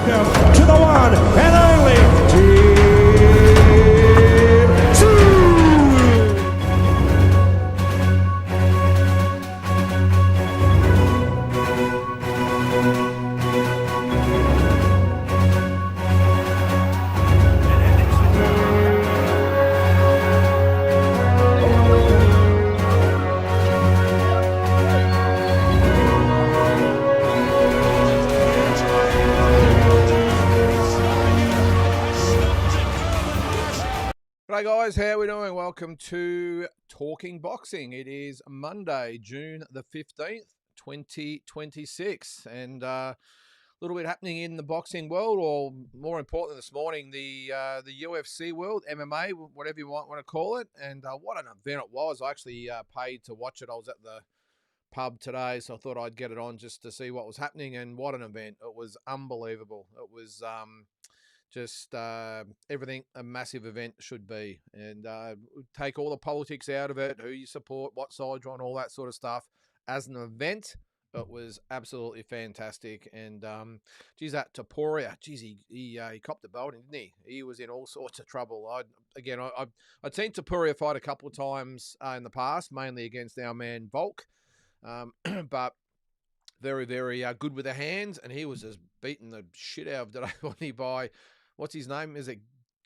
welcome to the one and only Team 2. G'day guys, how are we doing? Welcome to Talking Boxing. It is Monday, June the 15th, 2026, and a little bit happening in the boxing world, or more importantly this morning, the UFC world, MMA, whatever you might want to call it, and what an event it was. I actually paid to watch it. I was at the pub today, so I thought I'd get it on just to see what was happening, and what an event. It was unbelievable. It was just everything a massive event should be, and take all the politics out of it, who you support, what side you're on, all that sort of stuff. As an event, it was absolutely fantastic. And geez, that Taporia, geez, he copped the belt, didn't he? He was in all sorts of trouble. I'd seen Taporia fight a couple of times in the past, mainly against our man Volk, but very, very good with the hands, and he was just beating the shit out of today, wasn't he, by, what's his name? Is it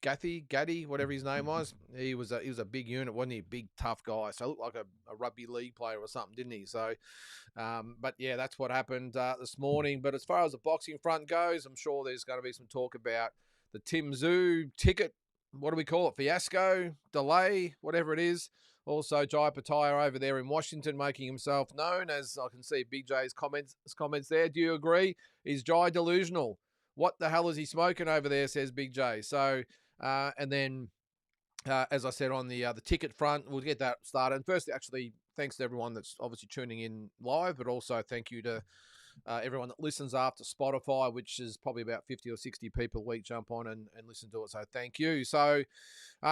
Gaddy, whatever his name was? He was a big unit, wasn't he? Big, tough guy. So he looked like a rugby league player or something, didn't he? So, but yeah, that's what happened this morning. But as far as the boxing front goes, I'm sure there's going to be some talk about the Tim Tszyu ticket, what do we call it, fiasco, delay, whatever it is. Also, Jai Pataya over there in Washington making himself known, as I can see Big J's comments there. Do you agree? Is Jai delusional? What the hell is he smoking over there, says Big J. So, and then, as I said, on the ticket front, we'll get that started. And firstly, actually, thanks to everyone that's obviously tuning in live, but also thank you to everyone that listens after Spotify, which is probably about 50 or 60 people a week jump on and listen to it. So thank you. So,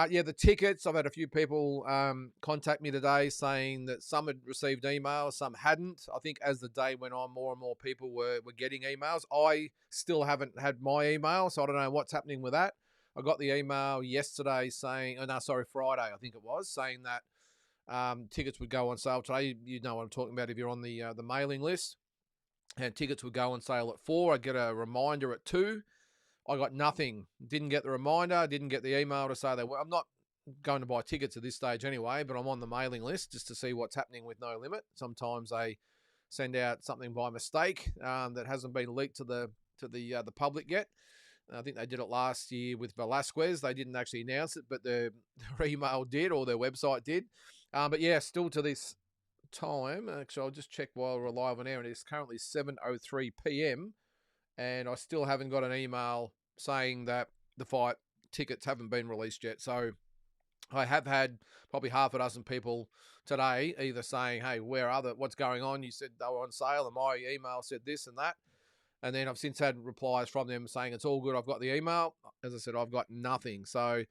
yeah, the tickets, I've had a few people contact me today saying that some had received emails, some hadn't. I think as the day went on, more and more people were getting emails. I still haven't had my email, so I don't know what's happening with that. I got the email yesterday saying, Friday, I think it was, saying that tickets would go on sale today. You know what I'm talking about if you're on the mailing list. And tickets would go on sale at 4. I'd get a reminder at 2. I got nothing. Didn't get the reminder. Didn't get the email to say they were. I'm not going to buy tickets at this stage anyway, but I'm on the mailing list just to see what's happening with No Limit. Sometimes they send out something by mistake that hasn't been leaked to the public yet. I think they did it last year with Velasquez. They didn't actually announce it, but their email did, or their website did. But yeah, still to this time, actually I'll just check while we're live on air, and it's currently 7:03 p.m. and I still haven't got an email saying that the fight tickets haven't been released yet. So I have had probably half a dozen people today either saying, hey, what's going on? You said they were on sale and my email said this and that. And then I've since had replies from them saying it's all good, I've got the email. As I said, I've got nothing. So,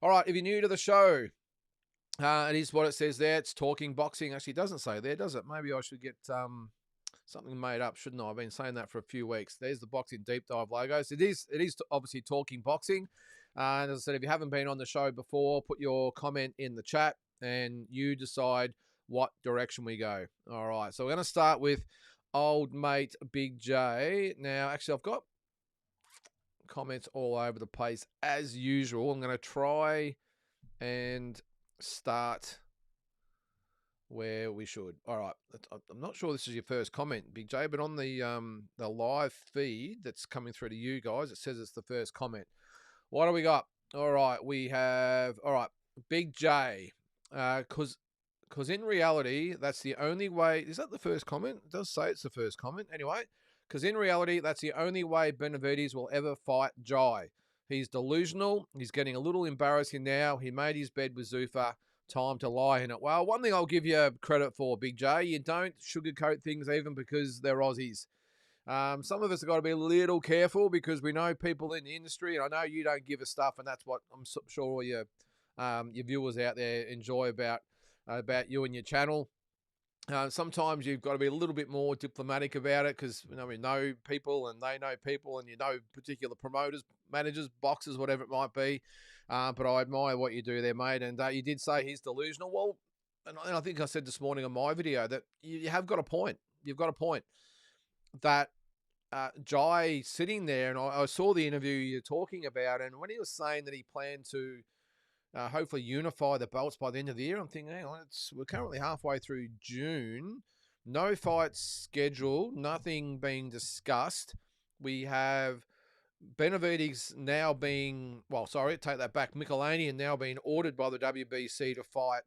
all right, if you're new to the show, it is what it says there. It's Talking Boxing. Actually, it doesn't say there, does it? Maybe I should get something made up, shouldn't I? I've been saying that for a few weeks. There's the Boxing Deep Dive logos. It is obviously Talking Boxing. And as I said, if you haven't been on the show before, put your comment in the chat and you decide what direction we go. All right, so we're going to start with old mate Big J. Now, actually, I've got comments all over the place as usual. I'm going to try and start where we should. All right, I'm not sure this is your first comment, Big J, but on the live feed that's coming through to you guys, it says it's the first comment. What do we got? All right, we have Big J, because in reality that's the only way. Is that the first comment? It does say it's the first comment anyway. Because in reality, that's the only way Benavides will ever fight Jai. He's delusional. He's getting a little embarrassing now. He made his bed with Zuffa. Time to lie in it. Well, one thing I'll give you credit for, Big J, you don't sugarcoat things even because they're Aussies. Some of us have got to be a little careful because we know people in the industry, and I know you don't give us stuff, and that's what I'm sure all your viewers out there enjoy about you and your channel. Sometimes you've got to be a little bit more diplomatic about it because we know people and they know people, and particular promoters, managers, boxers, whatever it might be. But I admire what you do there, mate. And you did say he's delusional. Well, and I think I said this morning on my video that you have got a point. You've got a point that Jai sitting there, and I saw the interview you're talking about, and when he was saying that he planned to hopefully unify the belts by the end of the year, I'm thinking, hang on, we're currently halfway through June. No fights scheduled, nothing being discussed. We have Benavides now being, take that back. Michelanian now being ordered by the WBC to fight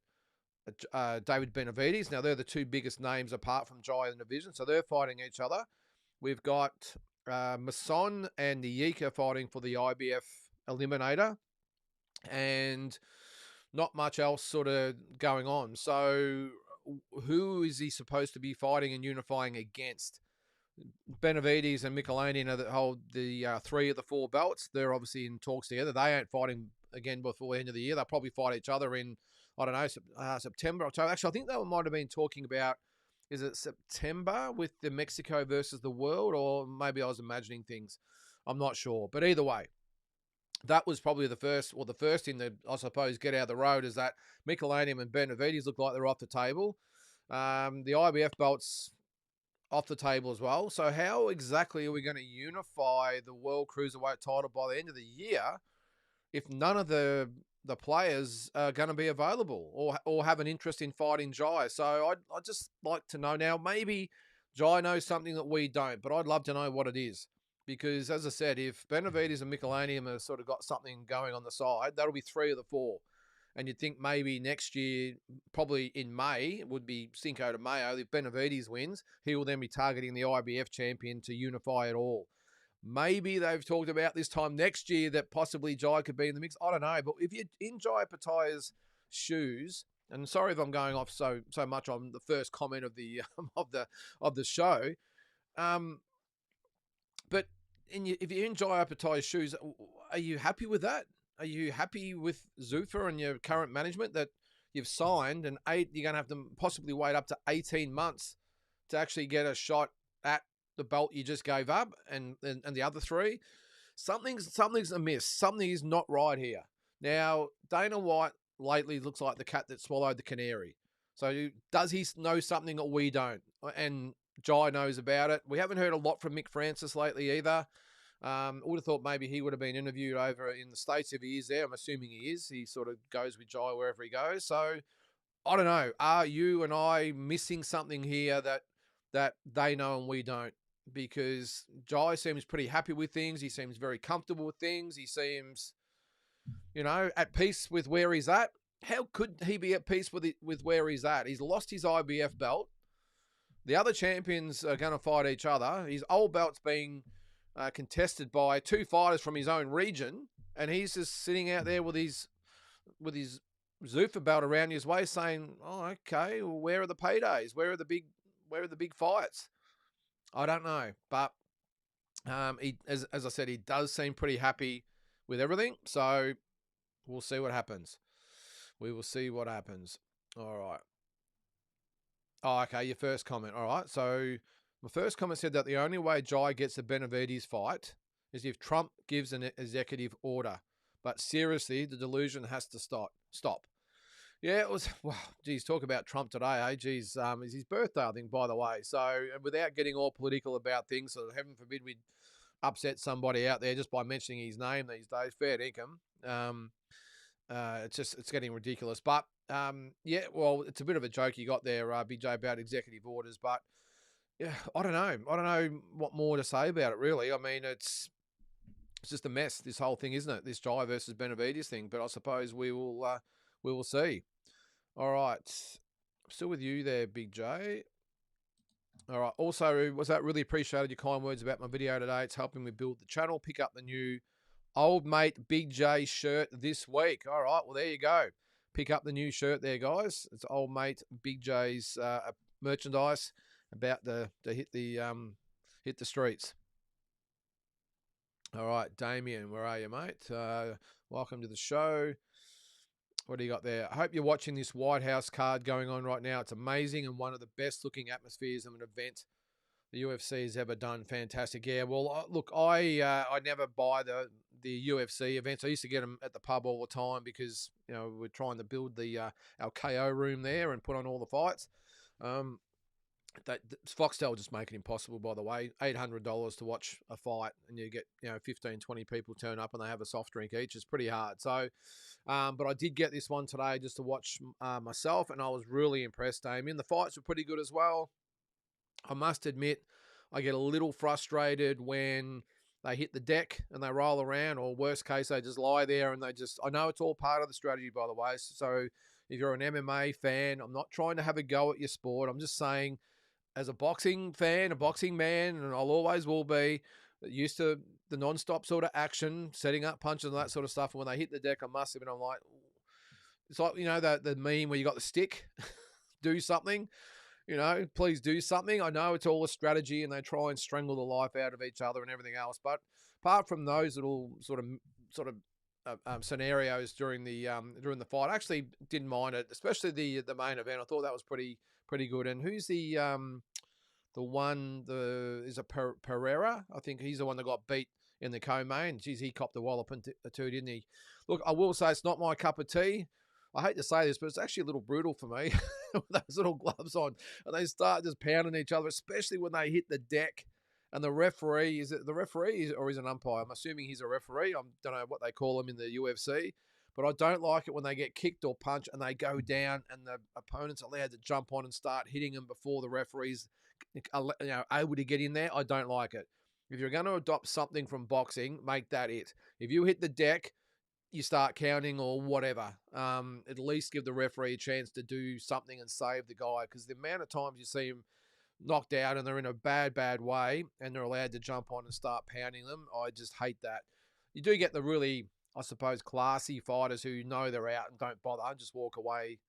David Benavides. Now, they're the two biggest names apart from Jai in the division, so they're fighting each other. We've got Masson and Nyika fighting for the IBF Eliminator, and not much else sort of going on. So who is he supposed to be fighting and unifying against? Benavides and Michelanian hold the 3 of the 4 belts. They're obviously in talks together. They ain't fighting again before the end of the year. They'll probably fight each other in, I don't know, September, October. Actually, I think they might have been talking about, is it September with the Mexico versus the World, or maybe I was imagining things. I'm not sure. But either way, that was probably the first thing that I suppose get out of the road, is that Michelanian and Benavides look like they're off the table. The IBF belts off the table as well. So how exactly are we going to unify the World Cruiserweight title by the end of the year if none of the players are going to be available or have an interest in fighting Jai? So I'd just like to know now. Maybe Jai knows something that we don't, but I'd love to know what it is. Because, as I said, if Benavides and Michelanian have sort of got something going on the side, that'll be 3 of the 4. And you'd think maybe next year, probably in May, it would be Cinco de Mayo. If Benavides wins, he will then be targeting the IBF champion to unify it all. Maybe they've talked about this time next year that possibly Jai could be in the mix. I don't know. But if you're in Jai Pataya's shoes, and sorry if I'm going off so much on the first comment of the of the show, but if you're in Jai Pataya's shoes, are you happy with that? Are you happy with Zuffa and your current management that you've signed, and you're going to have to possibly wait up to 18 months to actually get a shot at the belt you just gave up and the other 3? Something's amiss. Something is not right here. Now, Dana White lately looks like the cat that swallowed the canary. So does he know something that we don't? And Jai knows about it. We haven't heard a lot from Mick Francis lately either. I would have thought maybe he would have been interviewed over in the States if he is there. I'm assuming he is. He sort of goes with Jai wherever he goes. So I don't know. Are you and I missing something here that they know and we don't? Because Jai seems pretty happy with things. He seems very comfortable with things. He seems, at peace with where he's at. How could he be at peace with where he's at? He's lost his IBF belt. The other champions are going to fight each other. His old belt's being contested by 2 fighters from his own region, and he's just sitting out there with his Zuffa belt around his waist, saying, "Oh, okay. Well, where are the paydays? Where are the big fights?" I don't know, but as I said, he does seem pretty happy with everything. So we'll see what happens. We will see what happens. All right. Oh, okay. Your first comment. All right. So my first comment said that the only way Jai gets a Benavides fight is if Trump gives an executive order. But seriously, the delusion has to stop. Yeah, it was, well, geez, talk about Trump today, eh? Geez, it's his birthday, I think, by the way. So without getting all political about things, so heaven forbid we'd upset somebody out there just by mentioning his name these days, fair dinkum. It's getting ridiculous. But, yeah, well, it's a bit of a joke you got there, Big J, about executive orders. But, yeah, I don't know what more to say about it, really. I mean, it's just a mess, this whole thing, isn't it? This Jai versus Benavides thing. But I suppose we will see. All right. Still with you there, Big J. All right. Also, was that really appreciated your kind words about my video today. It's helping me build the channel. Pick up the new Old Mate Big J shirt this week. All right. Well, there you go. Pick up the new shirt there, guys. It's Old Mate Big J's merchandise about to hit the streets. All right, Damien, where are you, mate? Welcome to the show. What do you got there? I hope you're watching this White House card going on right now. It's amazing and one of the best looking atmospheres of an event the UFC has ever done. Fantastic. Yeah, well, look, I never buy the UFC events. I used to get them at the pub all the time because, you know, we're trying to build the our KO room there and put on all the fights. Foxtel just make it impossible, by the way. $800 to watch a fight and you get, 15, 20 people turn up and they have a soft drink each. It's pretty hard. So, but I did get this one today just to watch myself, and I was really impressed, Damien. The fights were pretty good as well. I must admit, I get a little frustrated when they hit the deck and they roll around, or worst case, they just lie there and I know it's all part of the strategy, by the way. So if you're an MMA fan, I'm not trying to have a go at your sport. I'm just saying, as a boxing fan, a boxing man, and I'll always will be, used to the non-stop sort of action, setting up punches and that sort of stuff. And when they hit the deck, I must have been, I'm like, it's like, the meme where you got the stick, do something, please do something. I know it's all a strategy and they try and strangle the life out of each other and everything else. But apart from those little sort of scenarios during the fight, I actually didn't mind it, especially the main event. I thought that was pretty good. And who's the one, is it Pereira? I think he's the one that got beat in the co-main. Geez, he copped the wallop too, didn't he? Look, I will say it's not my cup of tea. I hate to say this, but it's actually a little brutal for me with those little gloves on. And they start just pounding each other, especially when they hit the deck. And the referee, is it the referee or is it an umpire? I'm assuming he's a referee. I don't know what they call him in the UFC. But I don't like it when they get kicked or punched and they go down and the opponent's allowed to jump on and start hitting them before the referee's able to get in there. I don't like it. If you're going to adopt something from boxing, make that it. If you hit the deck, you start counting or whatever. At least give the referee a chance to do something and save the guy, because the amount of times you see him knocked out and they're in a bad way and they're allowed to jump on and start pounding them, I just hate that. You do get the really, I suppose, classy fighters who know they're out and don't bother and just walk away.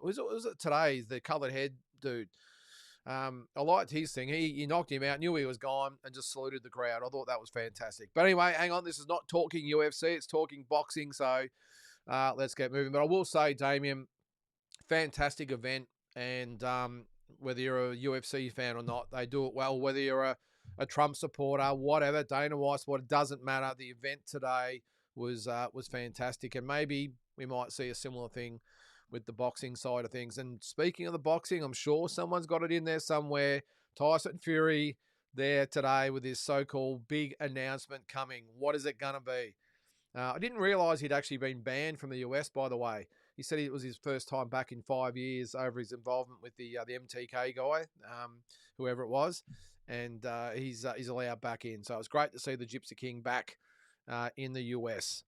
Was it today, the coloured head dude? I liked his thing. He knocked him out, knew he was gone, and just saluted the crowd. I thought that was fantastic. But anyway, hang on. This is not talking UFC. It's talking boxing. So let's get moving. But I will say, Damien, fantastic event. And whether you're a UFC fan or not, they do it well. Whether you're a Trump supporter, whatever, Dana White supporter, it doesn't matter. The event today was fantastic. And maybe we might see a similar thing with the boxing side of things. And speaking of the boxing, I'm sure someone's got it in there somewhere. Tyson Fury there today with his so-called big announcement coming. What is it going to be? I didn't realize he'd actually been banned from the US, by the way. He said it was his first time back in 5 years over his involvement with the MTK guy, whoever it was. And he's allowed back in. So it was great to see the Gypsy King back in the US.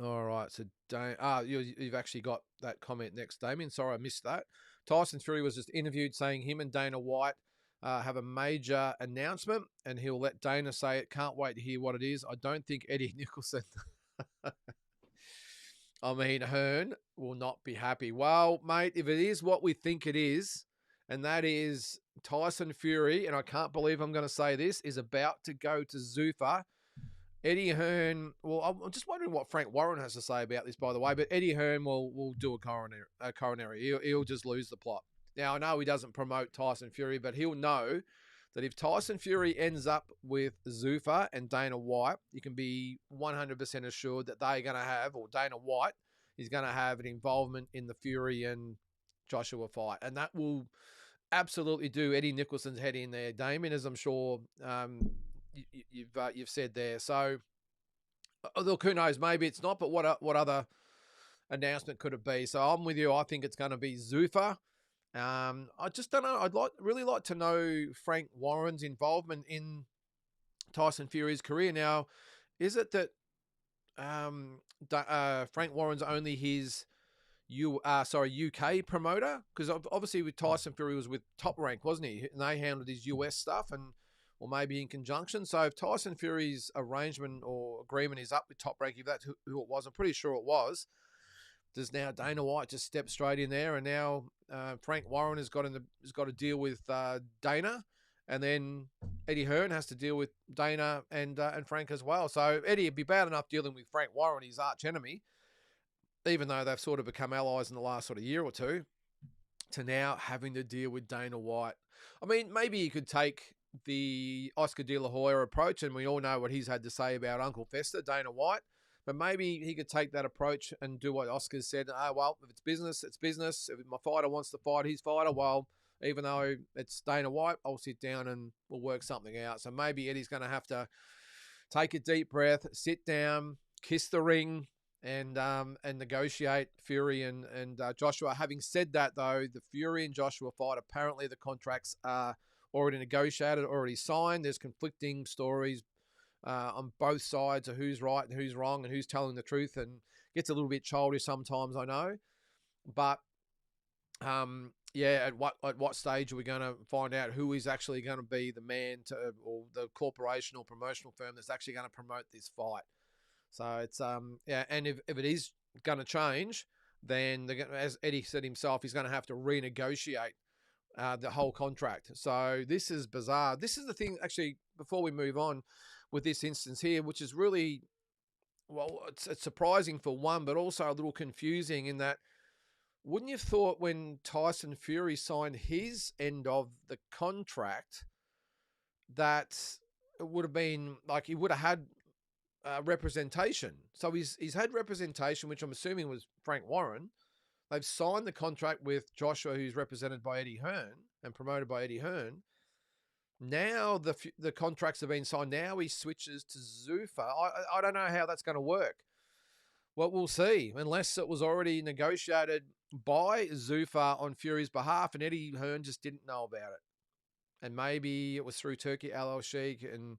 All right, so you've actually got that comment next, Damien. Sorry, I missed that. Tyson Fury was just interviewed saying him and Dana White have a major announcement, and he'll let Dana say it. Can't wait to hear what it is. I don't think Eddie Nicholson, Hearn will not be happy. Well, mate, if it is what we think it is, and that is Tyson Fury, and I can't believe I'm going to say this, is about to go to Zuffa. Eddie Hearn, well, I'm just wondering what Frank Warren has to say about this, by the way, but Eddie Hearn will do a coronary. He'll just lose the plot. Now, I know he doesn't promote Tyson Fury, but he'll know that if Tyson Fury ends up with Zuffa and Dana White, you can be 100% assured that they're going to have, or Dana White is going to have an involvement in the Fury and Joshua fight. And that will absolutely do Eddie Nicholson's head in there, Damien, as I'm sure you've said there. So look, who knows? Maybe it's not. But what other announcement could it be? So I'm with you. I think it's going to be Zuffa. I just don't know. I'd really like to know Frank Warren's involvement in Tyson Fury's career. Now, is it that Frank Warren's only his UK promoter? Because obviously with Tyson Fury was with Top Rank, wasn't he? And they handled his US stuff, or maybe in conjunction. So if Tyson Fury's arrangement or agreement is up with Top Rank, if that's who it was, I'm pretty sure it was, does now Dana White just step straight in there, and now Frank Warren has got to deal with Dana, and then Eddie Hearn has to deal with Dana and Frank as well. So Eddie, it'd be bad enough dealing with Frank Warren, his arch enemy. even though they've sort of become allies in the last sort of year or two, to now having to deal with Dana White. I mean, maybe he could take the Oscar De La Hoya approach, and we all know what he's had to say about Uncle Fester, Dana White. But maybe he could take that approach and do what Oscar said. Oh, well, if it's business, it's business. If my fighter wants to fight his fighter, well, even though it's Dana White, I'll sit down and we'll work something out. So maybe Eddie's going to have to take a deep breath, sit down, kiss the ring, and negotiate Fury and Joshua. Having said that, though, the Fury and Joshua fight, apparently the contracts are already negotiated, already signed. There's conflicting stories on both sides of who's right and who's wrong and who's telling the truth, and gets a little bit childish sometimes, I know. But at what stage are we going to find out who is actually going to be the man or the corporation or promotional firm that's actually going to promote this fight? So it's and if it is going to change, then as Eddie said himself, he's going to have to renegotiate the whole contract. So this is bizarre. This is the thing, actually, before we move on with this instance here, which is really, well, it's surprising for one, but also a little confusing in that, wouldn't you have thought when Tyson Fury signed his end of the contract that it would have been like he would have had representation? So he's had representation, which I'm assuming was Frank Warren. They've signed the contract with Joshua, who's represented by Eddie Hearn and promoted by Eddie Hearn. Now the contracts have been signed. Now he switches to Zuffa. I don't know how that's going to work. Well, we'll see, unless it was already negotiated by Zuffa on Fury's behalf and Eddie Hearn just didn't know about it. And maybe it was through Turkey Al Sheikh and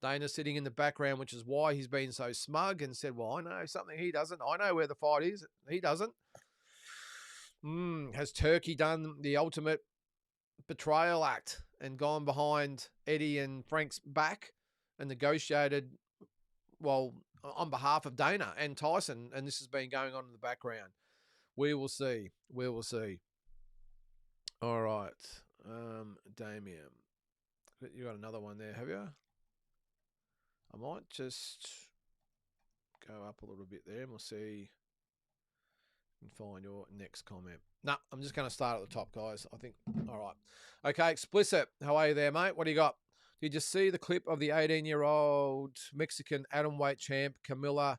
Dana sitting in the background, which is why he's been so smug and said, well, I know something he doesn't. I know where the fight is. He doesn't. Has Turkey done the ultimate betrayal act and gone behind Eddie and Frank's back and negotiated, well, on behalf of Dana and Tyson, and this has been going on in the background? We will see. We will see. All right. Damien. You got another one there, have you? I might just go up a little bit there and we'll see. And find your next comment. No, I'm just going to start at the top, guys. I think. All right. Okay, Explicit. How are you there, mate? What do you got? Did you see the clip of the 18-year-old Mexican atomweight champ Camila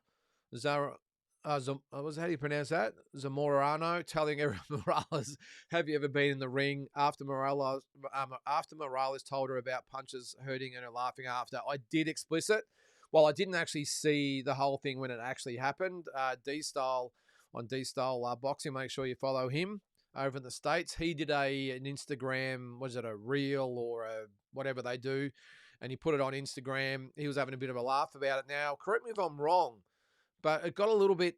how do you pronounce that? Zamorano telling Erin Morales, "Have you ever been in the ring?" After Morales told her about punches hurting and her laughing after. I did, Explicit. Well, I didn't actually see the whole thing when it actually happened. D-Style on D-Style Boxing. Make sure you follow him over in the States. He did an Instagram, was it a reel or whatever they do, and he put it on Instagram. He was having a bit of a laugh about it. Now, correct me if I'm wrong, but it got a little bit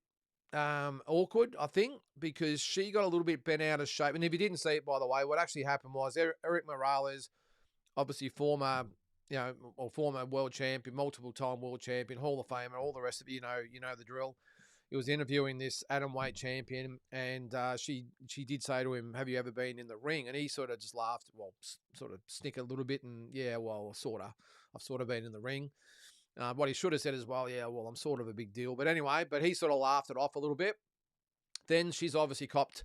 awkward, I think, because she got a little bit bent out of shape. And if you didn't see it, by the way, what actually happened was Eric Morales, obviously former world champion, multiple-time world champion, Hall of Famer, all the rest of it, you know the drill. He was interviewing this atomweight champion, and she did say to him, "Have you ever been in the ring?" And he sort of just laughed, well, sort of snickered a little bit, and yeah, well, sort of. I've sort of been in the ring. What he should have said is, well, yeah, well, I'm sort of a big deal. But anyway, he sort of laughed it off a little bit. Then she's obviously copped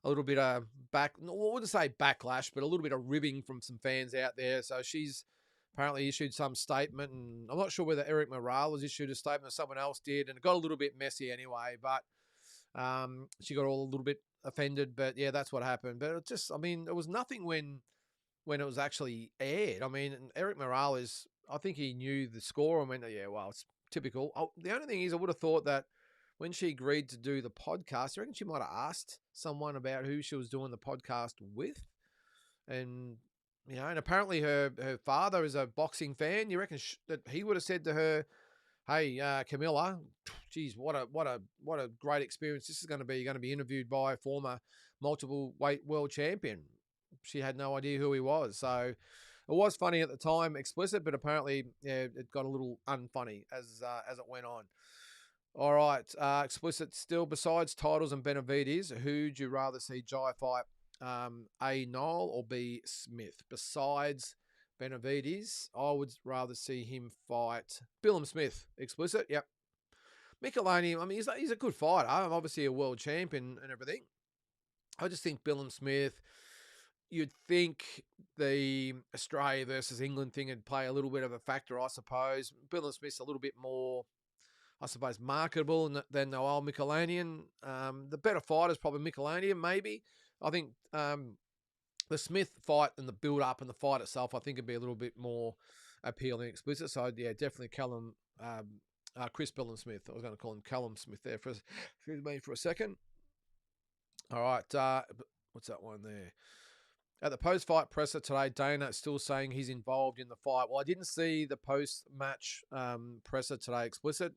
a little bit of I wouldn't say backlash, but a little bit of ribbing from some fans out there. So she's apparently issued some statement, and I'm not sure whether Eric Morales issued a statement or someone else did, and it got a little bit messy anyway, but she got all a little bit offended, but yeah, that's what happened. But it just, I mean, there was nothing when it was actually aired. I mean, Eric Morales, I think he knew the score and went, yeah, well, it's typical. The only thing is, I would have thought that when she agreed to do the podcast, I reckon she might have asked someone about who she was doing the podcast with. And, and apparently her father is a boxing fan. You reckon that he would have said to her, "Hey, Camilla, geez, what a great experience this is going to be. You're going to be interviewed by a former multiple weight world champion." She had no idea who he was. So it was funny at the time, Explicit, but apparently, yeah, it got a little unfunny as it went on. All right, Explicit still, besides titles and Benavides, who'd you rather see Jai fight? A, Noel or B, Smith? Besides Benavides, I would rather see him fight Billum Smith. Explicit, yep. Michelini, I mean, he's a good fighter. Obviously a world champion and everything. I just think Bill and Smith, you'd think the Australia versus England thing would play a little bit of a factor, I suppose. Bill and Smith's a little bit more, I suppose, marketable than the old Michelinian. The better fighter is probably Michelinian, maybe. I think the Smith fight and the build-up and the fight itself, I think, would be a little bit more appealing, explicit. So, yeah, definitely Chris Bill and Smith. I was going to call him Callum Smith there for a second. All right, what's that one there? At the post-fight presser today, Dana is still saying he's involved in the fight. Well, I didn't see the post-match presser today explicit.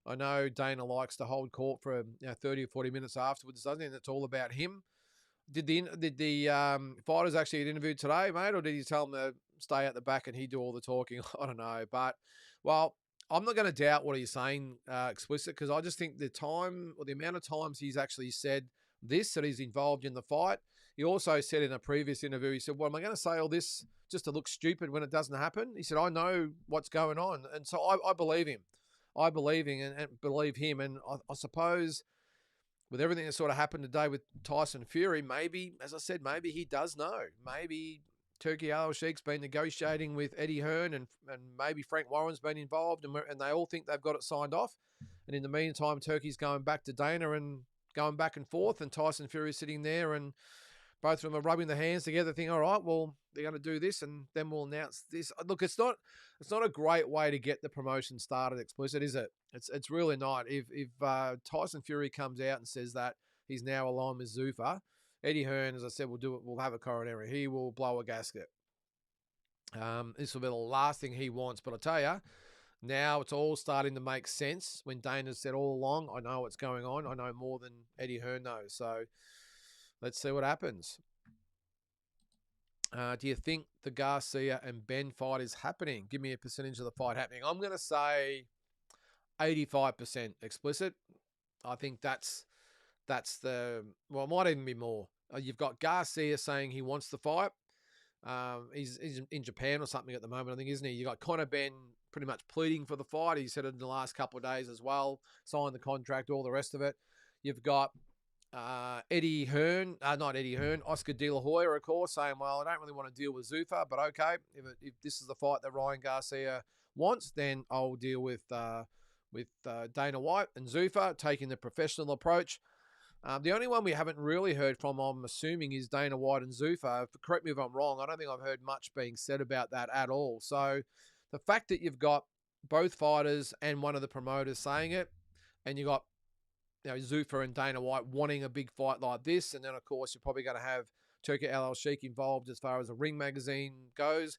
I know Dana likes to hold court for 30 or 40 minutes afterwards, doesn't he? And it's all about him. Did the fighters actually get interviewed today, mate, or did he tell them to stay at the back and he do all the talking? I don't know. But, well, I'm not going to doubt what he's saying explicit, because I just think the time or the amount of times he's actually said this, that he's involved in the fight. He also said in a previous interview, he said, well, am I going to say all this just to look stupid when it doesn't happen? He said, I know what's going on. And so I believe him. I believe him and believe him. And I suppose with everything that sort of happened today with Tyson Fury, maybe, as I said, maybe he does know. Maybe Turki Al-Sheikh's been negotiating with Eddie Hearn, and maybe Frank Warren's been involved, and they all think they've got it signed off. And in the meantime, Turkey's going back to Dana and going back and forth, and Tyson Fury's sitting there, and both of them are rubbing their hands together, thinking, all right, well, they're going to do this, and then we'll announce this. Look, it's not a great way to get the promotion started, explicit, is it? It's really not. If Tyson Fury comes out and says that he's now aligned with Zuffa, Eddie Hearn, as I said, we'll have a coronary. He will blow a gasket. This will be the last thing he wants. But I tell you, now it's all starting to make sense. When Dana said all along, I know what's going on. I know more than Eddie Hearn knows. So let's see what happens. Do you think the Garcia and Ben fight is happening? Give me a percentage of the fight happening. I'm going to say 85% explicit. I think that's the, well, it might even be more. You've got Garcia saying he wants the fight. He's in Japan or something at the moment, I think, isn't he? You got Conor Benn pretty much pleading for the fight. He said it in the last couple of days as well. Signed the contract, all the rest of it. You've got Eddie Hearn, not Eddie Hearn, Oscar De La Hoya, of course, saying, well, I don't really want to deal with Zuffa, but okay, if this is the fight that Ryan Garcia wants, then I'll deal with Dana White and Zuffa, taking the professional approach. The only one we haven't really heard from, I'm assuming, is Dana White and Zuffa. Correct me if I'm wrong. I don't think I've heard much being said about that at all. So the fact that you've got both fighters and one of the promoters saying it, and you got Zuffa and Dana White wanting a big fight like this, and then of course you're probably going to have Turki Al-Sheikh involved as far as the Ring magazine goes.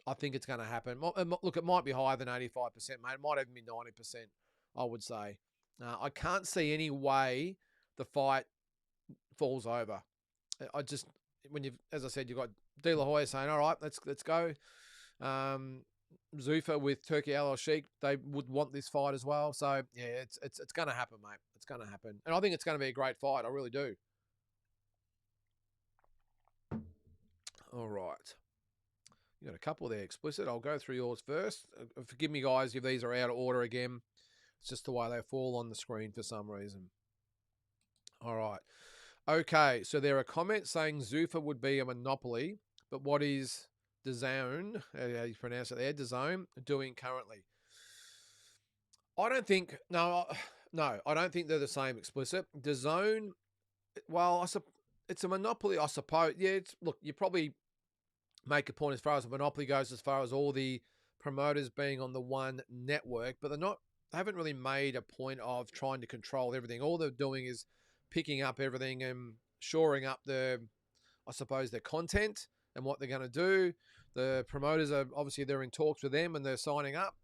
I think it's going to happen. Look, it might be higher than 85%, mate. It might even be 90%, I would say. I can't see any way the fight falls over. I just, as I said, you've got De La Hoya saying, all right, let's go. Zuffa with Turki Al-Sheikh, they would want this fight as well. So yeah, it's going to happen, mate. It's going to happen, and I think it's going to be a great fight. I really do. All right, you got a couple there, explicit. I'll go through yours first. Forgive me, guys, if these are out of order again. It's just the way they fall on the screen for some reason. All right. Okay, so there are comments saying Zuffa would be a monopoly, but what is DAZN, how you pronounce it there, DAZN, doing currently? I don't think, no, I don't think they're the same, explicit. DAZN, well, it's a monopoly, I suppose. Yeah, look, you probably make a point as far as a monopoly goes, as far as all the promoters being on the one network, but they haven't really made a point of trying to control everything. All they're doing is picking up everything and shoring up their content and what they're going to do. The promoters are obviously, they're in talks with them and they're signing up.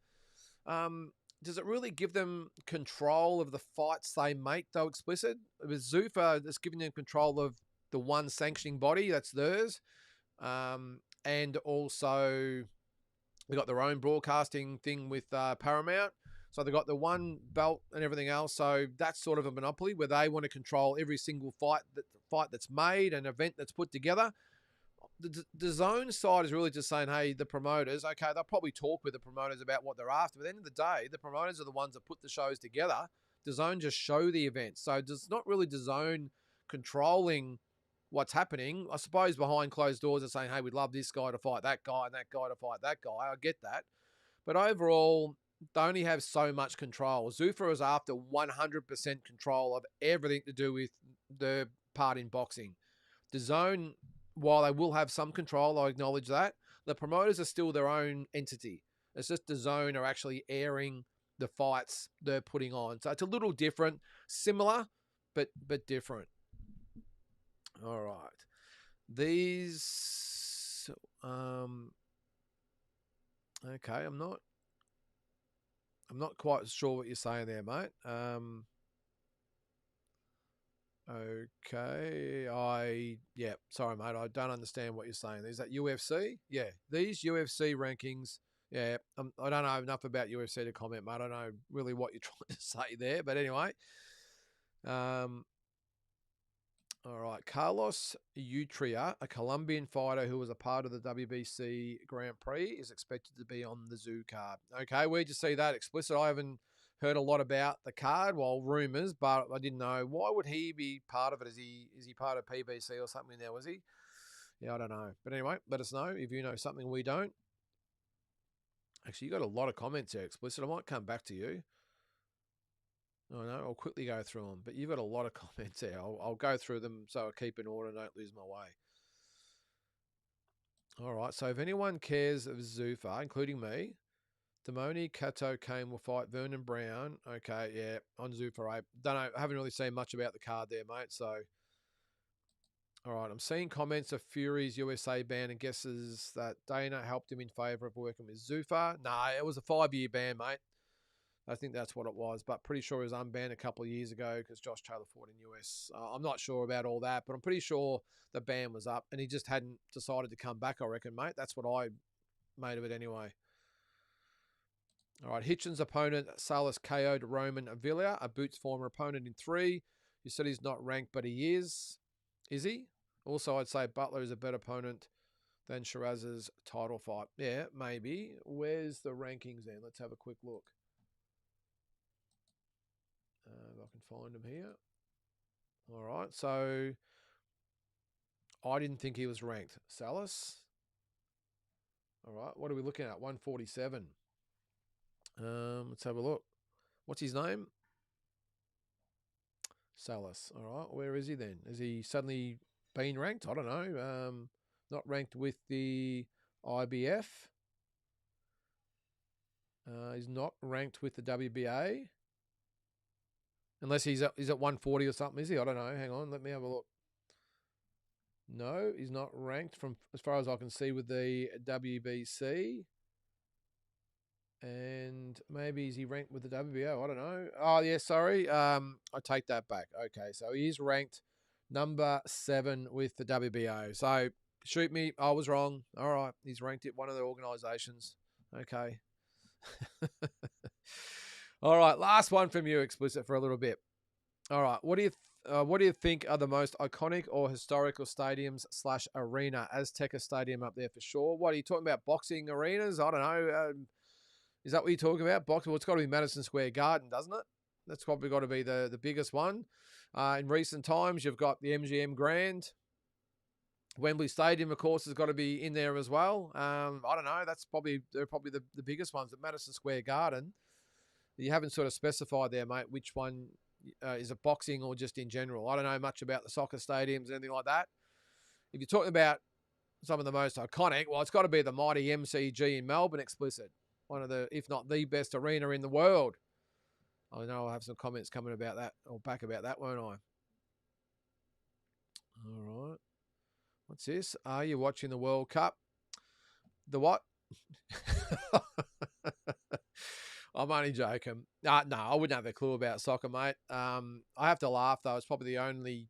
Does it really give them control of the fights they make, though, explicit? With Zuffa, it's giving them control of the one sanctioning body, that's theirs. And also they got their own broadcasting thing with Paramount. So they've got the one belt and everything else. So that's sort of a monopoly where they want to control every single fight that's made, an event that's put together. the zone side is really just saying, hey, the promoters, okay, they'll probably talk with the promoters about what they're after. But at the end of the day, the promoters are the ones that put the shows together. The zone just show the events. So it's not really the zone controlling what's happening. I suppose behind closed doors are saying, hey, we'd love this guy to fight that guy and that guy to fight that guy. I get that. But overall, they only have so much control. Zuffa is after 100% control of everything to do with the part in boxing. The zone, while they will have some control, I acknowledge that, the promoters are still their own entity. It's just the zone are actually airing the fights they're putting on. So it's a little different, similar, but different. All right. These, okay, I'm not quite sure what you're saying there, mate. Okay, sorry, mate. I don't understand what you're saying. Is that UFC? Yeah, these UFC rankings. Yeah, I don't know enough about UFC to comment, mate. I don't know really what you're trying to say there, but anyway. All right, Carlos Utria, a Colombian fighter who was a part of the WBC Grand Prix, is expected to be on the Zoo card. Okay, where'd you see that explicit? I haven't heard a lot about the card, well, rumours, but I didn't know. Why would he be part of it? Is he part of PBC or something now, was he? Yeah, I don't know. But anyway, let us know if you know something we don't. Actually, you got a lot of comments there, explicit. I might come back to you. Oh, no, I'll quickly go through them. But you've got a lot of comments there. I'll go through them so I keep in order and don't lose my way. All right, so if anyone cares of Zuffa, including me, Damoni Kato Kane will fight Vernon Brown. Okay, yeah, on Zuffa. I don't know. I haven't really seen much about the card there, mate. So, all right, I'm seeing comments of Fury's USA ban and guesses that Dana helped him in favour of working with Zuffa. Nah, it was a 5-year ban, mate. I think that's what it was, but pretty sure he was unbanned a couple of years ago because Josh Taylor fought in US. I'm not sure about all that, but I'm pretty sure the ban was up and he just hadn't decided to come back, I reckon, mate. That's what I made of it anyway. All right, Hitchens' opponent, Salas KO'd Roman Avila, a Boots former opponent in 3. You said he's not ranked, but he is. Is he? Also, I'd say Butler is a better opponent than Shiraz's title fight. Yeah, maybe. Where's the rankings then? Let's have a quick look. If I can find him here. All right, so I didn't think he was ranked. Salas. All right, what are we looking at? 147. Let's have a look. What's his name? Salas. All right, where is he then? Has he suddenly been ranked? I don't know. Not ranked with the IBF. He's not ranked with the WBA. Unless he's at 140 or something, is he? I don't know. Hang on, let me have a look. No, he's not ranked from as far as I can see with the WBC. And maybe is he ranked with the WBO? I don't know. Oh, yeah, sorry. I take that back. Okay, so he is ranked number 7 with the WBO. So shoot me. I was wrong. All right, he's ranked at one of the organisations. Okay. All right, last one from you, explicit, for a little bit. All right, what do you think are the most iconic or historical stadiums / arena? Azteca Stadium up there for sure. What are you talking about? Boxing arenas? I don't know. Is that what you're talking about? Boxing? Well, it's got to be Madison Square Garden, doesn't it? That's probably got to be the biggest one. In recent times, you've got the MGM Grand. Wembley Stadium, of course, has got to be in there as well. I don't know. They're probably the biggest ones. At Madison Square Garden, you haven't sort of specified there, mate, which one is it, boxing or just in general. I don't know much about the soccer stadiums, anything like that. If you're talking about some of the most iconic, well, it's got to be the mighty MCG in Melbourne, explicit. One of the, if not the best arena in the world. I know I'll have some comments coming about that, or back about that, won't I? All right. What's this? Are you watching the World Cup? The what? I'm only joking. No, I wouldn't have a clue about soccer, mate. I have to laugh, though. It's probably the only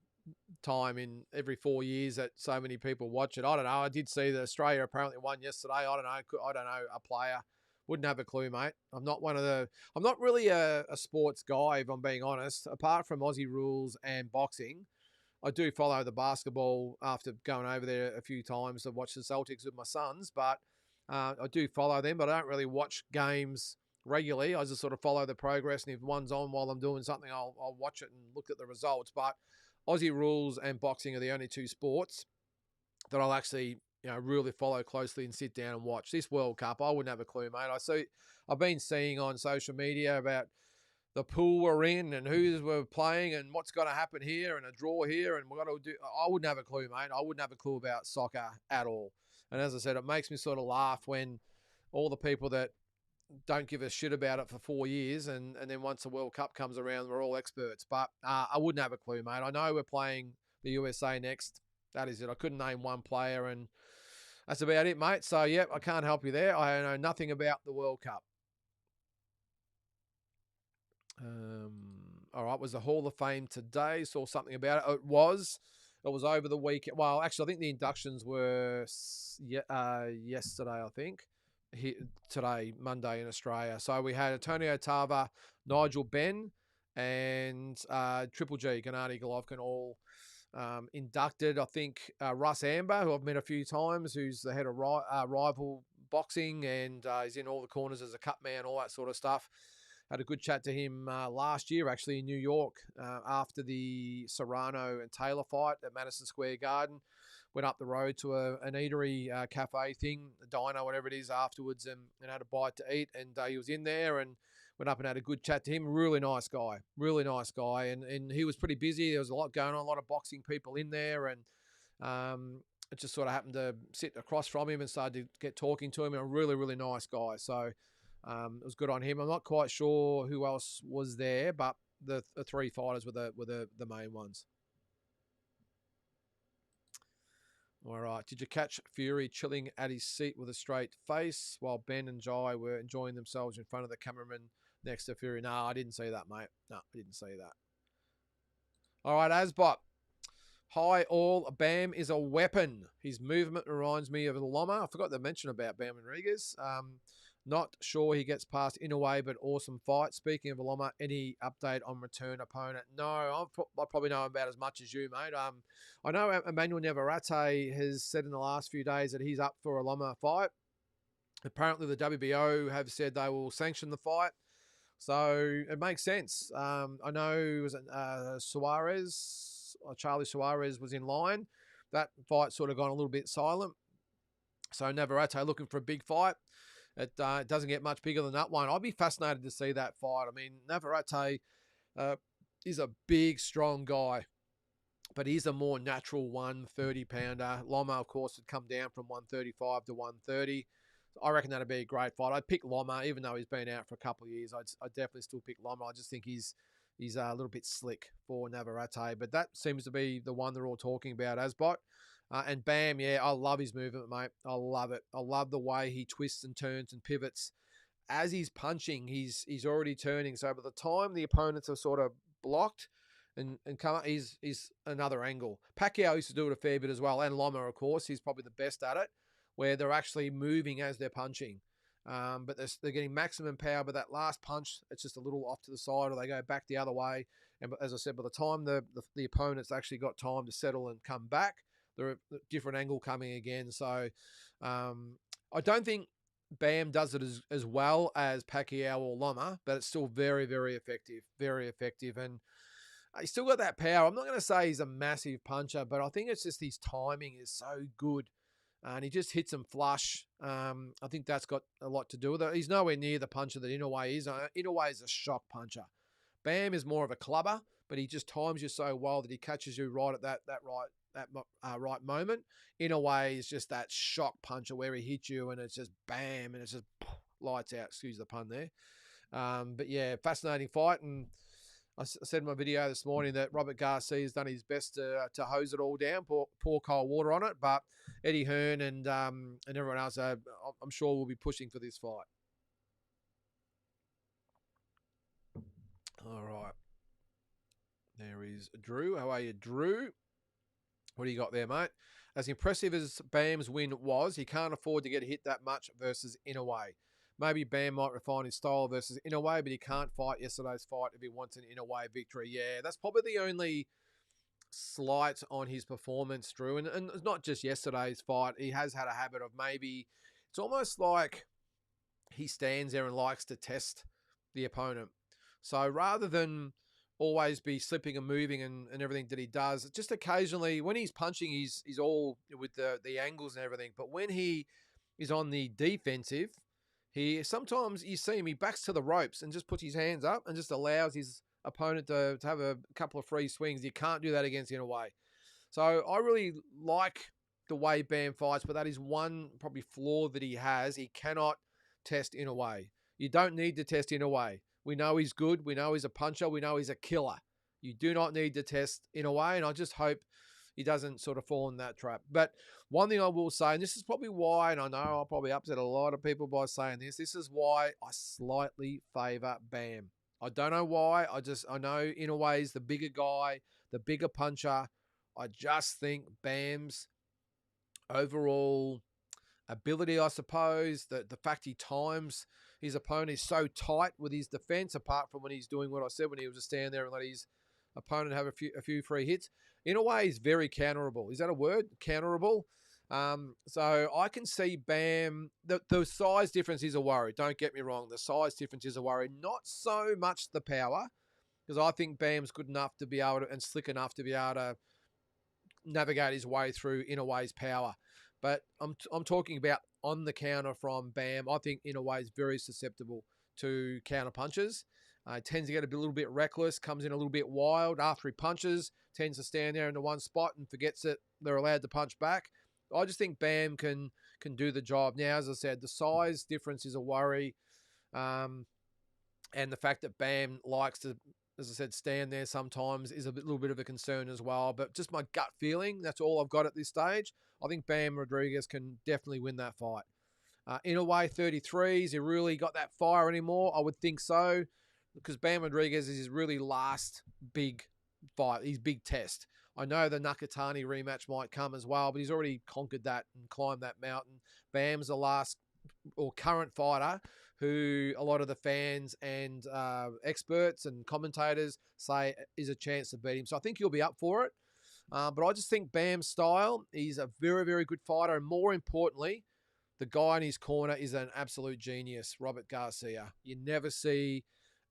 time in every 4 years that so many people watch it. I don't know. I did see that Australia apparently won yesterday. I don't know. A player. Wouldn't have a clue, mate. I'm not really a sports guy, if I'm being honest. Apart from Aussie rules and boxing, I do follow the basketball after going over there a few times to watch the Celtics with my sons, but I do follow them, but I don't really watch games regularly. I just sort of follow the progress, and if one's on while I'm doing something, I'll watch it and look at the results. But Aussie rules and boxing are the only two sports that I'll actually really follow closely and sit down and watch. This World Cup, I wouldn't have a clue, mate. I've been seeing on social media about the pool we're in and who's we're playing and what's going to happen here and a draw here and we're going to do. I wouldn't have a clue, mate. I wouldn't have a clue about soccer at all. And as I said, it makes me sort of laugh when all the people that don't give a shit about it for 4 years and then once the World Cup comes around, we're all experts. But I wouldn't have a clue, mate. I know we're playing the USA next. That is it. I couldn't name one player and that's about it, mate. So, yep, I can't help you there. I know nothing about the World Cup. All right, was the Hall of Fame today? Saw something about it. It was over the weekend. Well, actually, I think the inductions were yesterday, I think. Today, Monday in Australia. So we had Antonio Tava, Nigel Benn, and Triple G, Gennady Golovkin, all inducted. I think Russ Amber, who I've met a few times, who's the head of Rival Boxing, and he's in all the corners as a cut man, all that sort of stuff. Had a good chat to him last year, actually, in New York, after the Serrano and Taylor fight at Madison Square Garden. Went up the road to an eatery cafe thing, a diner, whatever it is, afterwards, and had a bite to eat. And he was in there and went up and had a good chat to him. Really nice guy. And he was pretty busy. There was a lot going on, a lot of boxing people in there. And it just sort of happened to sit across from him and started to get talking to him. And a really, really nice guy. So it was good on him. I'm not quite sure who else was there, but the three fighters were the main ones. All right. Did you catch Fury chilling at his seat with a straight face while Ben and Jai were enjoying themselves in front of the cameraman next to Fury? No, I didn't see that, mate. No, I didn't see that. All right, Asbot. Hi, all. Bam is a weapon. His movement reminds me of Loma. I forgot to mention about Bam Rodriguez. Not sure he gets past in a way, but awesome fight. Speaking of Loma, any update on return opponent? No, I probably know about as much as you, mate. I know Emmanuel Navarrete has said in the last few days that he's up for a Loma fight. Apparently, the WBO have said they will sanction the fight. So it makes sense. I know Charlie Suarez was in line. That fight sort of gone a little bit silent. So Navarrete looking for a big fight. It doesn't get much bigger than that one. I'd be fascinated to see that fight. I mean, Navarrete is a big, strong guy, but he's a more natural 130-pounder. Loma, of course, had come down from 135 to 130. I reckon that'd be a great fight. I'd pick Loma, even though he's been out for a couple of years. I'd definitely still pick Loma. I just think he's a little bit slick for Navarrete, but that seems to be the one they're all talking about, Asbot. And Bam, yeah, I love his movement, mate. I love it. I love the way he twists and turns and pivots. As he's punching, he's already turning. So by the time the opponents are sort of blocked and come up, he's another angle. Pacquiao used to do it a fair bit as well, and Loma, of course. He's probably the best at it, where they're actually moving as they're punching. But they're getting maximum power, but that last punch, it's just a little off to the side, or they go back the other way. And as I said, by the time the opponent's actually got time to settle and come back, they're a different angle coming again. So I don't think Bam does it as well as Pacquiao or Loma, but it's still very, very effective. Very effective. And he's still got that power. I'm not going to say he's a massive puncher, but I think it's just his timing is so good. And he just hits them flush. I think that's got a lot to do with it. He's nowhere near the puncher that Inoue is. Inoue is a shock puncher. Bam is more of a clubber, but he just times you so well that he catches you right at that right moment. Inoue is just that shock puncher where he hits you and it's just bam and it's just lights out. Excuse the pun there. But yeah, fascinating fight. And I said in my video this morning that Robert Garcia's done his best to hose it all down, pour cold water on it. But Eddie Hearn and everyone else, I'm sure will be pushing for this fight. All right. There is Drew. How are you, Drew? What do you got there, mate? As impressive as Bam's win was, he can't afford to get hit that much versus Inoue. Maybe Bam might refine his style versus Inoue, but he can't fight yesterday's fight if he wants an Inoue victory. Yeah, that's probably the only slight on his performance, Drew. And it's not just yesterday's fight. He has had a habit of maybe, it's almost like he stands there and likes to test the opponent. So rather than always be slipping and moving and everything that he does, just occasionally when he's punching, he's all with the angles and everything. But when he is on the defensive, he sometimes you see him, he backs to the ropes and just puts his hands up and just allows his opponent to have a couple of free swings. You can't do that against Inouye. So I really like the way Bam fights, but that is one probably flaw that he has. He cannot test Inouye. You don't need to test Inouye. We know he's good. We know he's a puncher. We know he's a killer. You do not need to test Inouye, and I just hope he doesn't sort of fall in that trap. But one thing I will say, and this is probably why, and I know I'll probably upset a lot of people by saying this is why I slightly favour Bam. I don't know why. I know Inouye is the bigger guy, the bigger puncher. I just think Bam's overall ability, I suppose, the fact he times his opponent is so tight with his defense, apart from when he's doing what I said, when he was just stand there and let his opponent have a few free hits. In a way, he's very counterable. Is that a word? Counterable. So I can see Bam. The size difference is a worry. Don't get me wrong. The size difference is a worry. Not so much the power, because I think Bam's good enough to be able to, and slick enough to be able to navigate his way through Inouye's power. But I'm talking about on the counter from Bam. I think Inouye is very susceptible to counter punches. Tends to get a little bit reckless, comes in a little bit wild after he punches, tends to stand there in the one spot and forgets that they're allowed to punch back. I just think Bam can do the job. Now, as I said, the size difference is a worry. And the fact that Bam likes to, as I said, stand there sometimes is a little bit of a concern as well. But just my gut feeling, that's all I've got at this stage. I think Bam Rodriguez can definitely win that fight. Inouye 33, has he really got that fire anymore? I would think so, because Bam Rodriguez is his really last big fight, his big test. I know the Nakatani rematch might come as well, but he's already conquered that and climbed that mountain. Bam's the last or current fighter who a lot of the fans and experts and commentators say is a chance to beat him. So I think he'll be up for it. But I just think Bam's style, he's a very, very good fighter. And more importantly, the guy in his corner is an absolute genius, Robert Garcia. You never see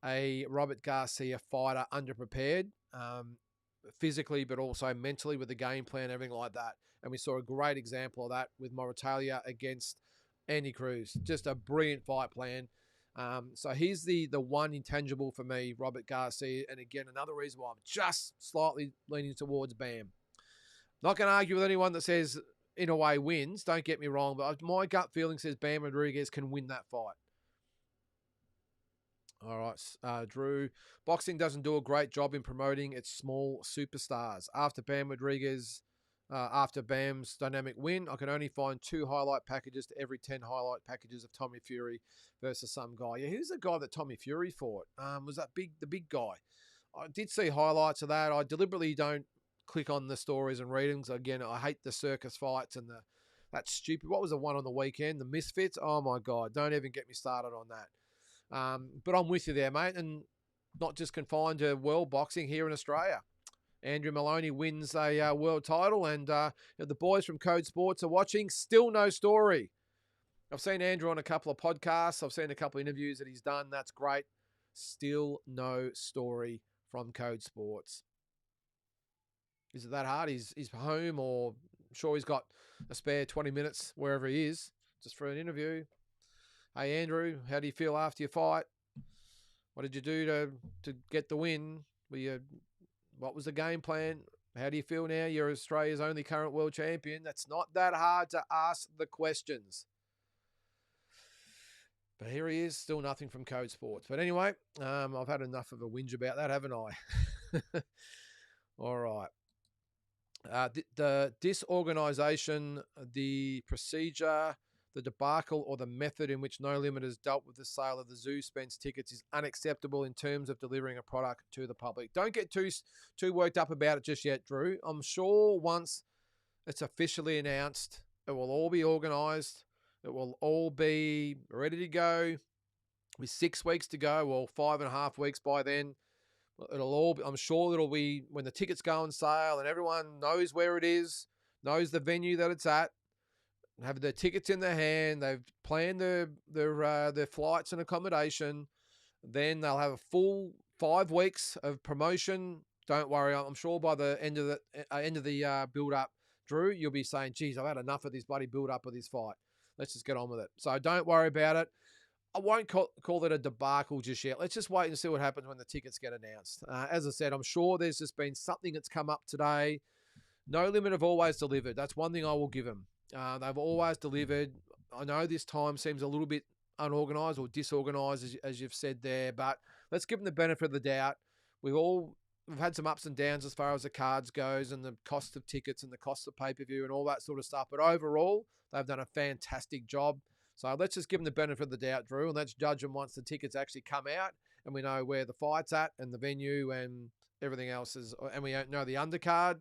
a Robert Garcia fighter underprepared, physically, but also mentally with the game plan, everything like that. And we saw a great example of that with Moritalia against Andy Cruz. Just a brilliant fight plan. So he's the one intangible for me, Robert Garcia. And again, another reason why I'm just slightly leaning towards Bam. Not going to argue with anyone that says Inouye wins. Don't get me wrong, but my gut feeling says Bam Rodriguez can win that fight. All right, Drew. Boxing doesn't do a great job in promoting its small superstars. After Bam's dynamic win, I can only find 2 highlight packages to every 10 highlight packages of Tommy Fury versus some guy. Yeah, who's the guy that Tommy Fury fought? Was that the big guy? I did see highlights of that. I deliberately don't click on the stories and readings. Again, I hate the circus fights and that stupid. What was the one on the weekend? The Misfits. Oh my God! Don't even get me started on that. But I'm with you there, mate, and not just confined to world boxing here in Australia. Andrew Maloney wins a world title, and the boys from Code Sports are watching. Still no story. I've seen Andrew on a couple of podcasts. I've seen a couple of interviews that he's done. That's great. Still no story from Code Sports. Is it that hard? He's home, or I'm sure he's got a spare 20 minutes wherever he is, just for an interview. Hey, Andrew, how do you feel after your fight? What did you do to get the win? What was the game plan? How do you feel now? You're Australia's only current world champion. That's not that hard to ask the questions. But here he is, still nothing from Code Sports. But anyway, I've had enough of a whinge about that, haven't I? All right. The disorganisation, the procedure, the debacle, or the method in which No Limit has dealt with the sale of the Zoo Spence tickets is unacceptable in terms of delivering a product to the public. Don't get too worked up about it just yet, Drew. I'm sure once it's officially announced, it will all be organised. It will all be ready to go with 6 weeks to go, or 5.5 weeks by then. I'm sure it'll be when the tickets go on sale and everyone knows where it is, knows the venue that it's at, have their tickets in their hand, they've planned their flights and accommodation. Then they'll have a full 5 weeks of promotion. Don't worry, I'm sure by the end of the build up, Drew, you'll be saying, "Geez, I've had enough of this bloody build up of this fight. Let's just get on with it." So don't worry about it. I won't call it a debacle just yet. Let's just wait and see what happens when the tickets get announced. As I said, I'm sure there's just been something that's come up today. No Limit have always delivered. That's one thing I will give them. They've always delivered. I know this time seems a little bit unorganised or disorganised, as you've said there, but let's give them the benefit of the doubt. We've had some ups and downs as far as the cards goes and the cost of tickets and the cost of pay-per-view and all that sort of stuff. But overall, they've done a fantastic job. So let's just give them the benefit of the doubt, Drew, and let's judge them once the tickets actually come out and we know where the fight's at and the venue and everything else is, and we know the undercard.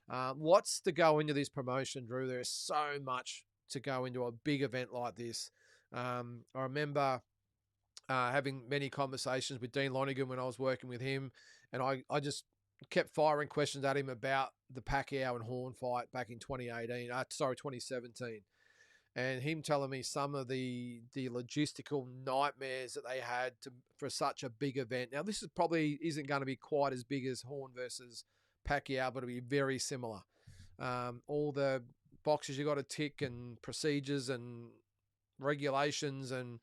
Lots to go into this promotion, Drew. There's so much to go into a big event like this. I remember having many conversations with Dean Lonergan when I was working with him, and I just kept firing questions at him about the Pacquiao and Horn fight back in 2017. And him telling me some of the logistical nightmares that they had for such a big event. Now, this probably isn't going to be quite as big as Horn versus Pacquiao, but it'll be very similar. All the boxes you got to tick and procedures and regulations and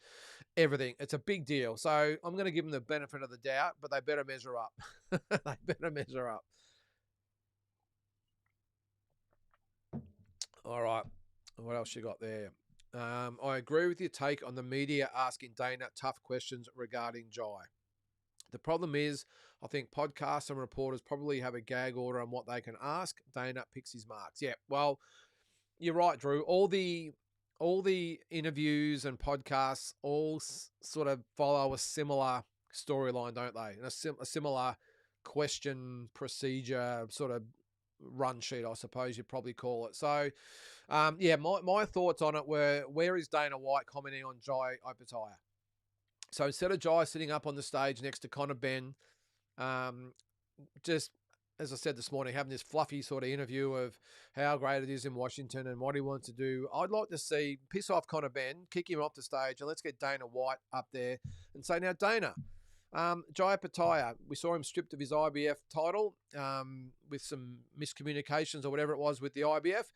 everything. It's a big deal. So I'm going to give them the benefit of the doubt, but they better measure up. They better measure up. All right. What else you got there? I agree with your take on the media asking Dana tough questions regarding Jai. The problem is, I think podcasts and reporters probably have a gag order on what they can ask. Dana picks his marks. Yeah, well, you're right, Drew. All the interviews and podcasts all sort of follow a similar storyline, don't they? And a similar question procedure sort of run sheet, I suppose you'd probably call it. So, yeah, my thoughts on it were, where is Dana White commenting on Jai Opetaia? So instead of Jai sitting up on the stage next to Conor Benn, just as I said this morning, having this fluffy sort of interview of how great it is in Washington and what he wants to do, I'd like to see piss off Conor Benn, kick him off the stage, and let's get Dana White up there and say, now, Dana, Jai Opetaia, we saw him stripped of his IBF title with some miscommunications or whatever it was with the IBF.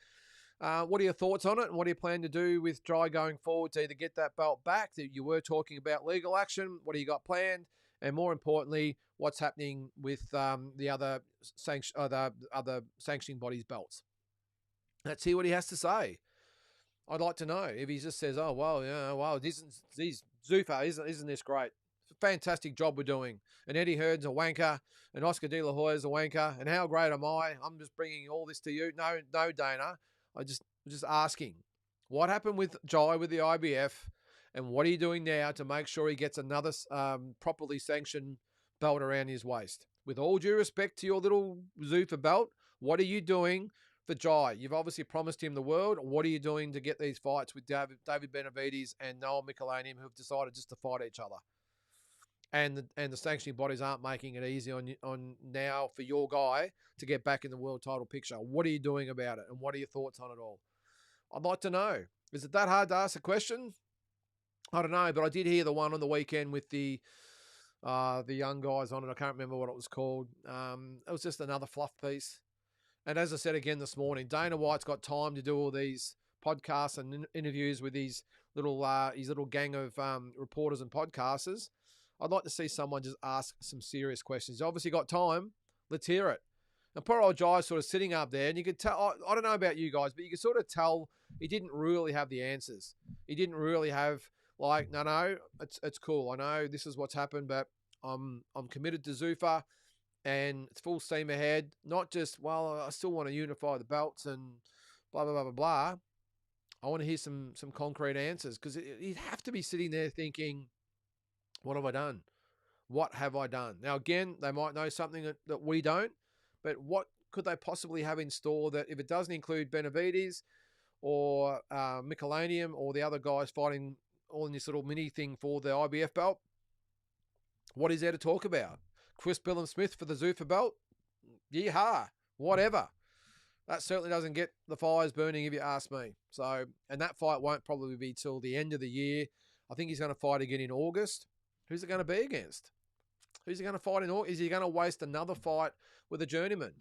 What are your thoughts on it, and what do you plan to do with Jai going forward to either get that belt back? That you were talking about legal action. What do you got planned? And more importantly, what's happening with the other sanctioning bodies' belts? Let's hear what he has to say. I'd like to know if he just says, "Oh well, yeah, well, Zuffa, isn't this great? Fantastic job we're doing. And Eddie Heard's a wanker, and Oscar De La Hoya's a wanker, and how great am I? I'm just bringing all this to you." No, Dana. I just asking, what happened with Jai with the IBF, and what are you doing now to make sure he gets another properly sanctioned belt around his waist? With all due respect to your little Zuffa belt, what are you doing for Jai? You've obviously promised him the world. What are you doing to get these fights with David Benavidez and Noel Michelanian, who have decided just to fight each other? And the sanctioning bodies aren't making it easy on now for your guy to get back in the world title picture. What are you doing about it? And what are your thoughts on it all? I'd like to know. Is it that hard to ask a question? I don't know, but I did hear the one on the weekend with the young guys on it. I can't remember what it was called. It was just another fluff piece. And as I said again this morning, Dana White's got time to do all these podcasts and interviews with his little gang of reporters and podcasters. I'd like to see someone just ask some serious questions. He's obviously got time. Let's hear it. And poor old Jai's sort of sitting up there, and you could tell, I don't know about you guys, but you could sort of tell he didn't really have the answers. He didn't really have, like, no, it's cool. I know this is what's happened, but I'm committed to Zuffa, and it's full steam ahead. Not just, well, I still want to unify the belts and blah, blah, blah, blah, blah. I want to hear some concrete answers, because he'd have to be sitting there thinking, what have I done? What have I done? Now, again, they might know something that we don't, but what could they possibly have in store that if it doesn't include Benavidez or Michelanian or the other guys fighting all in this little mini thing for the IBF belt, what is there to talk about? Chris Smith for the Zuffa belt. Yeehaw. Whatever. That certainly doesn't get the fires burning if you ask me. So, and that fight won't probably be till the end of the year. I think he's going to fight again in August. Who's it going to be against? Who's he going to fight in August? Is he going to waste another fight with a journeyman?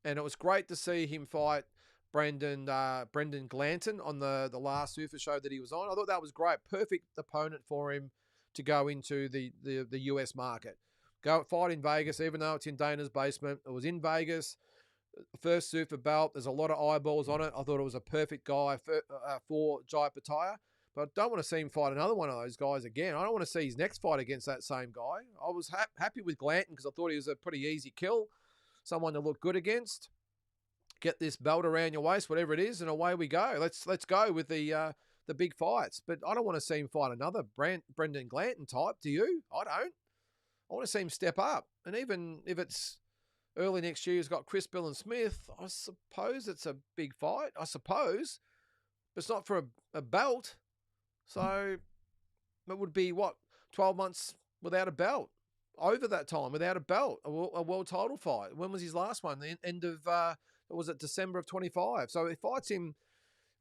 And it was great to see him fight Brendan Glanton on the last Zuffa show that he was on. I thought that was great. Perfect opponent for him to go into the US market. Go fight in Vegas, even though it's in Dana's basement. It was in Vegas. First Zuffa belt. There's a lot of eyeballs on it. I thought it was a perfect guy for Jai Pataya. But I don't want to see him fight another one of those guys again. I don't want to see his next fight against that same guy. I was happy with Glanton because I thought he was a pretty easy kill. Someone to look good against. Get this belt around your waist, whatever it is, and away we go. Let's go with the big fights. But I don't want to see him fight another Brendan Glanton type. Do you? I don't. I want to see him step up. And even if it's early next year, he's got Chris Smith. I suppose it's a big fight. I suppose. But it's not for a belt. So it would be, 12 months without a belt. Over that time, without a belt, a world title fight. When was his last one? The end of, was it December of 25? So he fights him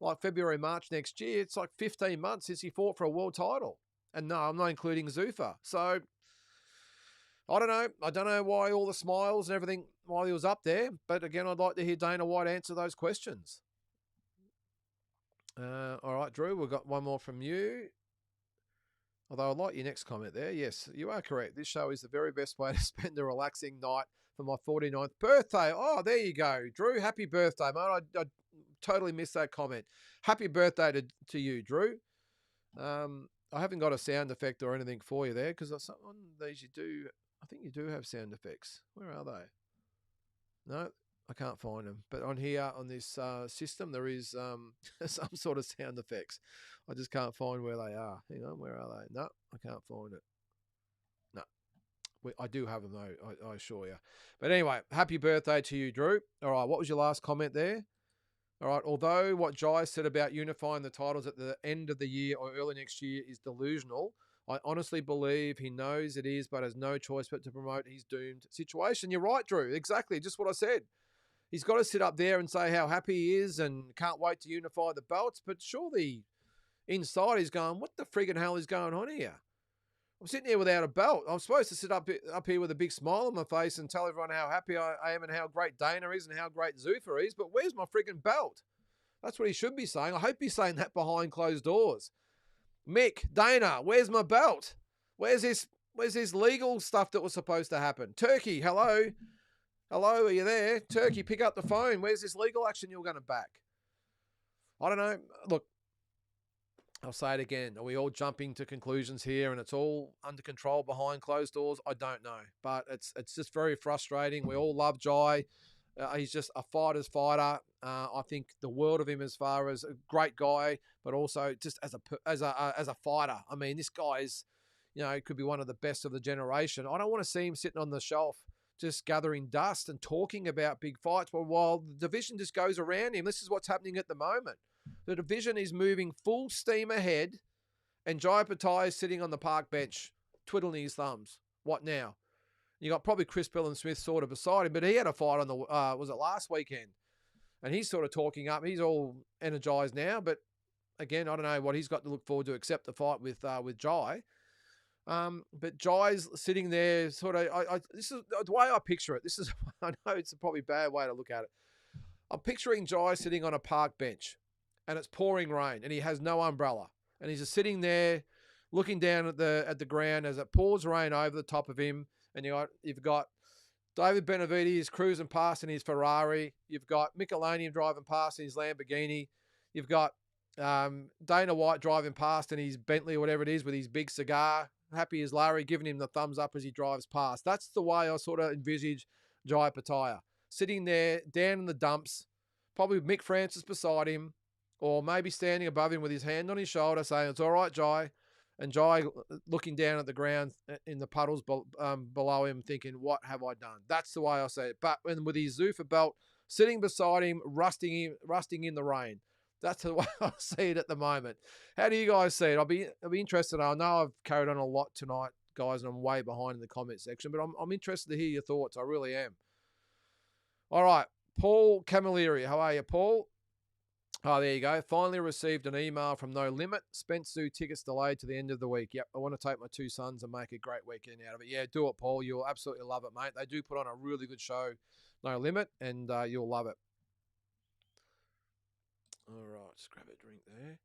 like February, March next year. It's like 15 months since he fought for a world title. And no, I'm not including Zuffa. So I don't know. I don't know why all the smiles and everything while he was up there. But again, I'd like to hear Dana White answer those questions. All right, Drew, we've got one more from you. Although I like your next comment there. Yes, you are correct. This show is the very best way to spend a relaxing night for my 49th birthday. Oh, there you go. Drew, happy birthday, mate. I totally missed that comment. Happy birthday to you, Drew. I haven't got a sound effect or anything for you there because on these you do. I think you do have sound effects. Where are they? No, I can't find them. But on here, on this system, there is some sort of sound effects. I just can't find where they are. Hang on, where are they? No, I can't find it. No, I do have them, though, I assure you. But anyway, happy birthday to you, Drew. All right, what was your last comment there? All right, although what Jai said about unifying the titles at the end of the year or early next year is delusional, I honestly believe he knows it is, but has no choice but to promote his doomed situation. You're right, Drew. Exactly, just what I said. He's got to sit up there and say how happy he is and can't wait to unify the belts, but surely inside he's going, what the friggin' hell is going on here? I'm sitting here without a belt. I'm supposed to sit up here with a big smile on my face and tell everyone how happy I am and how great Dana is and how great Zuffa is, but where's my friggin' belt? That's what he should be saying. I hope he's saying that behind closed doors. Mick, Dana, where's my belt? Where's this legal stuff that was supposed to happen? Turkey, hello? Hello, are you there? Turkey, pick up the phone. Where's this legal action you're going to back? I don't know. Look, I'll say it again. Are we all jumping to conclusions here and it's all under control behind closed doors? I don't know. But it's just very frustrating. We all love Jai. He's just a fighter's fighter. I think the world of him as far as a great guy, but also just as a fighter. I mean, this guy is, could be one of the best of the generation. I don't want to see him sitting on the shelf just gathering dust and talking about big fights. But while the division just goes around him, this is what's happening at the moment. The division is moving full steam ahead, and Jai Pataya is sitting on the park bench, twiddling his thumbs. What now? You got probably Chris Smith sort of beside him, but he had a fight on the was it last weekend, and he's sort of talking up. He's all energized now, but again, I don't know what he's got to look forward to except the fight with Jai. But Jai's sitting there, sort of. This is the way I picture it. This is, I know it's a probably bad way to look at it. I'm picturing Jai sitting on a park bench, and it's pouring rain, and he has no umbrella, and he's just sitting there, looking down at the ground as it pours rain over the top of him. And you've got David Benavidez cruising past in his Ferrari. You've got Michelinian driving past in his Lamborghini. You've got Dana White driving past in his Bentley or whatever it is with his big cigar. Happy as Larry, giving him the thumbs up as he drives past. That's the way I sort of envisage Jai Pataya. Sitting there, down in the dumps, probably with Mick Francis beside him, or maybe standing above him with his hand on his shoulder saying, "It's all right, Jai." And Jai looking down at the ground in the puddles below him thinking, what have I done? That's the way I say it. But with his Zuffa belt sitting beside him, rusting in the rain. That's the way I see it at the moment. How do you guys see it? I'll be interested. I know I've carried on a lot tonight guys, and I'm way behind in the comment section, but I'm interested to hear your thoughts. I really am. All right, Paul Camilleri. How are you, Paul? Oh, there you go. Finally received an email from No Limit. Spence Zoo tickets delayed to the end of the week. Yep, I want to take my two sons and make a great weekend out of it. Yeah, do it, Paul. You'll absolutely love it, mate. They do put on a really good show, No Limit, and you'll love it. All right, just grab a drink there.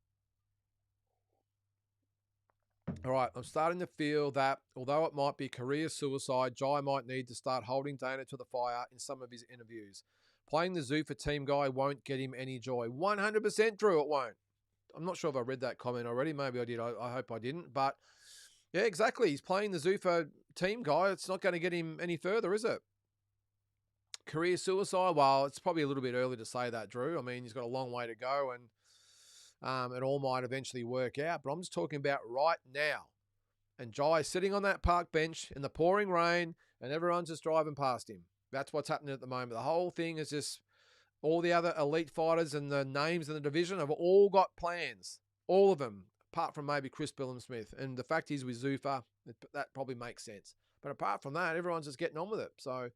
All right, I'm starting to feel that although it might be career suicide, Jai might need to start holding Dana to the fire in some of his interviews. Playing the zoo for team guy won't get him any joy. 100% Drew, it won't. I'm not sure if I read that comment already. Maybe I did. I hope I didn't. But yeah, exactly. He's playing the zoo for team guy. It's not going to get him any further, is it? Career suicide? Well, it's probably a little bit early to say that, Drew. I mean, he's got a long way to go and it all might eventually work out. But I'm just talking about right now. And Jai sitting on that park bench in the pouring rain and everyone's just driving past him. That's what's happening at the moment. The whole thing is just all the other elite fighters and the names in the division have all got plans. All of them, apart from maybe Chris Billam-Smith. And the fact is with Zuffa, that probably makes sense. But apart from that, everyone's just getting on with it. So,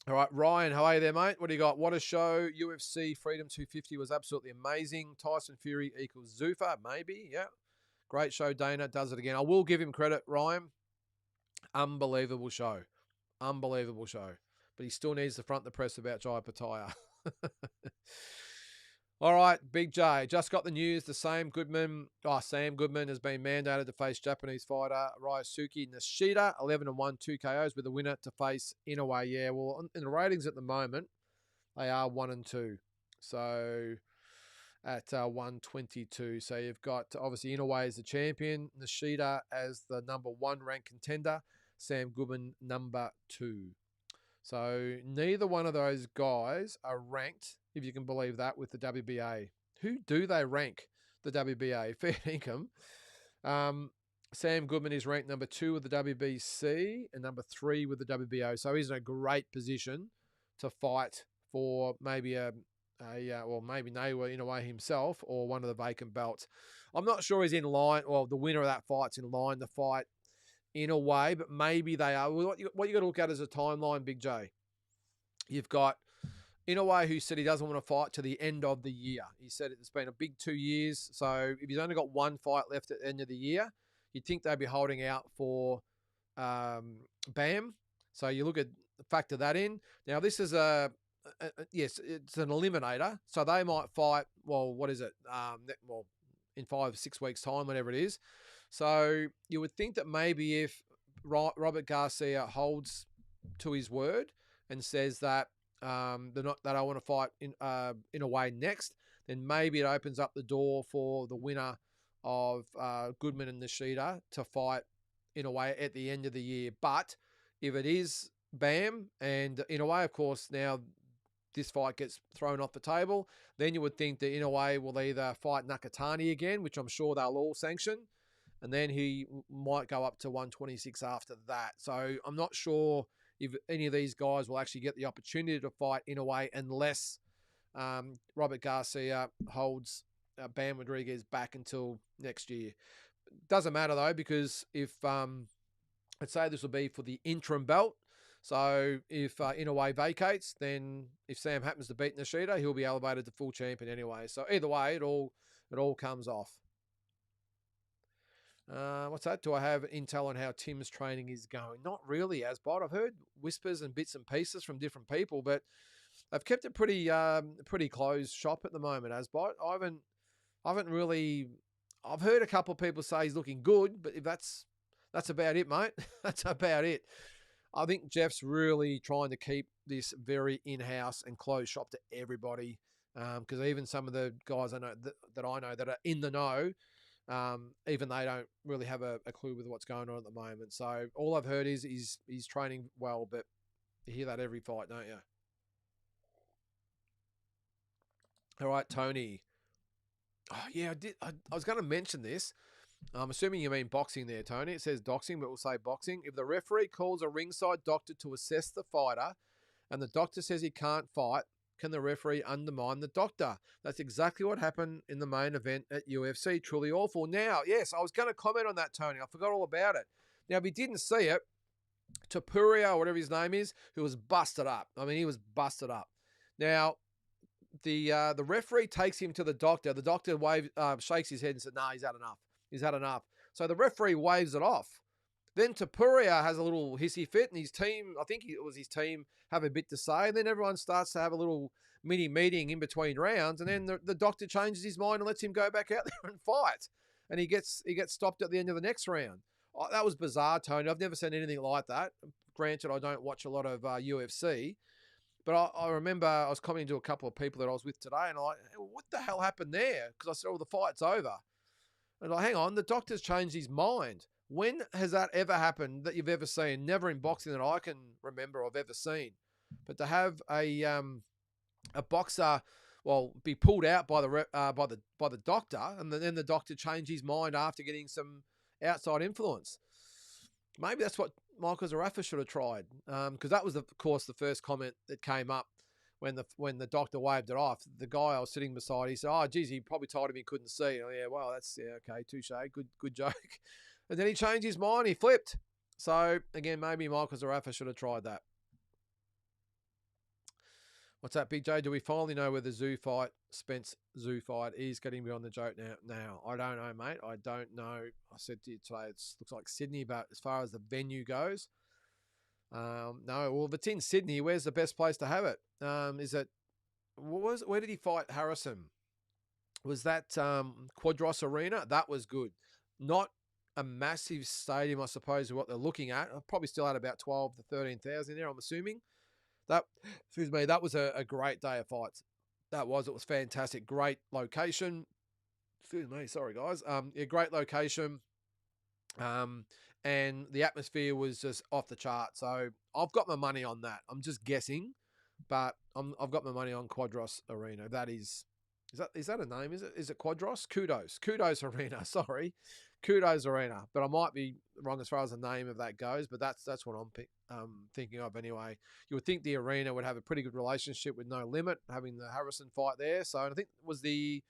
all right, Ryan, how are you there, mate? What do you got? What a show. UFC Freedom 250 was absolutely amazing. Tyson Fury equals Zuffa, maybe, yeah. Great show, Dana. Does it again. I will give him credit, Ryan. Unbelievable show. Unbelievable show. But he still needs to front the press about Jai Pataya. All right, Big J. Just got the news. Sam Goodman has been mandated to face Japanese fighter Ryosuke Nishida. 11-1, 2 KOs with the winner to face Inoue. Yeah, well, in the ratings at the moment, they are 1-2. So at 122. So you've got obviously Inoue as the champion, Nishida as the number 1 ranked contender, Sam Goodman number 2. So neither one of those guys are ranked, if you can believe that, with the WBA. Who do they rank the WBA? Fair income. Sam Goodman is ranked number 2 with the WBC and number 3 with the WBO. So he's in a great position to fight for maybe maybe Inoue in a way himself or one of the vacant belts. I'm not sure he's in line. Well, the winner of that fight's in line to fight in a way, but maybe they are. What you got to look at is a timeline, Big J. You've got Inoue who said he doesn't want to fight to the end of the year. He said it's been a big 2 years. So if he's only got one fight left at the end of the year, you'd think they'd be holding out for Bam. So you look at factor that in. Now this is yes, it's an eliminator. So they might fight. Well, what is it? In 5-6 weeks' time, whatever it is. So you would think that maybe if Robert Garcia holds to his word and says that that I want to fight in a way next, then maybe it opens up the door for the winner of Goodman and Nishida to fight in a way at the end of the year. But if it is Bam and in a way, of course, now this fight gets thrown off the table, then you would think that in a way will either fight Nakatani again, which I'm sure they'll all sanction, and then he might go up to 126 after that. So I'm not sure if any of these guys will actually get the opportunity to fight in a way unless Robert Garcia holds Bam Rodriguez back until next year. Doesn't matter though, because if let's say this will be for the interim belt. So if Inoue vacates, then if Sam happens to beat Nishida, he'll be elevated to full champion anyway. So either way, it all comes off. What's that? Do I have intel on how Tim's training is going? Not really, Asbot. I've heard whispers and bits and pieces from different people, but they've kept it pretty closed shop at the moment, Asbot. I haven't really. I've heard a couple of people say he's looking good, but if that's about it, mate. That's about it. I think Jeff's really trying to keep this very in-house and closed shop to everybody, because even some of the guys I know that are in the know, even they don't really have a clue with what's going on at the moment. So all I've heard is he's training well, but you hear that every fight, don't you? All right, Tony. Oh, yeah, I was going to mention this. I'm assuming you mean boxing there, Tony. It says doxing, but we'll say boxing. If the referee calls a ringside doctor to assess the fighter and the doctor says he can't fight, can the referee undermine the doctor? That's exactly what happened in the main event at UFC. Truly awful. Now, yes, I was going to comment on that, Tony. I forgot all about it. Now, if you didn't see it, Tapuria, or whatever his name is, who was busted up. I mean, he was busted up. Now, the referee takes him to the doctor. The doctor shakes his head and said, "No, he's had enough. He's had enough." So the referee waves it off. Then Tapuria has a little hissy fit, and his team, I think it was his team, have a bit to say. And then everyone starts to have a little mini meeting in between rounds. And then the doctor changes his mind and lets him go back out there and fight. And he gets stopped at the end of the next round. Oh, that was bizarre, Tony. I've never seen anything like that. Granted, I don't watch a lot of UFC. But I remember I was commenting to a couple of people that I was with today, and I'm like, hey, what the hell happened there? Because I said, the fight's over. And hang on, the doctor's changed his mind. When has that ever happened that you've ever seen? Never in boxing that I can remember I've ever seen. But to have a boxer, be pulled out by the doctor, and then the doctor change his mind after getting some outside influence. Maybe that's what Michael Zarafa should have tried, because that was, of course, the first comment that came up when the doctor waved it off. The guy I was sitting beside, he said, "Oh, geez, he probably told him he couldn't see." Oh, yeah, well, that's okay, touche, good joke. And then he changed his mind, he flipped. So again, maybe Michael Zarafa should have tried that. What's that, Big J? Do we finally know where the Spence Zoo fight is? Getting me on the joke now. I don't know, mate. I don't know. I said to you today, it looks like Sydney, but as far as the venue goes, no. Well, if it's in Sydney, where's the best place to have it? Where did he fight Harrison? Was that Quadros Arena? That was good. Not a massive stadium, I suppose, is what they're looking at. I'll probably still had about 12 to 13,000 there, I'm assuming. That was a great day of fights. It was fantastic. Great location. Sorry guys. Great location. And the atmosphere was just off the chart. So I've got my money on that. I'm just guessing, but I've got my money on Quadros Arena. Is that a name? Is it Quadros? Kudos Arena. Sorry, Kudos Arena. But I might be wrong as far as the name of that goes. But that's what I'm thinking of anyway. You would think the arena would have a pretty good relationship with No Limit, having the Harrison fight there. So I think was the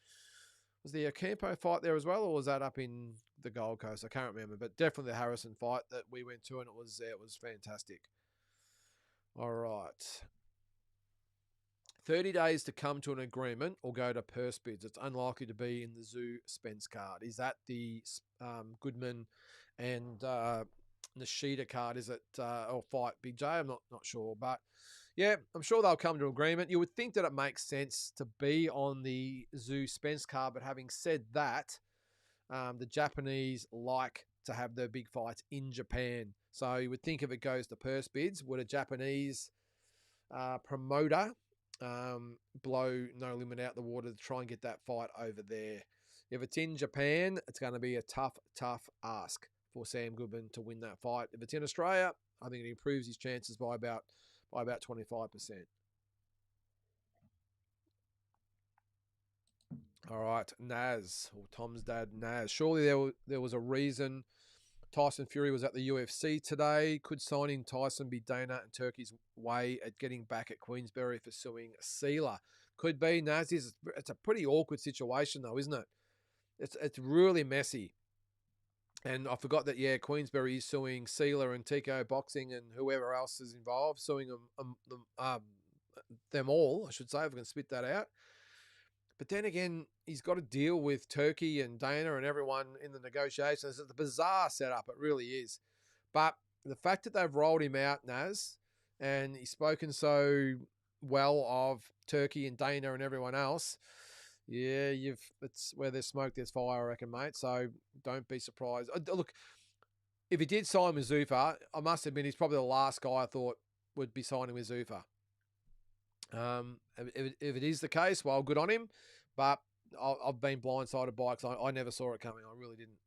Ocampo fight there as well, or was that up in the Gold Coast? I can't remember, but definitely the Harrison fight that we went to, and it was fantastic. All right. 30 days to come to an agreement or go to purse bids. It's unlikely to be in the Zoo Spence card. Is that the Goodman and Nishida card? Is it or fight Big J? I'm not sure, but yeah, I'm sure they'll come to agreement. You would think that it makes sense to be on the Zoo Spence card, but having said that, the Japanese like to have their big fights in Japan. So you would think if it goes to purse bids, would a Japanese promoter blow No Limit out the water to try and get that fight over there? If it's in Japan, it's going to be a tough ask for Sam Goodman to win that fight. If it's in Australia, I think it improves his chances by about 25%. All right, Naz, or Tom's dad, Naz. Surely there was a reason Tyson Fury was at the UFC today. Could signing Tyson be Dana and Turkey's way at getting back at Queensberry for suing Sealer? Could be, Naz. It's a pretty awkward situation though, isn't it? It's really messy. And I forgot that, Queensberry is suing Sealer and Tico Boxing and whoever else is involved, suing them all, I should say, if I can spit that out. But then again, he's got to deal with Turkey and Dana and everyone in the negotiations. It's a bizarre setup. It really is. But the fact that they've rolled him out, Naz, and he's spoken so well of Turkey and Dana and everyone else, it's where there's smoke, there's fire, I reckon, mate. So don't be surprised. Look, if he did sign with Zuffa, I must admit he's probably the last guy I thought would be signing with Zuffa. If it is the case, well, good on him. But I've been blindsided by it because I never saw it coming. I really didn't.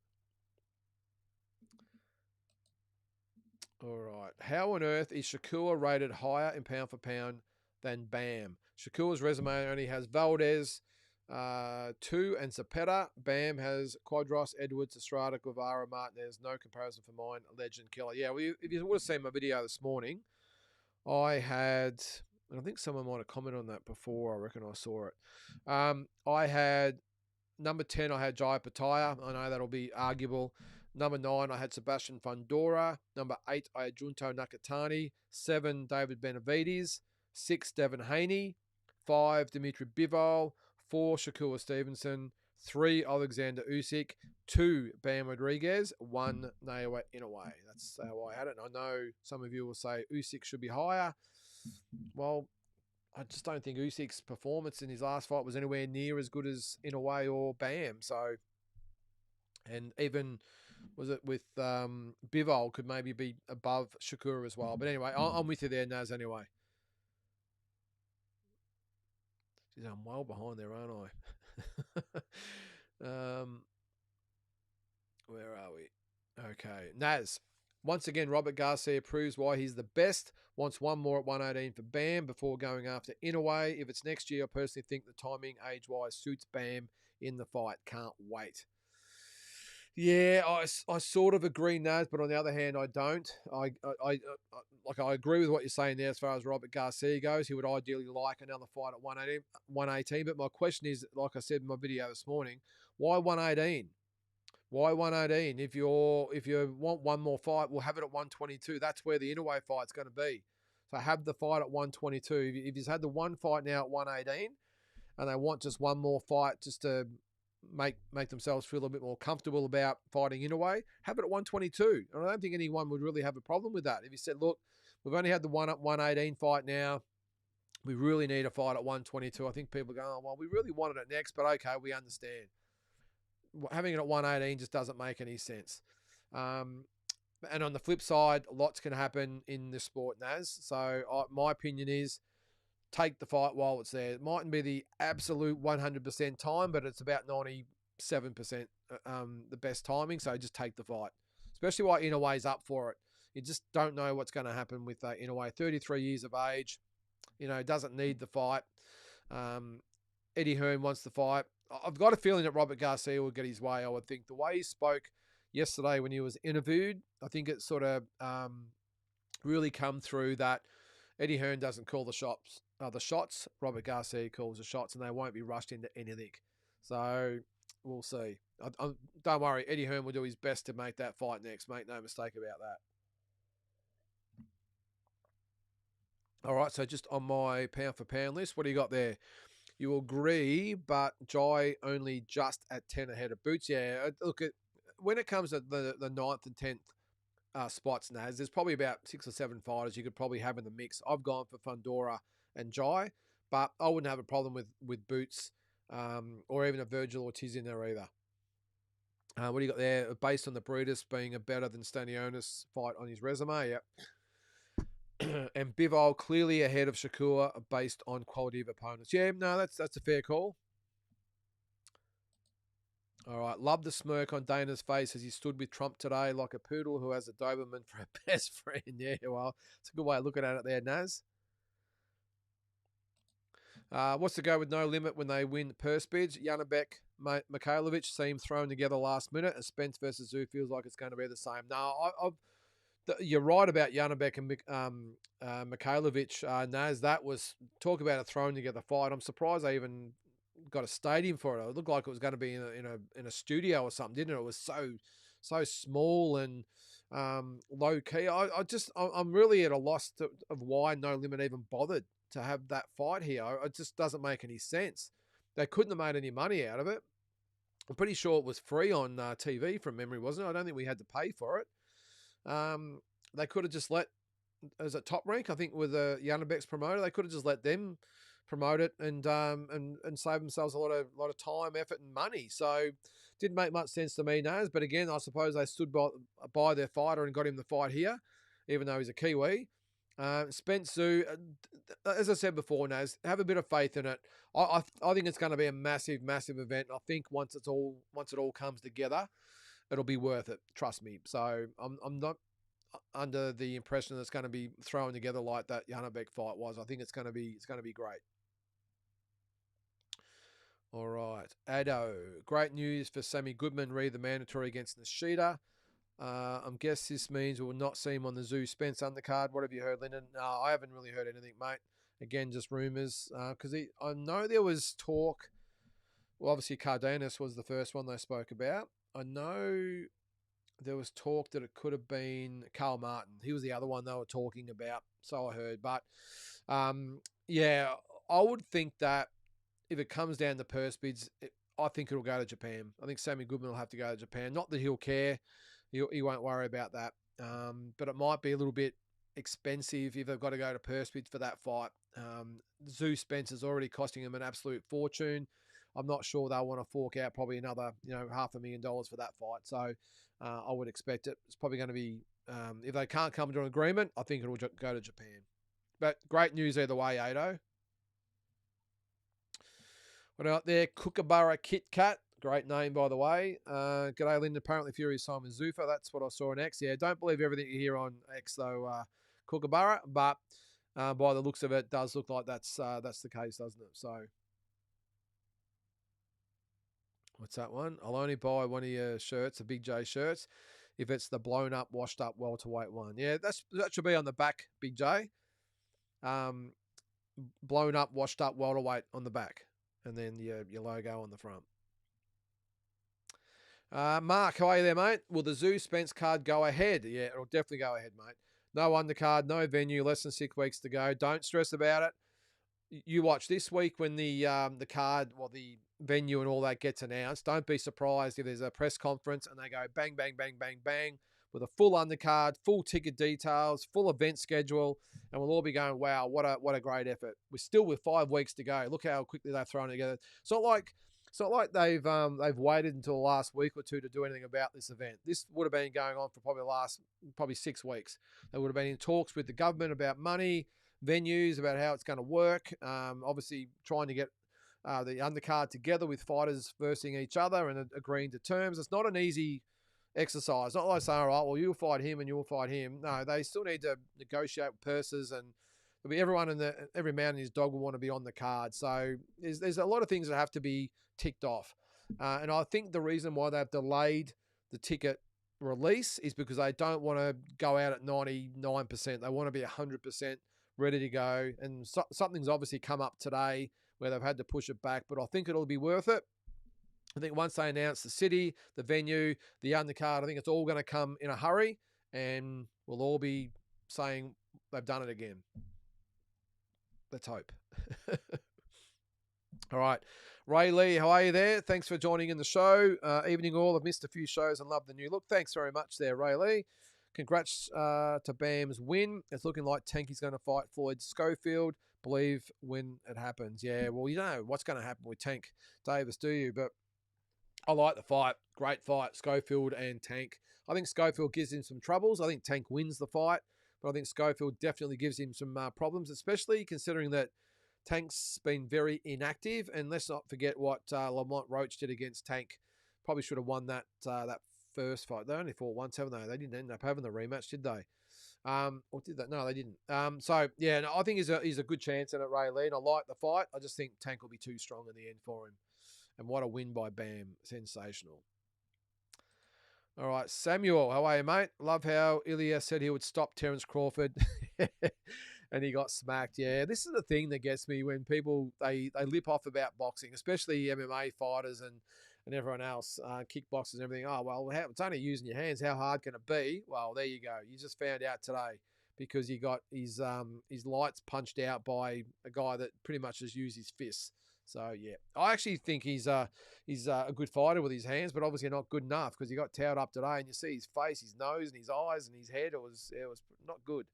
All right. How on earth is Shakur rated higher in pound for pound than Bam? Shakur's resume only has Valdez, 2 and Zapata. Bam has Quadros, Edwards, Estrada, Guevara, Martinez. No comparison for mine. Legend killer. Yeah, if you would have seen my video this morning, I had And I think someone might have commented on that before. I reckon I saw it. I had number 10, I had Jai Pataya. I know that'll be arguable. Number 9, I had Sebastian Fundora. Number 8, I had Junto Nakatani. 7, David Benavides. 6, Devin Haney. 5, Dimitri Bivol. 4, Shakur Stevenson. 3, Alexander Usyk. 2, Bam Rodriguez. 1, Naoya Inoue. That's how I had it. And I know some of you will say Usyk should be higher. Well, I just don't think Usyk's performance in his last fight was anywhere near as good as Inoue or Bam. So, and even was it with Bivol could maybe be above Shakur as well. But anyway, I'm with you there, Naz. Anyway, geez, I'm well behind there, aren't I? Where are we? Okay, Naz. Once again, Robert Garcia proves why he's the best. Wants one more at 118 for Bam before going after Inoue. If it's next year, I personally think the timing, age-wise, suits Bam in the fight. Can't wait. Yeah, I sort of agree, Naz, but on the other hand, I don't. I agree with what you're saying there as far as Robert Garcia goes. He would ideally like another fight at 118. But my question is, like I said in my video this morning, why 118? Why 118? If you want one more fight, we'll have it at 122. That's where the Inoue fight's going to be. So have the fight at 122. If you've had the one fight now at 118, and they want just one more fight just to make themselves feel a bit more comfortable about fighting Inoue, have it at 122. And I don't think anyone would really have a problem with that. If you said, look, we've only had the one at 118 fight now, we really need a fight at 122. I think people go, oh, well, we really wanted it next, but okay, we understand. Having it at 118 just doesn't make any sense. And on the flip side, lots can happen in this sport, Naz. So my opinion is take the fight while it's there. It mightn't be the absolute 100% time, but it's about 97% the best timing. So just take the fight, especially while Inoue's up for it. You just don't know what's going to happen with Inoue. 33 years of age, doesn't need the fight. Eddie Hearn wants the fight. I've got a feeling that Robert Garcia will get his way, I would think. The way he spoke yesterday when he was interviewed, I think it sort of really come through that Eddie Hearn doesn't call the shots. Robert Garcia calls the shots, and they won't be rushed into anything. So we'll see. Don't worry, Eddie Hearn will do his best to make that fight next. Make no mistake about that. All right, so just on my pound-for-pound list, what do you got there? You agree, but Jai only just at 10 ahead of Boots. Yeah, look, when it comes to the 9th and 10th spots, Naz, there's probably about 6 or 7 fighters you could probably have in the mix. I've gone for Fundora and Jai, but I wouldn't have a problem with Boots or even a Virgil Ortiz in there either. What do you got there? Based on the Brutus being a better than Stanionis fight on his resume, yep. And Bivol clearly ahead of Shakur based on quality of opponents. Yeah, no, that's a fair call. All right, love the smirk on Dana's face as he stood with Trump today like a poodle who has a Doberman for a best friend. Yeah, well, it's a good way of looking at it there, Naz. What's the go with No Limit when they win purse bids? Janabek, Mikhailovic seemed thrown together last minute, and Spence versus Zoo feels like it's going to be the same. No, you're right about Janabek and Mikhailovic, Naz. That was talk about a thrown together fight. I'm surprised they even got a stadium for it. It looked like it was going to be in a studio or something, didn't it? It was so small and low key. I'm really at a loss of why No Limit even bothered to have that fight here. It just doesn't make any sense. They couldn't have made any money out of it. I'm pretty sure it was free on TV from memory, wasn't it? I don't think we had to pay for it. They could have just let, as a Top Rank, I think with Janabek's promoter, they could have just let them promote it and save themselves a lot of time, effort, and money. So didn't make much sense to me, Naz. But again, I suppose they stood by their fighter and got him the fight here, even though he's a Kiwi. Spence Zoo, as I said before, Naz, have a bit of faith in it. I think it's going to be a massive, massive event. I think once it all comes together, it'll be worth it. Trust me. So I'm not under the impression that it's going to be thrown together like that Janabek fight was. I think it's going to be great. All right, Ado. Great news for Sammy Goodman. Read the mandatory against Nishida. I guess this means we will not see him on the Zoo Spence undercard. What have you heard, Lyndon? No, I haven't really heard anything, mate. Again, just rumours, because I know there was talk. Well, obviously Cardenas was the first one they spoke about. I know there was talk that it could have been Carl Martin. He was the other one they were talking about, so I heard. But yeah, I would think that if it comes down to purse bids, I think it'll go to Japan. I think Sammy Goodman will have to go to Japan. Not that he'll care. He won't worry about that. But it might be a little bit expensive if they've got to go to purse bids for that fight. Zeus Spencer's already costing him an absolute fortune. I'm not sure they'll want to fork out probably another, $500,000 for that fight. So I would expect it's probably going to be, if they can't come to an agreement, I think it'll go to Japan. But great news either way, Ado. What out there? Kookaburra Kit Kat. Great name, by the way. G'day, Lynden. Apparently Fury signed with Zuffa. That's what I saw on X. Yeah, don't believe everything you hear on X, though, Kookaburra. But by the looks of it, does look like that's the case, doesn't it? So, what's that one? I'll only buy one of your shirts, the Big J shirts, if it's the blown up, washed up welterweight one. Yeah, that should be on the back, Big J. Blown up, washed up welterweight on the back, and then your logo on the front. Mark, how are you there, mate? Will the Zeus Spence card go ahead? Yeah, it'll definitely go ahead, mate. No undercard, no venue, less than 6 weeks to go. Don't stress about it. You watch this week when the card, the venue and all that gets announced. Don't be surprised if there's a press conference and they go bang, bang, bang, bang, bang with a full undercard, full ticket details, full event schedule, and we'll all be going, wow, what a great effort. We're still with 5 weeks to go. Look how quickly they've thrown it together. It's not like they've waited until the last week or two to do anything about this event. This would have been going on for probably 6 weeks. They would have been in talks with the government about money, venues, about how it's going to work. Obviously, trying to get the undercard together with fighters versing each other and agreeing to terms. It's not an easy exercise. Not like saying, all right, well, you'll fight him and you'll fight him. No, they still need to negotiate purses, and there'll be everyone every man and his dog will want to be on the card. So there's a lot of things that have to be ticked off. And I think the reason why they've delayed the ticket release is because they don't want to go out at 99%. They want to be 100% ready to go. And something's obviously come up today where they've had to push it back, but I think it'll be worth it. I think once they announce the city, the venue, the undercard, I think it's all going to come in a hurry, and we'll all be saying they've done it again. Let's hope. All right. Ray Lee, how are you there? Thanks for joining in the show. Evening all. I've missed a few shows and love the new look. Thanks very much there, Ray Lee. Congrats to Bam's win. It's looking like Tanky's going to fight Floyd Schofield. Believe when it happens. Yeah, well, you don't know what's going to happen with Tank Davis, do you? But I like the fight. Great fight, Schofield and Tank. I think Schofield gives him some troubles. I think Tank wins the fight, but I think Schofield definitely gives him some problems, especially considering that Tank's been very inactive. And let's not forget what Lamont Roach did against Tank. Probably should have won that first fight. They only fought once, haven't they? They didn't end up having the rematch, did they? Or did that? No, they didn't. So yeah, no, I think he's a good chance in it, Ray Lee. And I like the fight. I just think Tank will be too strong in the end for him. And what a win by Bam. Sensational. All right, Samuel, how are you, mate? Love how Ilya said he would stop Terence Crawford and he got smacked. Yeah, this is the thing that gets me when people, they lip off about boxing, especially MMA fighters and everyone else, kickboxers and everything. Oh, well, it's only using your hands. How hard can it be? Well, there you go. You just found out today because he got his lights punched out by a guy that pretty much just used his fists. So, yeah, I actually think he's a good fighter with his hands, but obviously not good enough because he got towed up today and you see his face, his nose and his eyes and his head. It was not good.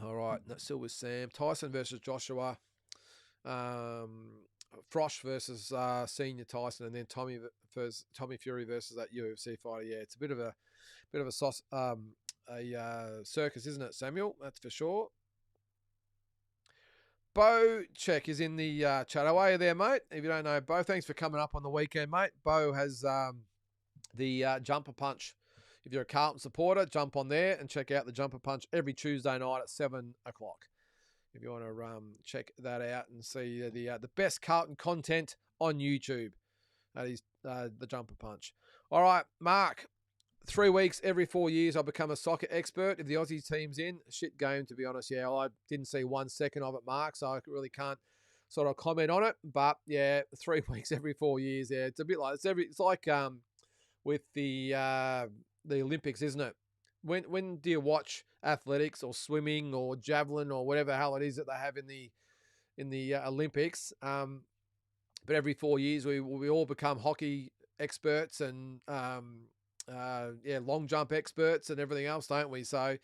All right, that's still with Sam. Tyson versus Joshua. Frosh versus Senior Tyson, and then Tommy Fury versus that UFC fighter. Yeah, it's a bit of a circus, isn't it, Samuel? That's for sure. Bo Check is in the chat. How are you there, mate? If you don't know Bo, thanks for coming up on the weekend, mate. Bo has the Jumper Punch. If you're a Carlton supporter, jump on there and check out the Jumper Punch every Tuesday night at 7 o'clock. If you want to check that out and see the best Carlton content on YouTube. That is the Jumper Punch. All right, Mark. 3 weeks every 4 years, I become a soccer expert. If the Aussie team's in, shit game, to be honest. Yeah, I didn't see 1 second of it, Mark, so I really can't sort of comment on it. But yeah, 3 weeks every 4 years. Yeah, it's a bit like it's like with the Olympics, isn't it? When do you watch athletics or swimming or javelin or whatever the hell it is that they have in the Olympics? But every 4 years, we all become hockey experts and long jump experts and everything else, don't we? So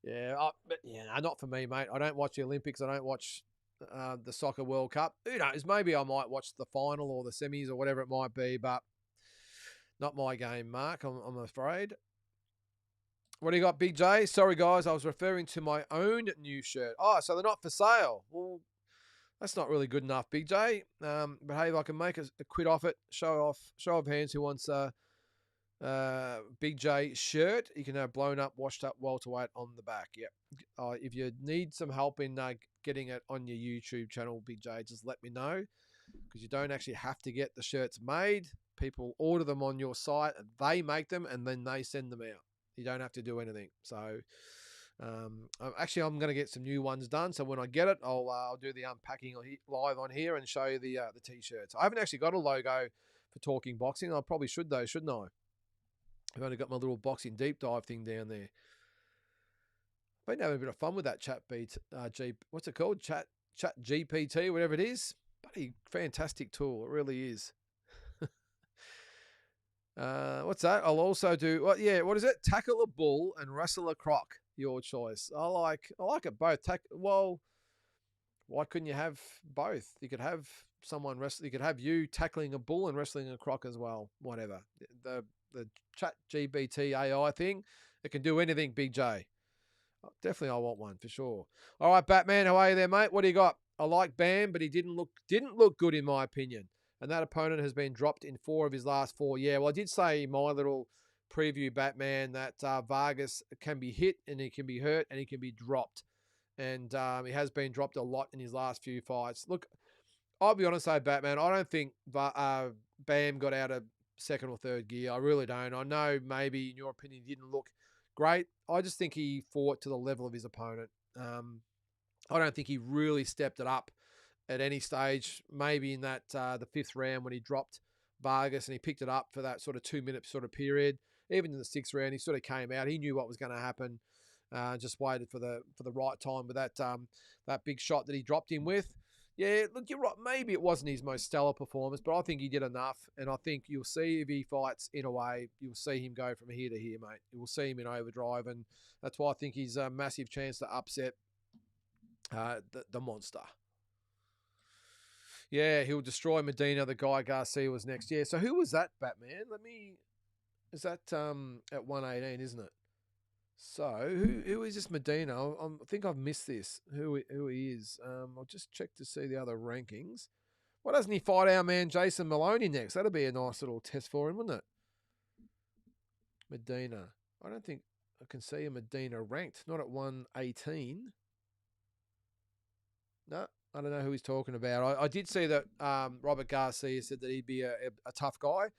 but not for me, mate. I don't watch the Olympics. I don't watch the Soccer World Cup. Who knows? Maybe I might watch the final or the semis or whatever it might be, but not my game, Mark. I'm afraid. What do you got, Big J? Sorry, guys, I was referring to my own new shirt. Oh, so they're not for sale. Well, that's not really good enough, Big J. But hey, if I can make a quid off it, show of hands who wants a Big J shirt. You can have blown up, washed up welterweight on the back. Yep. If you need some help in getting it on your YouTube channel, Big J, just let me know, because you don't actually have to get the shirts made. People order them on your site, and they make them, and then they send them out. You don't have to do anything. So I'm going to get some new ones done. So when I get it, I'll do the unpacking live on here and show you the t-shirts. I haven't actually got a logo for Talking Boxing. I probably should though, shouldn't I? I've only got my little boxing deep dive thing down there. Been having a bit of fun with that what's it called? Chat GPT, whatever it is. Bloody fantastic tool. It really is. What's that? I'll also do what is it? Tackle a bull and wrestle a croc. Your choice. I like it both. Well, why couldn't you have both? You could have someone wrestle. You could have you tackling a bull and wrestling a croc as well. Whatever. The Chat GPT AI thing, it can do anything. Big J. Definitely, I want one for sure. All right, Batman, how are you there, mate? What do you got? I like Bam, but he didn't look good in my opinion. And that opponent has been dropped in 4 of his last 4. Yeah, well, I did say in my little preview, Batman, that Vargas can be hit and he can be hurt and he can be dropped. And he has been dropped a lot in his last few fights. Look, I'll be honest, though, Batman, I don't think Bam got out of second or third gear. I really don't. I know maybe, in your opinion, he didn't look great. I just think he fought to the level of his opponent. I don't think he really stepped it up at any stage. Maybe in that the 5th round when he dropped Vargas and he picked it up for that sort of 2-minute sort of period. Even in the 6th round, he sort of came out. He knew what was going to happen. Just waited for the right time with that big shot that he dropped him with. Yeah, look, you're right. Maybe it wasn't his most stellar performance, but I think he did enough. And I think you'll see if he fights in a way, you'll see him go from here to here, mate. You will see him in overdrive. And that's why I think he's a massive chance to upset the monster. Yeah, he'll destroy Medina. The guy Garcia was next. Yeah, so who was that, Batman? Is that at 118, isn't it? So who is this Medina? I think I've missed this. Who he is? I'll just check to see the other rankings. Why doesn't he fight our man Jason Maloney next? That'd be a nice little test for him, wouldn't it? Medina. I don't think I can see a Medina ranked. Not at 118. No, I don't know who he's talking about. I did see that Robert Garcia said that he'd be a tough guy,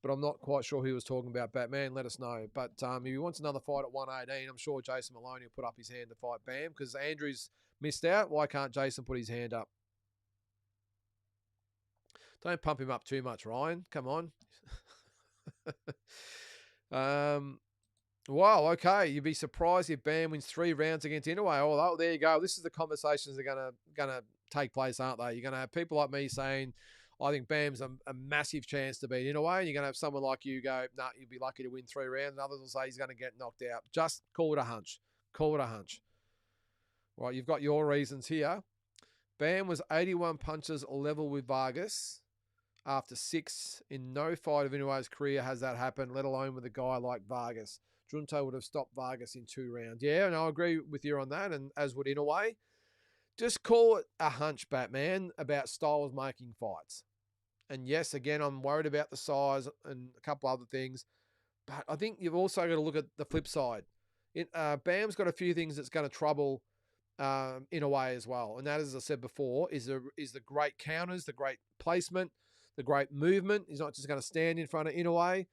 but I'm not quite sure who he was talking about. Batman, let us know. But if he wants another fight at 118, I'm sure Jason Maloney will put up his hand to fight Bam, because Andrew's missed out. Why can't Jason put his hand up? Don't pump him up too much, Ryan. Come on. Wow, okay. You'd be surprised if Bam wins 3 rounds against Inoue. Oh, there you go. This is the conversations that are gonna take place, aren't they? You're gonna have people like me saying, I think Bam's a massive chance to beat Inoue, and you're gonna have someone like you go, nah, you'd be lucky to win 3 rounds. And others will say he's gonna get knocked out. Just call it a hunch. Call it a hunch. Right, you've got your reasons here. Bam was 81 punches level with Vargas after 6. In no fight of Inoue's career has that happened, let alone with a guy like Vargas. Junto would have stopped Vargas in 2 rounds. Yeah, and I agree with you on that, and as would Inoue. Just call it a hunch, Batman, about Styles making fights. And yes, again, I'm worried about the size and a couple other things, but I think you've also got to look at the flip side. Bam's got a few things that's going to trouble Inoue as well, and that, as I said before, is the great counters, the great placement, the great movement. He's not just going to stand in front of Inoue.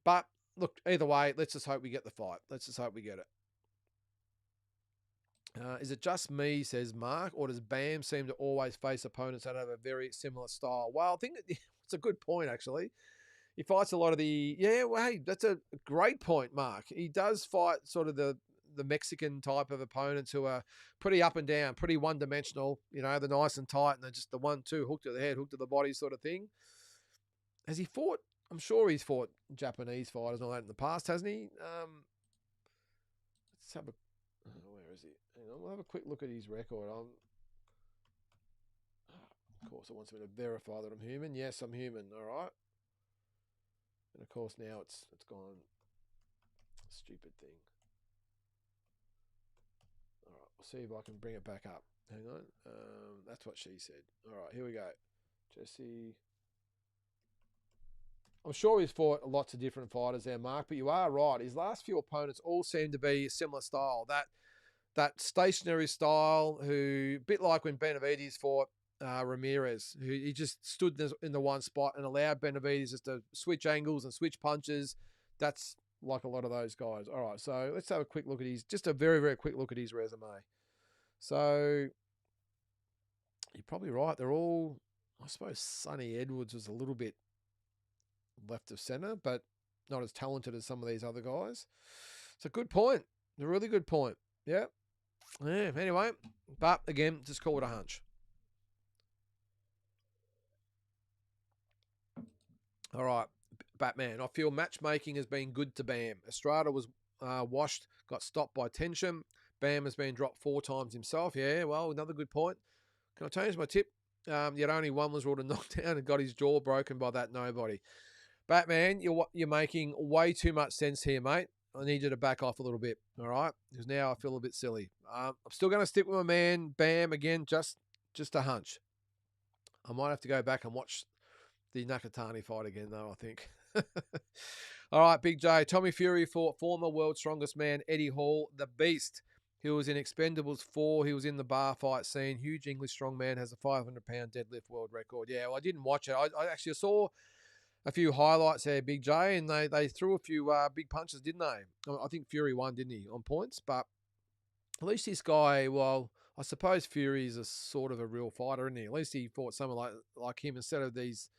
But look, either way, let's just hope we get the fight. Let's just hope we get it. Is it just me, says Mark, or does Bam seem to always face opponents that have a very similar style? Well, I think it's a good point, actually. He fights a lot of the... Yeah, well, hey, that's a great point, Mark. He does fight sort of the Mexican type of opponents who are pretty up and down, pretty one-dimensional. You know, they're nice and tight, and they're just the 1-2, hook to the head, hook to the body sort of thing. Has he fought... I'm sure he's fought Japanese fighters and all that in the past, hasn't he? Let's have a... where is he? Hang on, we'll have a quick look at his record. Of course, it wants me to verify that I'm human. Yes, I'm human. All right. And of course, now it's gone. Stupid thing. All right, we'll see if I can bring it back up. Hang on. That's what she said. All right, here we go. Jesse. I'm sure he's fought lots of different fighters there, Mark, but you are right. His last few opponents all seem to be a similar style. That stationary style, who, a bit like when Benavidez fought Ramirez, who he just stood in the one spot and allowed Benavidez just to switch angles and switch punches. That's like a lot of those guys. All right, so let's have a quick look at just a very, very quick look at his resume. So you're probably right. They're all, I suppose Sonny Edwards was a little bit left of center, but not as talented as some of these other guys. It's a good point. A really good point. Yeah. Yeah. Anyway, but again, just call it a hunch. All right, Batman. I feel matchmaking has been good to Bam. Estrada was washed, got stopped by tension. Bam has been dropped 4 times himself. Yeah, well, another good point. Can I change my tip? Yet only one was ruled a knockdown and got his jaw broken by that nobody. Batman, you're making way too much sense here, mate. I need you to back off a little bit, all right? Because now I feel a bit silly. I'm still going to stick with my man, Bam, again, just a hunch. I might have to go back and watch the Nakatani fight again, though, I think. All right, Big J. Tommy Fury fought former world's strongest man, Eddie Hall, the Beast. He was in Expendables 4. He was in the bar fight scene. Huge English strongman, has a 500-pound deadlift world record. Yeah, well, I didn't watch it. I actually saw a few highlights there, Big J, and they threw a few big punches, didn't they? I think Fury won, didn't he, on points? But at least this guy, well, I suppose Fury is a sort of a real fighter, isn't he? At least he fought someone like him instead of these...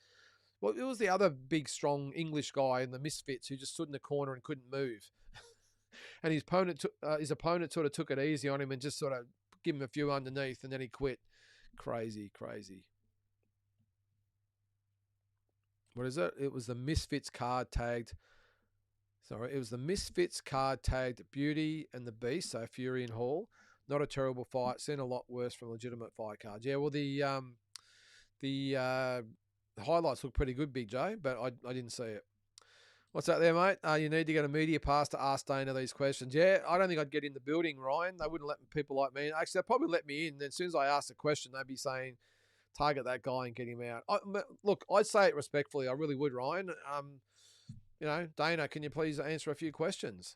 Well, it was the other big, strong English guy in the Misfits who just stood in the corner and couldn't move. And his opponent sort of took it easy on him and just sort of give him a few underneath, and then he quit. Crazy, crazy. What is it? It was the Misfits card tagged. Sorry, it was the Misfits card tagged Beauty and the Beast, so Fury and Hall. Not a terrible fight. Seen a lot worse from legitimate fight cards. Yeah, well, the highlights look pretty good, Big J, but I didn't see it. What's that there, mate? You need to get a media pass to ask Dana these questions. Yeah, I don't think I'd get in the building, Ryan. They wouldn't let people like me in. Actually, they'll probably let me in. Then as soon as I ask the question, they'd be saying, target that guy and get him out. Look, I'd say it respectfully. I really would, Ryan. You know, Dana, can you please answer a few questions?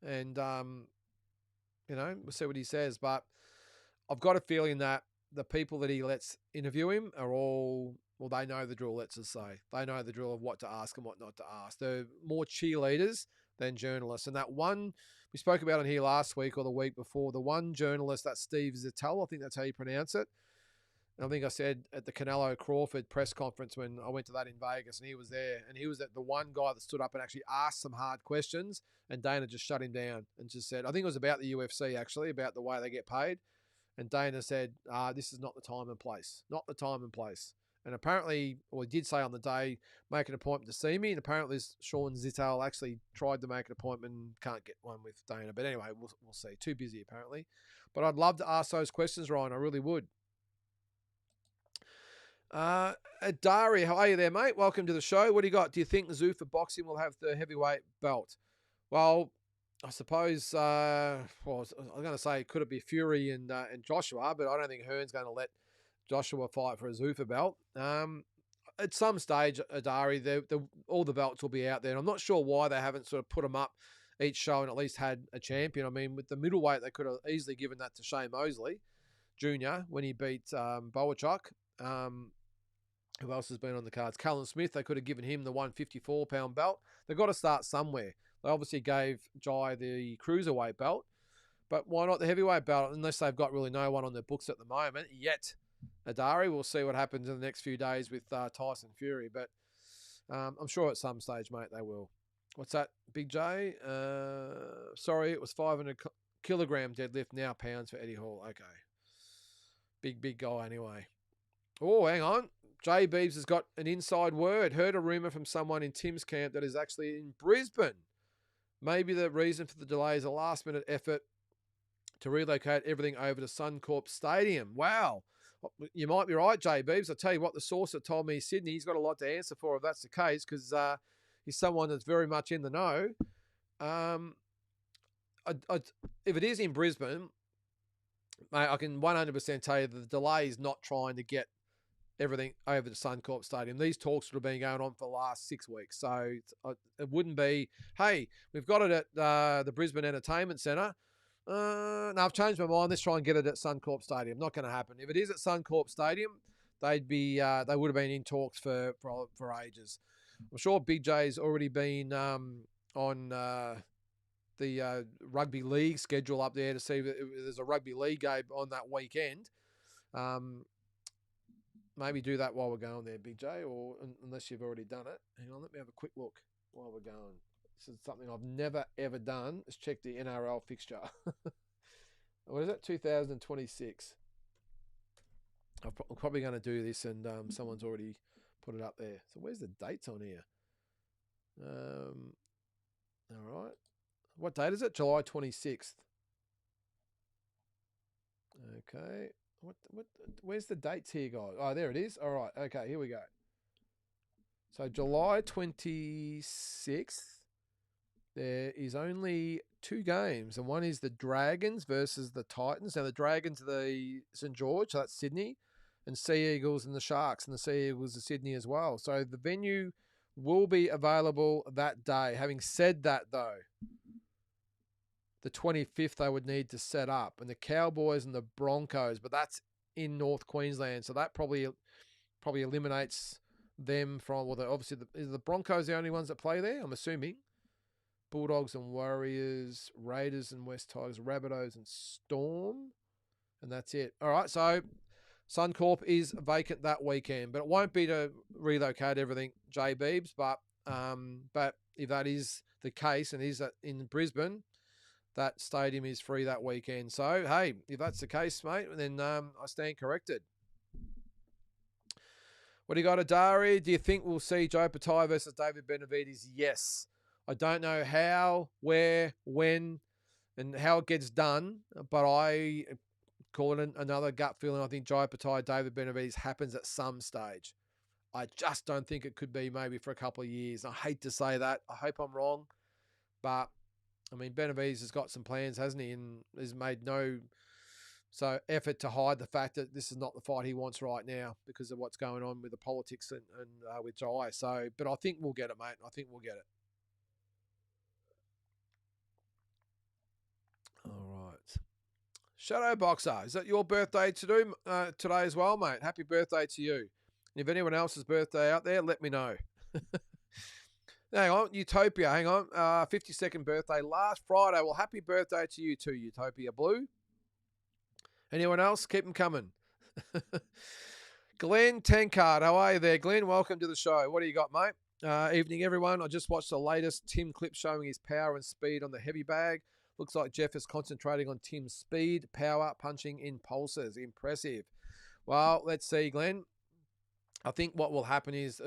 And, you know, we'll see what he says. But I've got a feeling that the people that he lets interview him are all... Well, they know the drill, let's just say. They know the drill of what to ask and what not to ask. They're more cheerleaders than journalists. And that one, we spoke about it here last week or the week before, the one journalist, that's Steve Zittel, I think that's how you pronounce it. And I think I said at the Canelo Crawford press conference when I went to that in Vegas, and he was there, and he was the one guy that stood up and actually asked some hard questions, and Dana just shut him down and just said, I think it was about the UFC actually, about the way they get paid. And Dana said, this is not the time and place. Not the time and place. And apparently, or he did say on the day, make an appointment to see me. And apparently, Sean Zittel actually tried to make an appointment and can't get one with Dana. But anyway, we'll see. Too busy, apparently. But I'd love to ask those questions, Ryan. I really would. Dari, how are you there, mate? Welcome to the show. What do you got? Do you think Zuffa Boxing will have the heavyweight belt? Well, I suppose, I was going to say, could it be Fury and Joshua? But I don't think Hearn's going to let Joshua fight for a Zuffa belt. At some stage, Adari, all the belts will be out there. And I'm not sure why they haven't sort of put them up each show and at least had a champion. I mean, with the middleweight, they could have easily given that to Shane Mosley Jr. when he beat Boachuk. Who else has been on the cards? Cullen Smith, they could have given him the 154-pound belt. They've got to start somewhere. They obviously gave Jai the cruiserweight belt, but why not the heavyweight belt, unless they've got really no one on their books at the moment yet. Adari, we'll see what happens in the next few days with Tyson Fury, but I'm sure at some stage, mate, they will. What's that, Big J? Sorry, it was 500 kilogram deadlift, now pounds for Eddie Hall. Okay. Big guy anyway. Oh, hang on. Jay Beebs has got an inside word. Heard a rumour from someone in Tim's camp that is actually in Brisbane. Maybe the reason for the delay is a last-minute effort to relocate everything over to Suncorp Stadium. Wow. You might be right, Jay Beebs. I'll tell you what, the source that told me Sydney, he's got a lot to answer for if that's the case, because he's someone that's very much in the know. If it is in Brisbane, mate, I can 100% tell you that the delay is not trying to get everything over to Suncorp Stadium. These talks would have been going on for the last 6 weeks. So it wouldn't be, hey, we've got it at the Brisbane Entertainment Centre. No, I've changed my mind. Let's try and get it at Suncorp Stadium. Not going to happen. If it is at Suncorp Stadium, they would have been in talks for ages. I'm sure Big J's already been on the rugby league schedule up there to see if there's a rugby league game on that weekend. Maybe do that while we're going there, Big J, or unless you've already done it. Hang on, let me have a quick look while we're going. This is something I've never, ever done. Let's check the NRL fixture. What is it? 2026. I'm probably going to do this, and someone's already put it up there. So where's the dates on here? All right. What date is it? July 26th. Okay. Where's the dates here, guys? Oh, there it is. All right. Okay, here we go. So July 26th, there is only 2 games, and one is the Dragons versus the Titans. Now, the Dragons are the St. George, so that's Sydney, and Sea Eagles and the Sharks, and the Sea Eagles are Sydney as well. So the venue will be available that day. Having said that, though, the 25th they would need to set up, and the Cowboys and the Broncos, but that's in North Queensland, so that probably eliminates them from, well, obviously, is the Broncos the only ones that play there? I'm assuming. Bulldogs and Warriors, Raiders and West Tigers, Rabbitohs and Storm, and that's it. All right, so Suncorp is vacant that weekend, but it won't be to relocate everything, J Beebs, but if that is the case and is in Brisbane, that stadium is free that weekend. So, hey, if that's the case, mate, then I stand corrected. What do you got, Adari? Do you think we'll see Joe Patai versus David Benavides? Yes. I don't know how, where, when, and how it gets done, but I call it another gut feeling. I think Joe Patai, David Benavides happens at some stage. I just don't think it could be maybe for a couple of years. I hate to say that. I hope I'm wrong, but I mean, Benavides has got some plans, hasn't he? And has made no effort to hide the fact that this is not the fight he wants right now because of what's going on with the politics and with Jai. So, but I think we'll get it, mate. I think we'll get it. All right. Shadow Boxer, is that your birthday today as well, mate? Happy birthday to you. If anyone else's birthday out there, let me know. Hang on, Utopia, hang on. 52nd birthday last Friday. Well, happy birthday to you too, Utopia Blue. Anyone else? Keep them coming. Glenn Tankard, how are you there? Glenn, welcome to the show. What do you got, mate? Evening, everyone. I just watched the latest Tim clip showing his power and speed on the heavy bag. Looks like Jeff is concentrating on Tim's speed, power, punching in pulses. Impressive. Well, let's see, Glenn. I think what will happen is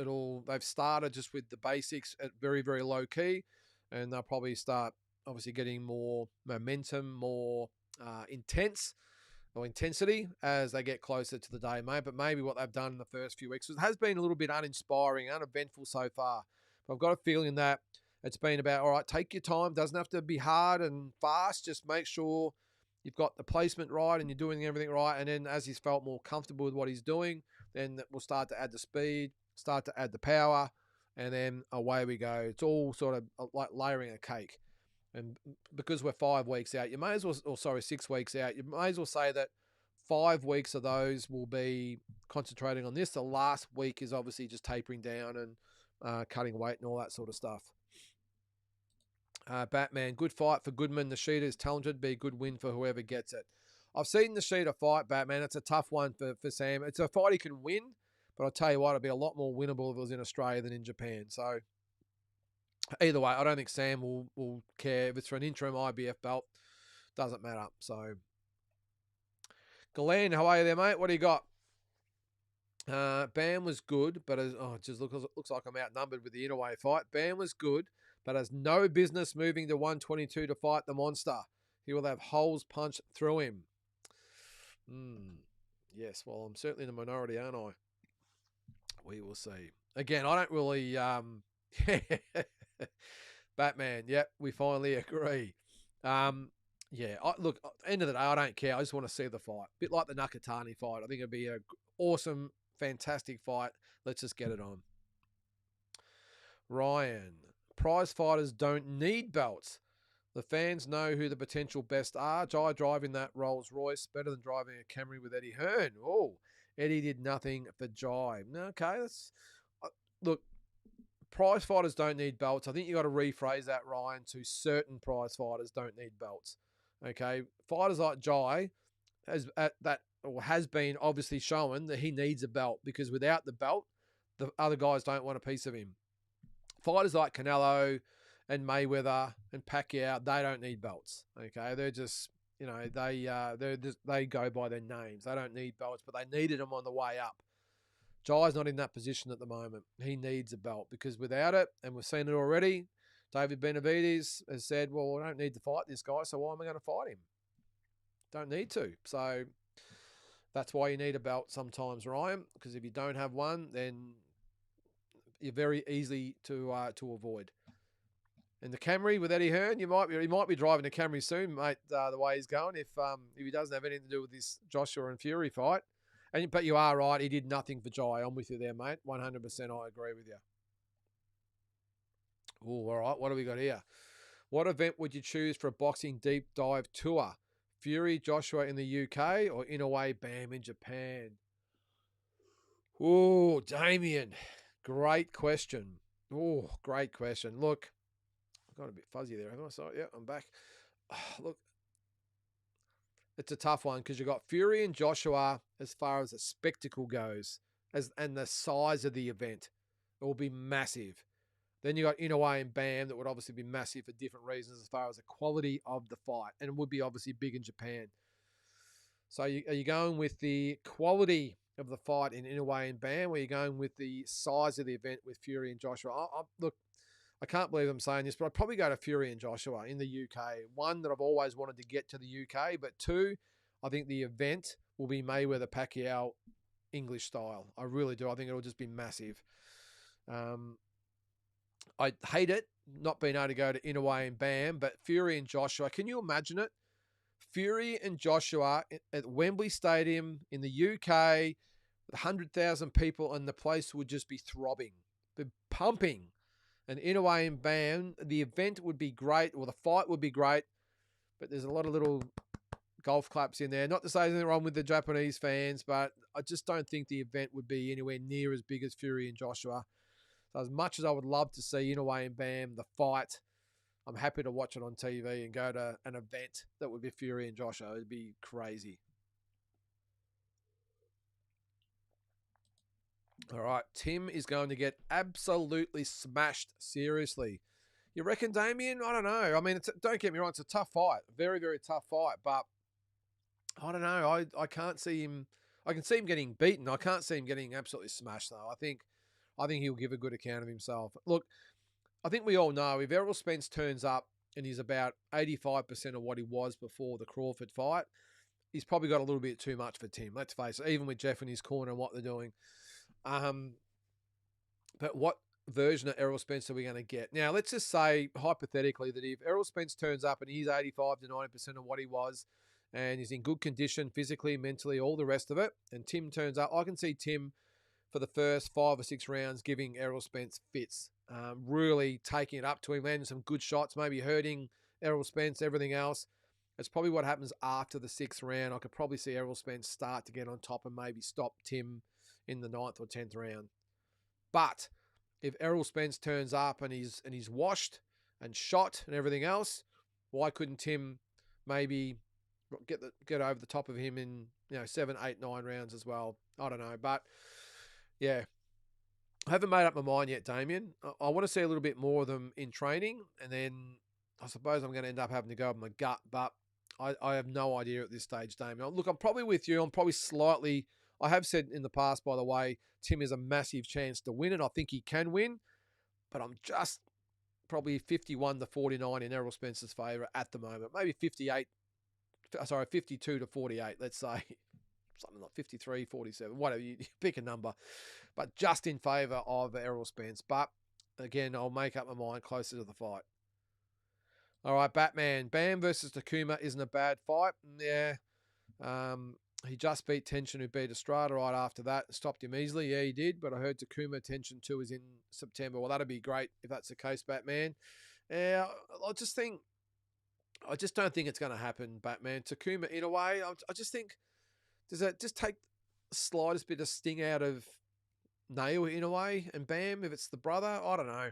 they've started just with the basics at very, very low key, and they'll probably start obviously getting more momentum, more intensity as they get closer to the day, mate. But maybe what they've done in the first few weeks has been a little bit uninspiring, uneventful so far. But I've got a feeling that it's been about, all right, take your time. Doesn't have to be hard and fast. Just make sure you've got the placement right and you're doing everything right. And then as he's felt more comfortable with what he's doing, then we'll start to add the speed, start to add the power, and then away we go. It's all sort of like layering a cake. And because we're 5 weeks out, you may as well, 6 weeks out, you may as well say that 5 weeks of those will be concentrating on this. The last week is obviously just tapering down and cutting weight and all that sort of stuff. Batman, good fight for Goodman. Nishida is talented. Be a good win for whoever gets it. I've seen Nishida fight, Batman. It's a tough one for Sam. It's a fight he can win, but I'll tell you what, it'd be a lot more winnable if it was in Australia than in Japan. So either way, I don't think Sam will care. If it's for an interim IBF belt, doesn't matter. So, Glenn, how are you there, mate? What do you got? Bam was good, but it just looks like I'm outnumbered with the Inoue fight. Bam was good, but has no business moving to 122 to fight the monster. He will have holes punched through him. Yes, well, I'm certainly in the minority, aren't I? We will see. Again, I don't really... Batman, yep, we finally agree. Look, at the end of the day, I don't care. I just want to see the fight. A bit like the Nakatani fight. I think it'd be an awesome, fantastic fight. Let's just get it on. Ryan, prize fighters don't need belts. The fans know who the potential best are. Jai driving that Rolls Royce better than driving a Camry with Eddie Hearn. Oh, Eddie did nothing for Jai. Okay, look. Prize fighters don't need belts. I think you got to rephrase that, Ryan, to certain prize fighters don't need belts. Okay, fighters like Jai has been obviously shown that he needs a belt, because without the belt, the other guys don't want a piece of him. Fighters like Canelo and Mayweather and Pacquiao, they don't need belts. Okay, they're just, they go by their names. They don't need belts, but they needed them on the way up. Jai's not in that position at the moment. He needs a belt, because without it, and we've seen it already, David Benavidez has said, well, I don't need to fight this guy, so why am I going to fight him? Don't need to. So that's why you need a belt sometimes, Ryan, because if you don't have one, then you're very easy to avoid. And the Camry with Eddie Hearn, he might be driving the Camry soon, mate, the way he's going, if he doesn't have anything to do with this Joshua and Fury fight. But you are right. He did nothing for Jai. I'm with you there, mate. 100% I agree with you. Oh, all right. What do we got here? What event would you choose for a boxing deep dive tour? Fury, Joshua in the UK, or Inoue, Bam in Japan? Oh, Damien. Great question. Oh, great question. Look, I got a bit fuzzy there, haven't I? Sorry, yeah, I'm back. Look, it's a tough one, because you've got Fury and Joshua as far as the spectacle goes, and the size of the event. It will be massive. Then you got Inoue and Bam that would obviously be massive for different reasons as far as the quality of the fight, and it would be obviously big in Japan. So are you going with the quality of the fight in Inoue and Bam, or are you going with the size of the event with Fury and Joshua? Look, I can't believe I'm saying this, but I'd probably go to Fury and Joshua in the UK. One, that I've always wanted to get to the UK, but two, I think the event will be Mayweather Pacquiao English style. I really do. I think it'll just be massive. I hate it not being able to go to Inoue and Bam, but Fury and Joshua, can you imagine it? Fury and Joshua at Wembley Stadium in the UK with 100,000 people, and the place would just be throbbing, be pumping. And Inoue and Bam, the event would be great, or the fight would be great, but there's a lot of little golf claps in there. Not to say there's anything wrong with the Japanese fans, but I just don't think the event would be anywhere near as big as Fury and Joshua. So as much as I would love to see Inoue and Bam, the fight, I'm happy to watch it on TV and go to an event that would be Fury and Joshua. It'd be crazy. All right, Tim is going to get absolutely smashed, seriously. You reckon, Damien? I don't know. I mean, don't get me wrong, it's a tough fight. Very, very tough fight. But I don't know. I can't see him. I can see him getting beaten. I can't see him getting absolutely smashed, though. I think he'll give a good account of himself. Look, I think we all know if Errol Spence turns up and he's about 85% of what he was before the Crawford fight, he's probably got a little bit too much for Tim. Let's face it, even with Jeff in his corner and what they're doing. But what version of Errol Spence are we going to get? Now, let's just say, hypothetically, that if Errol Spence turns up and he's 85 to 90% of what he was, and he's in good condition physically, mentally, all the rest of it, and Tim turns up, I can see Tim for the first 5 or 6 rounds giving Errol Spence fits, really taking it up to him, landing some good shots, maybe hurting Errol Spence, everything else. It's probably what happens after the 6th round. I could probably see Errol Spence start to get on top and maybe stop Tim in the 9th or 10th round. But if Errol Spence turns up and he's washed and shot and everything else, why couldn't Tim maybe get over the top of him in 7, 8, 9 rounds as well? I don't know, but yeah, I haven't made up my mind yet, Damien. I want to see a little bit more of them in training, and then I suppose I'm going to end up having to go with my gut, but I have no idea at this stage, Damien. Look, I'm probably with you. I'm probably slightly. I have said in the past, by the way, Tim has a massive chance to win, and I think he can win, but I'm just probably 51-49 in Errol Spence's favour at the moment. Maybe 52 to 48, let's say. Something like 53-47, whatever, you pick a number. But just in favour of Errol Spence. But, again, I'll make up my mind closer to the fight. All right, Batman. Bam versus Takuma isn't a bad fight. Yeah. He just beat Tension, who beat Estrada right after that. Stopped him easily. Yeah, he did. But I heard Takuma Tension 2 is in September. Well, that'd be great if that's the case, Batman. Yeah, I just don't think it's going to happen, Batman. Takuma, in a way, I just think, does that just take the slightest bit of sting out of Nail in a way? And Bam, if it's the brother, I don't know.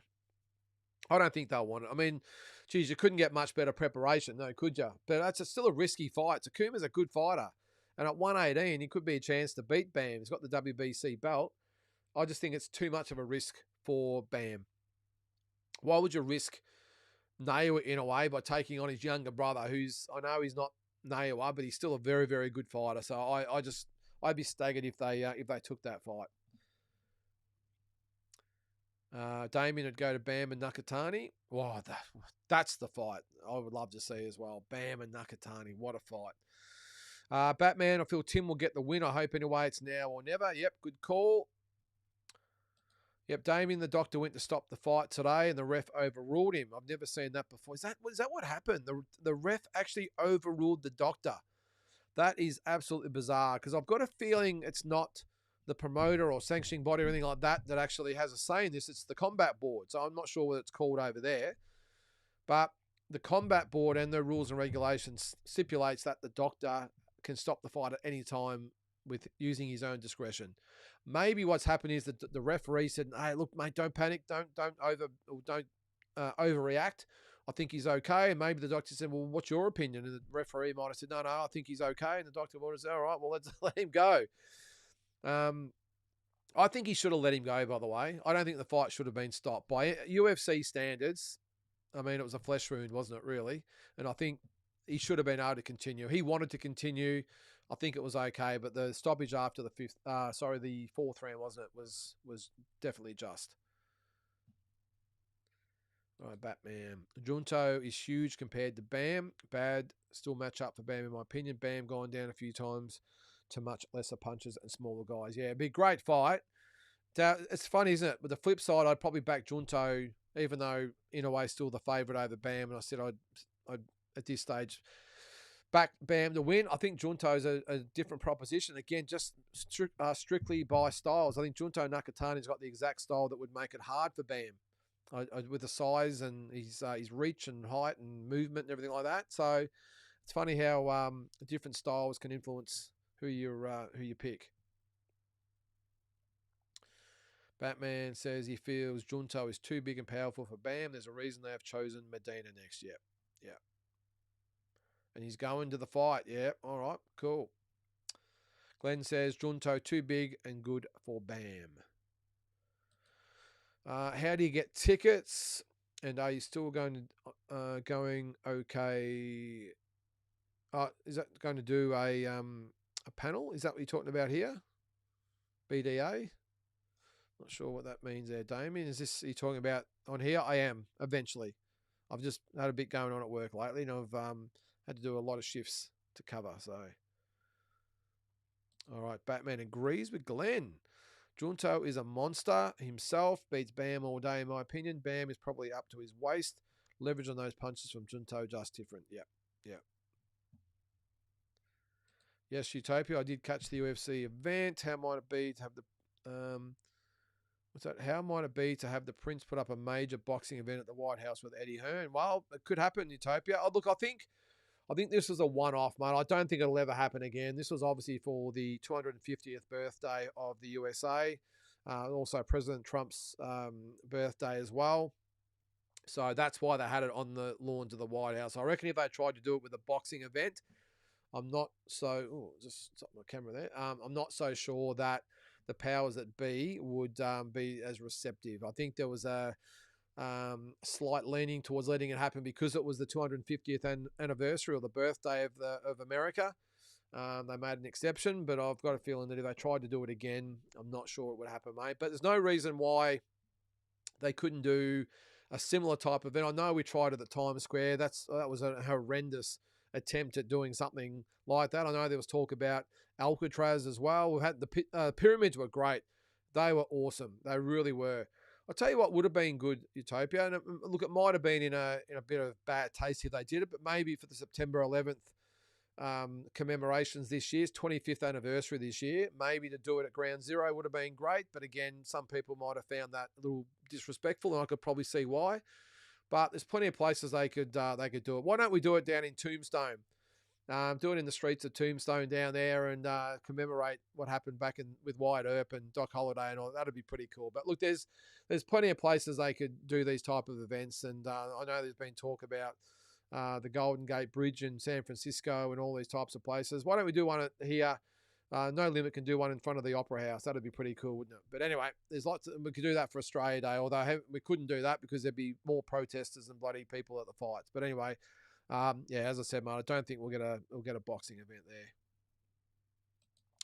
I don't think they'll want it. I mean, geez, you couldn't get much better preparation, no, could you? But still a risky fight. Takuma's a good fighter. And at 118, he could be a chance to beat Bam. He's got the WBC belt. I just think it's too much of a risk for Bam. Why would you risk Nail in a way by taking on his younger brother, who's, I know he's not Nail, but he's still a very, very good fighter. So I'd be staggered if they took that fight. Damien would go to Bam and Nakatani. Wow, that's the fight I would love to see as well. Bam and Nakatani, what a fight. Batman, I feel Tim will get the win. I hope anyway it's now or never. Yep, good call. Yep, Damien, the doctor went to stop the fight today and the ref overruled him. I've never seen that before. Is that what happened? The ref actually overruled the doctor. That is absolutely bizarre because I've got a feeling it's not the promoter or sanctioning body or anything like that actually has a say in this. It's the combat board. So I'm not sure what it's called over there. But the combat board and their rules and regulations stipulates that the doctor can stop the fight at any time with using his own discretion. Maybe what's happened is that the referee said, "Hey, look, mate, don't panic, don't overreact. I think he's okay." And maybe the doctor said, "Well, what's your opinion?" And the referee might have said, "No, I think he's okay." And the doctor might have said, "All right, well, let's let him go." I think he should have let him go, by the way. I don't think the fight should have been stopped. By UFC standards, I mean, it was a flesh wound, wasn't it, really? And I think he should have been able to continue. He wanted to continue. I think it was okay, but the stoppage after the the 4th round, wasn't it, was definitely just. All right, Batman. Junto is huge compared to Bam. Bad still match up for Bam, in my opinion. Bam gone down a few times to much lesser punches and smaller guys. Yeah, it'd be a great fight. It's funny, isn't it? But the flip side, I'd probably back Junto, even though in a way still the favourite over Bam. And I said I'd at this stage back Bam to win. I think Junto's a different proposition. Again, just strictly by styles. I think Junto Nakatani's got the exact style that would make it hard for Bam. With the size and his reach and height and movement and everything like that. So it's funny how different styles can influence who you pick. Batman says he feels Junto is too big and powerful for Bam. There's a reason they have chosen Medina next. Yep. And he's going to the fight. Yep. All right. Cool. Glenn says Junto too big and good for Bam. How do you get tickets? And are you still going okay? Is that going to do a panel? Is that what you're talking about here? BDA? Not sure what that means there, Damien. Is this you talking about on here? I am, eventually. I've just had a bit going on at work lately, and I've had to do a lot of shifts to cover. So, all right, Batman agrees with Glenn. Junto is a monster himself, beats Bam all day in my opinion. Bam is probably up to his waist. Leverage on those punches from Junto, just different. Yep. Yes, Utopia, I did catch the UFC event. How might it be to have the... what's that? How might it be to have the Prince put up a major boxing event at the White House with Eddie Hearn? Well, it could happen, Utopia. Oh, look, I think I think this was a one-off, mate. I don't think it'll ever happen again. This was obviously for the 250th birthday of the USA, also President Trump's birthday as well. So that's why they had it on the lawns of the White House. I reckon if they tried to do it with a boxing event, I'm not so. Oh, just stop my camera there. I'm not so sure that the powers that be would be as receptive. I think there was a slight leaning towards letting it happen because it was the 250th anniversary or the birthday of America. They made an exception, but I've got a feeling that if they tried to do it again, I'm not sure it would happen, mate. But there's no reason why they couldn't do a similar type of event. I know we tried it at Times Square. That was a horrendous attempt at doing something like that. I know there was talk about Alcatraz as well. We've had the pyramids were great. They were awesome. They really were. I'll tell you what would have been good, Utopia. And look, it might have been in a bit of bad taste if they did it, but maybe for the September 11th commemorations this year's 25th anniversary this year, maybe to do it at Ground Zero would have been great. But again, some people might have found that a little disrespectful, and I could probably see why. But there's plenty of places they could do it. Why don't we do it down in Tombstone? Do it in the streets of Tombstone down there and commemorate what happened back with Wyatt Earp and Doc Holliday and all. That'd be pretty cool. But look, there's plenty of places they could do these type of events, and I know there's been talk about the Golden Gate Bridge in San Francisco and all these types of places. Why don't we do one here? No Limit can do one in front of the Opera House. That'd be pretty cool, wouldn't it? But anyway, there's lots. We could do that for Australia Day, although we couldn't do that because there'd be more protesters and bloody people at the fights. But anyway. Yeah, as I said, mate, I don't think we'll get a boxing event there.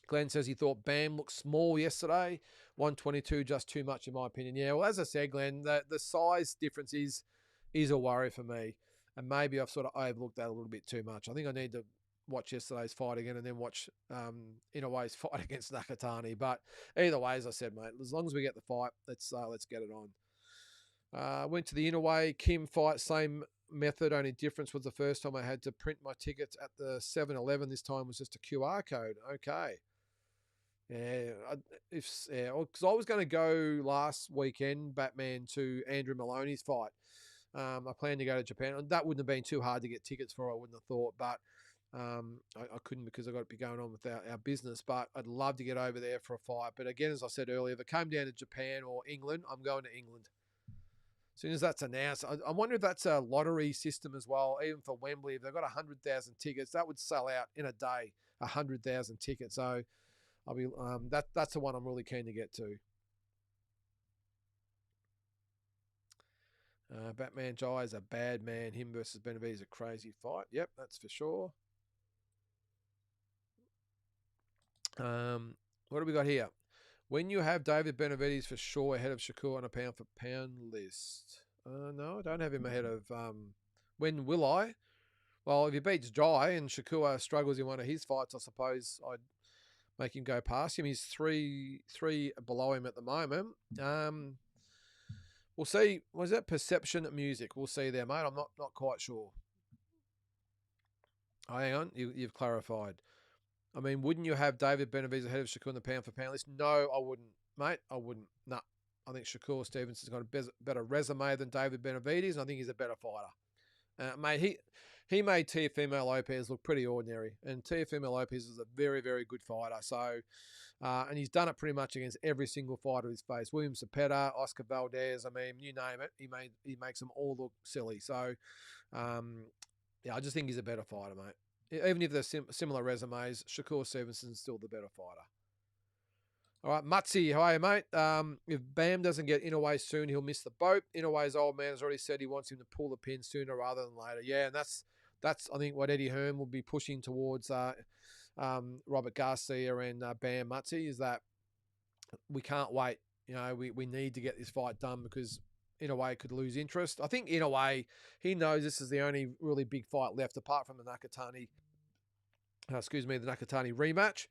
Glenn says he thought Bam looked small yesterday. 122, just too much in my opinion. Yeah, well, as I said, Glenn, the size difference is a worry for me. And maybe I've sort of overlooked that a little bit too much. I think I need to watch yesterday's fight again and then watch Inouye's fight against Nakatani. But either way, as I said, mate, as long as we get the fight, let's get it on. Went to the Inoue Kim fight, same method, only difference was the first time I had to print my tickets at the 7-Eleven. This time was just a QR code. Okay. Yeah, because I was going to go last weekend, Batman, to Andrew Maloney's fight. I planned to go to Japan. That wouldn't have been too hard to get tickets for, I wouldn't have thought, but I couldn't because I've got to be going on with our business. But I'd love to get over there for a fight. But again, as I said earlier, if it came down to Japan or England, I'm going to England. As soon as that's announced, I wonder if that's a lottery system as well. Even for Wembley, if they've got 100,000 tickets, that would sell out in a day. 100,000 tickets. So I'll be that's the one I'm really keen to get to. Batman Jai is a bad man. Him versus Benavidez is a crazy fight. Yep, that's for sure. What do we got here? When you have David Benavidez for sure ahead of Shakur on a pound-for-pound list. No, I don't have him ahead of... when will I? Well, if he beats Jai and Shakur struggles in one of his fights, I suppose I'd make him go past him. He's three below him at the moment. We'll see. Was that Perception Music? We'll see there, mate. I'm not quite sure. Oh, hang on. You've clarified. I mean, wouldn't you have David Benavidez ahead of Shakur on the pound-for-pound list? No, I wouldn't, mate. I wouldn't. No. I think Shakur Stevenson's got a better resume than David Benavidez, and I think he's a better fighter. Mate, he made Teofimo Lopez look pretty ordinary, and Teofimo Lopez is a very, very good fighter. So, and he's done it pretty much against every single fighter he's faced. William Cepeda, Oscar Valdez, I mean, you name it. He makes them all look silly. So, yeah, I just think he's a better fighter, mate. Even if they're similar resumes, Shakur Stevenson's still the better fighter. All right, Mutzi, how are you, mate? If Bam doesn't get Inoue soon, he'll miss the boat. Inouye's old man has already said he wants him to pull the pin sooner rather than later. Yeah, and that's I think what Eddie Hearn will be pushing towards Robert Garcia and Bam Mutzi is that we can't wait. You know, we need to get this fight done because Inoue could lose interest. I think Inoue, he knows this is the only really big fight left apart from the Nakatani rematch.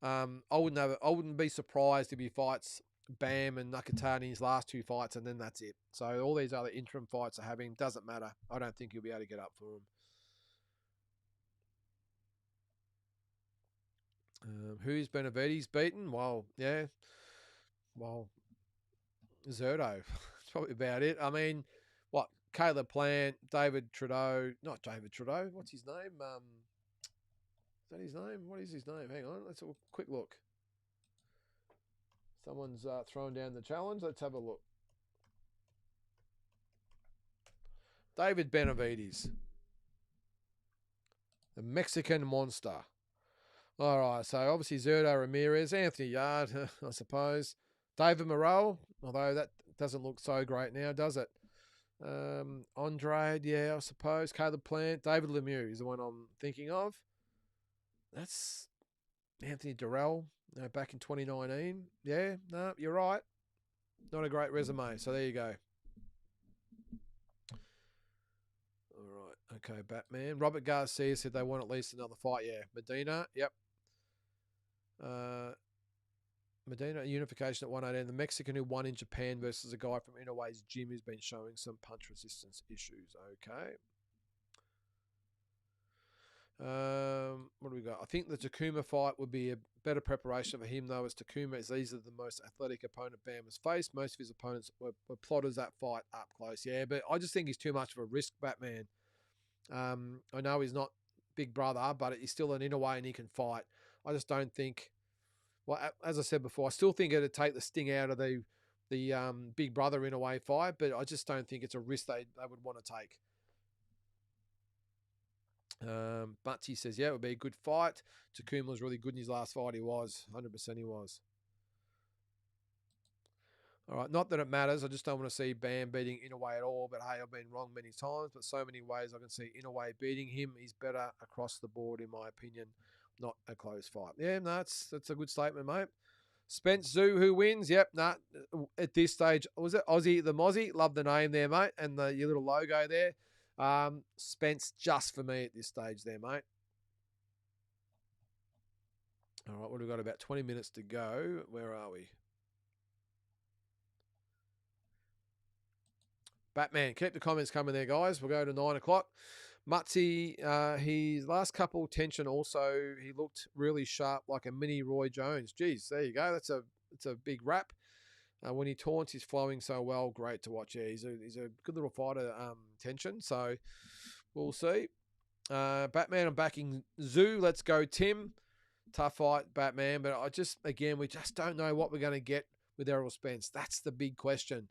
I wouldn't be surprised if he fights Bam and Nakatani's last two fights and then that's it. So all these other interim fights are having doesn't matter. I don't think he'll be able to get up for them. Who's Benavidez beaten? Well, yeah. Well, Zerto. That's probably about it. I mean, what? Caleb Plant, David Trudeau. Not David Trudeau. What's his name? Is that his name? What is his name? Hang on. Let's have a quick look. Someone's thrown down the challenge. Let's have a look. David Benavides. The Mexican monster. All right, so obviously Zerdo Ramirez, Anthony Yard, I suppose. David Morrell, although that doesn't look so great now, does it? Andrade, yeah, I suppose. Caleb Plant, David Lemieux is the one I'm thinking of. That's Anthony Durrell, back in 2019. Yeah, no, you're right. Not a great resume, so there you go. All right, okay, Batman. Robert Garcia said they want at least another fight. Yeah, Medina, yep. Medina unification at 118. The Mexican who won in Japan versus a guy from Inoue's gym who's been showing some punch resistance issues. Okay. What do we got? I think the Takuma fight would be a better preparation for him, though, as Takuma is easily the most athletic opponent Bam has faced. Most of his opponents were plotters that fight up close. Yeah, but I just think he's too much of a risk, Batman. I know he's not big brother, but he's still an Inoue and he can fight. I just don't think... Well, as I said before, I still think it'd take the sting out of the big brother Inoue fight, but I just don't think it's a risk they would want to take. Butty says, yeah, it would be a good fight. Takuma was really good in his last fight. He was. 100% he was. All right, not that it matters. I just don't want to see Bam beating Inoue at all. But, hey, I've been wrong many times. But so many ways I can see Inoue beating him. He's better across the board, in my opinion. Not a close fight. Yeah, no, that's a good statement, mate. Spence Zoo, who wins? Yep, at this stage, was it Aussie the Mozzie? Love the name there, mate, and your little logo there. Spence just for me at this stage there, mate. All right, what have we got? About 20 minutes to go. Where are we? Batman, keep the comments coming there, guys. We'll go to 9 o'clock. Mutzi, his last couple tension also, he looked really sharp like a mini Roy Jones. Geez, there you go. That's a big rap. When he taunts, he's flowing so well. Great to watch. Yeah, he's a good little fighter, tension. So we'll see. Batman, I'm backing Zoo. Let's go, Tim. Tough fight, Batman. But we just don't know what we're going to get with Errol Spence. That's the big question.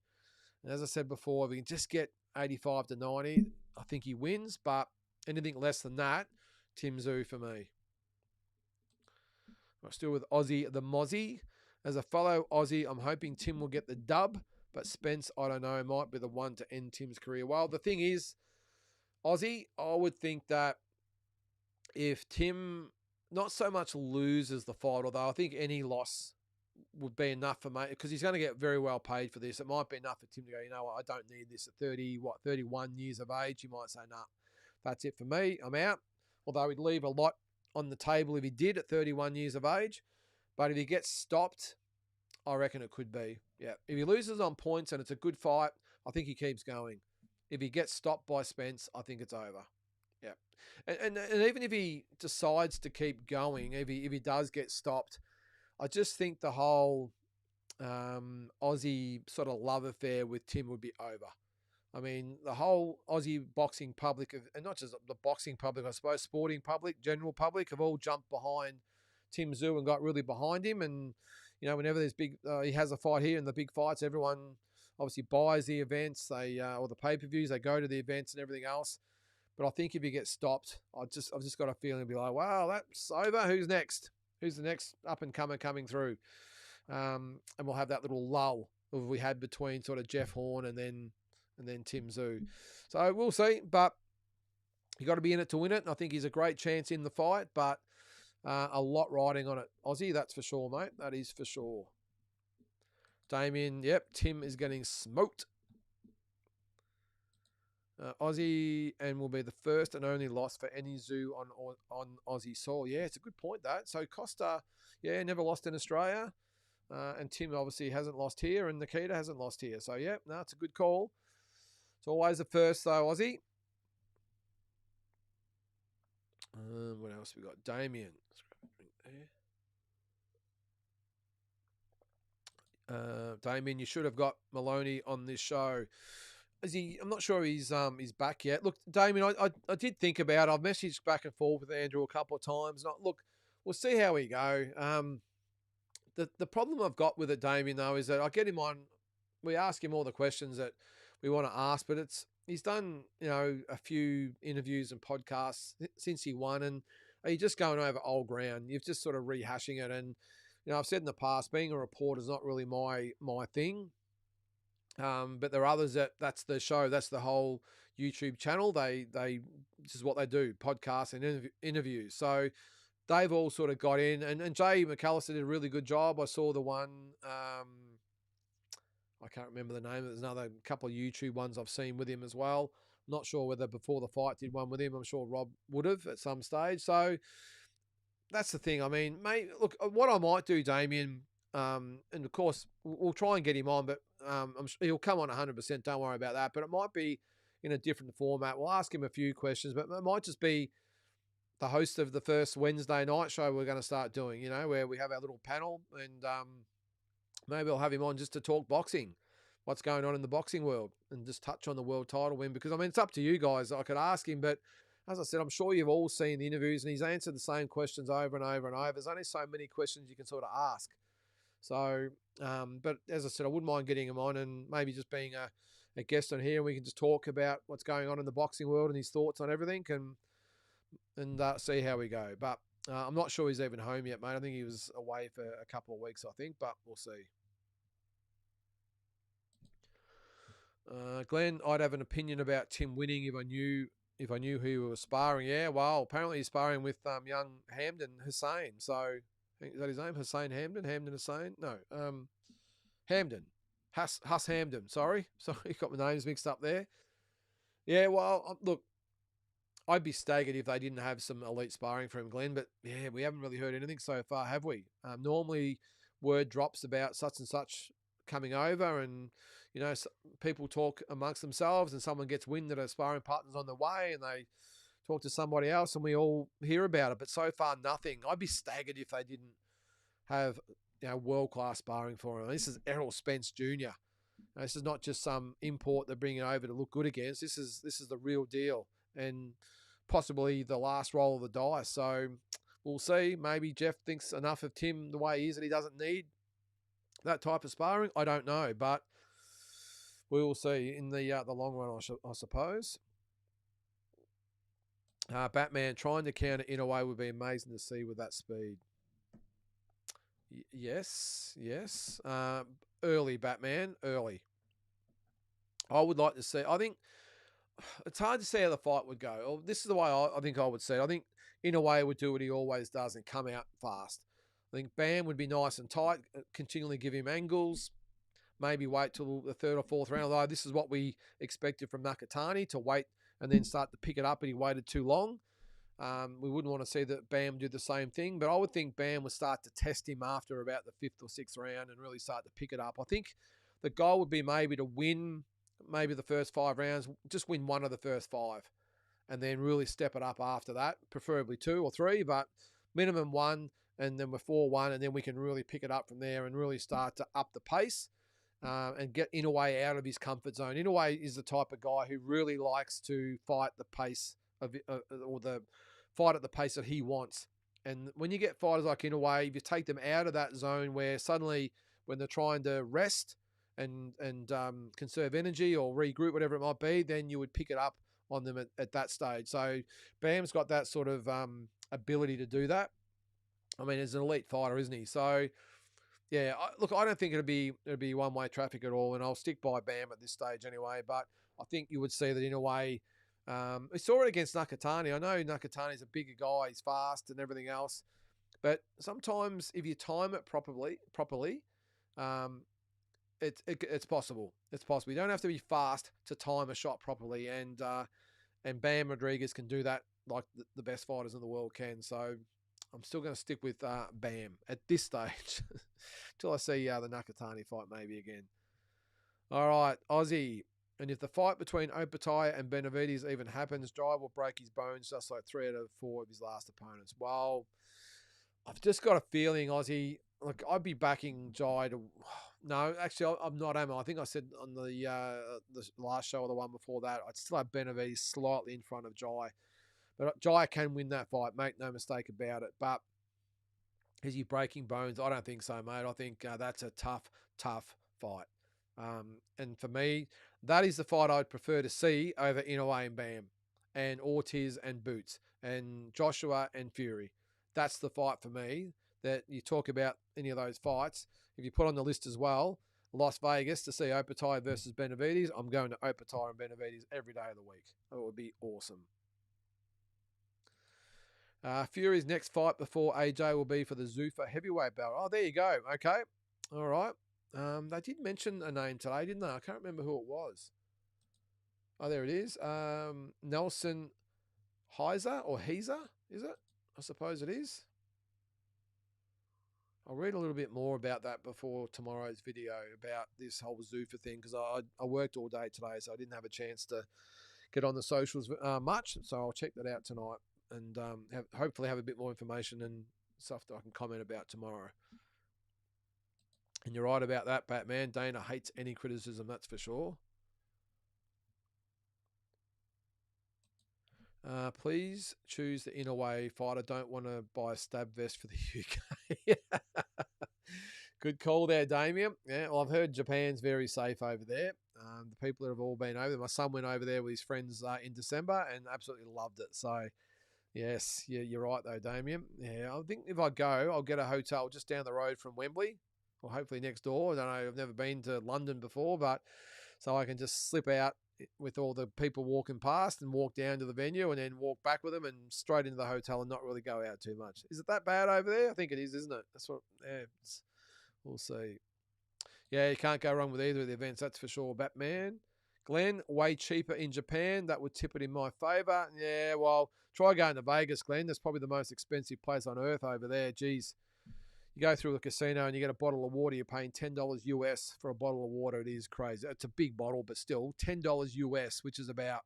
And as I said before, if we can just get 85 to 90, I think he wins. But anything less than that, Tim Zoo for me. I'm still with Aussie the Mozzie. As a fellow Aussie, I'm hoping Tim will get the dub. But Spence, I don't know, might be the one to end Tim's career. Well, the thing is, Aussie, I would think that if Tim not so much loses the fight, although I think any loss would be enough for mate, because he's going to get very well paid for this. It might be enough for Tim to go, you know what, I don't need this at 31 years of age. He might say, nah, that's it for me. I'm out. Although he'd leave a lot on the table if he did at 31 years of age. But if he gets stopped, I reckon it could be. Yeah. If he loses on points and it's a good fight, I think he keeps going. If he gets stopped by Spence, I think it's over. Yeah. And even if he decides to keep going, if he does get stopped, I just think the whole Aussie sort of love affair with Tim would be over. I mean, the whole Aussie boxing public, and not just the boxing public, I suppose, sporting public, general public, have all jumped behind Tim Zoo and got really behind him. And, you know, whenever there's big, he has a fight here and the big fights, everyone obviously buys the events, or the pay-per-views, they go to the events and everything else. But I think if he gets stopped, I've just got a feeling he'll be like, wow, that's over. Who's next? Who's the next up-and-comer coming through? And we'll have that little lull that we had between sort of Jeff Horn and then Tim Zoo. So we'll see. But you got to be in it to win it. And I think he's a great chance in the fight. But a lot riding on it. Aussie, that's for sure, mate. That is for sure. Damien, yep, Tim is getting smoked. Aussie, and will be the first and only loss for any Zoo on Aussie soil. Yeah, it's a good point, that. So Costa, yeah, never lost in Australia. And Tim obviously hasn't lost here, and Nikita hasn't lost here. So, yeah, no, it's a good call. It's always the first, though, Aussie. What else we got? Damien. Damien, you should have got Maloney on this show. is he? I'm not sure he's back yet. Look, Damien, I did think about. I've messaged back and forth with Andrew a couple of times. Look, we'll see how we go. The problem I've got with it, Damien, though, is that I get him on. We ask him all the questions that we want to ask, but he's done a few interviews and podcasts since he won, and are you just going over old ground? You've just sort of rehashing it, and I've said in the past, being a reporter is not really my thing. But there are others that's the show, that's the whole YouTube channel. They this is what they do: podcasts and interviews. So they've all sort of got in, and Jay McAllister did a really good job. I saw the one. I can't remember the name. There's another couple of YouTube ones I've seen with him as well. Not sure whether before the fight did one with him. I'm sure Rob would have at some stage. So that's the thing. I mean, mate, look, what I might do, Damien, and of course we'll try and get him on, but I'm sure he'll come on 100%. Don't worry about that. But it might be in a different format. We'll ask him a few questions, but it might just be the host of the first Wednesday night show we're going to start doing, where we have our little panel, and maybe I'll have him on just to talk boxing, what's going on in the boxing world, and just touch on the world title win. Because, I mean, it's up to you guys. I could ask him, but as I said, I'm sure you've all seen the interviews, and he's answered the same questions over and over and over. There's only so many questions you can sort of ask. So, but as I said, I wouldn't mind getting him on and maybe just being a guest on here, and we can just talk about what's going on in the boxing world and his thoughts on everything, and see how we go. But I'm not sure he's even home yet, mate. I think he was away for a couple of weeks, I think, but we'll see. Glenn, I'd have an opinion about Tim winning if I knew who he was sparring. Yeah, well, apparently he's sparring with young Hamden Hussein. So, is that his name? Hussein Hamden? Hamden Hussein? No, Hamden. Huss Hamden. Sorry, got my names mixed up there. Yeah, well, look, I'd be staggered if they didn't have some elite sparring for him, Glenn. But yeah, we haven't really heard anything so far, have we? Normally, word drops about such and such coming over, and people talk amongst themselves, and someone gets wind that a sparring partner's on the way, and they talk to somebody else, and we all hear about it. But so far, nothing. I'd be staggered if they didn't have world-class sparring for him. This is Errol Spence Jr. This is not just some import they're bringing over to look good against. This is the real deal, and possibly the last roll of the dice. So we'll see. Maybe Jeff thinks enough of Tim the way he is that he doesn't need that type of sparring. I don't know, but we will see in the long run, I suppose. Batman trying to counter in a way would be amazing to see with that speed. Yes. Early, Batman, early. I would like to see. I think it's hard to see how the fight would go. This is the way I think I would see it. I think Inoue would do what he always does and come out fast. I think Bam would be nice and tight, continually give him angles, maybe wait till the third or fourth round, although this is what we expected from Nakatani, to wait and then start to pick it up, and he waited too long. We wouldn't want to see that Bam do the same thing, but I would think Bam would start to test him after about the fifth or sixth round and really start to pick it up. I think the goal would be maybe to win maybe the first 5 rounds, just win one of the first 5, and then really step it up after that, preferably 2 or 3, but minimum 1, and then we're 4-1, and then we can really pick it up from there and really start to up the pace and get Inoue out of his comfort zone. Inoue is the type of guy who really likes to fight the pace of or the fight at the pace that he wants. And when you get fighters like Inoue, if you take them out of that zone where suddenly when they're trying to rest and conserve energy or regroup, whatever it might be, then you would pick it up on them at that stage. So Bam's got that sort of ability to do that. I mean, he's an elite fighter, isn't he? So yeah, look, I don't think it'd be one-way traffic at all, and I'll stick by Bam at this stage anyway. But I think you would see that in a way. We saw it against Nakatani. I know Nakatani's a bigger guy, he's fast and everything else, but sometimes if you time it properly, it's possible. It's possible. You don't have to be fast to time a shot properly, and Bam Rodriguez can do that like the best fighters in the world can. So I'm still going to stick with Bam at this stage until I see the Nakatani fight maybe again. All right, Aussie. And if the fight between Opatai and Benavides even happens, Jai will break his bones just like 3 out of 4 of his last opponents. Well, I've just got a feeling, Aussie, look, I'd be backing Jai to No, actually, I'm not, am I? I think I said on the last show or the one before that, I'd still have Benavides slightly in front of Jai. But Jai can win that fight, make no mistake about it. But is he breaking bones? I don't think so, mate. I think that's a tough fight. And for me, that is the fight I'd prefer to see over Inoue and Bam, and Ortiz and Boots, and Joshua and Fury. That's the fight for me. That you talk about any of those fights. If you put on the list as well, Las Vegas to see Opatai versus Benavides, I'm going to Opatai and Benavides every day of the week. It would be awesome. Fury's next fight before AJ will be for the Zuffa heavyweight belt. Oh, there you go. Okay. All right. They did mention a name today, didn't they? I can't remember who it was. Oh, there it is. Nelson Heiser or Heiser, is it? I suppose it is. I'll read a little bit more about that before tomorrow's video about this whole Zuffa thing, because I worked all day today, so I didn't have a chance to get on the socials much. So I'll check that out tonight and hopefully have a bit more information and stuff that I can comment about tomorrow. And you're right about that, Batman. Dana hates any criticism, that's for sure. Please choose the Inoue fight. I don't want to buy a stab vest for the UK. Good call there, Damien. Yeah, well, I've heard Japan's very safe over there. The people that have all been over there. My son went over there with his friends in December and absolutely loved it. So, yes, yeah, you're right though, Damien. Yeah, I think if I go, I'll get a hotel just down the road from Wembley, or hopefully next door. I don't know. I've never been to London before, but so I can just slip out with all the people walking past and walk down to the venue and then walk back with them and straight into the hotel and not really go out too much. Is it that bad over there? I think it is, isn't it? That's what. Yeah, we'll see. Yeah, you can't go wrong with either of the events, that's for sure. Batman. Glenn, way cheaper in Japan. That would tip it in my favour. Yeah, well, try going to Vegas, Glenn. That's probably the most expensive place on earth over there. Geez. You go through a casino and you get a bottle of water, you're paying $10 US for a bottle of water. It is crazy. It's a big bottle, but still $10 US, which is about,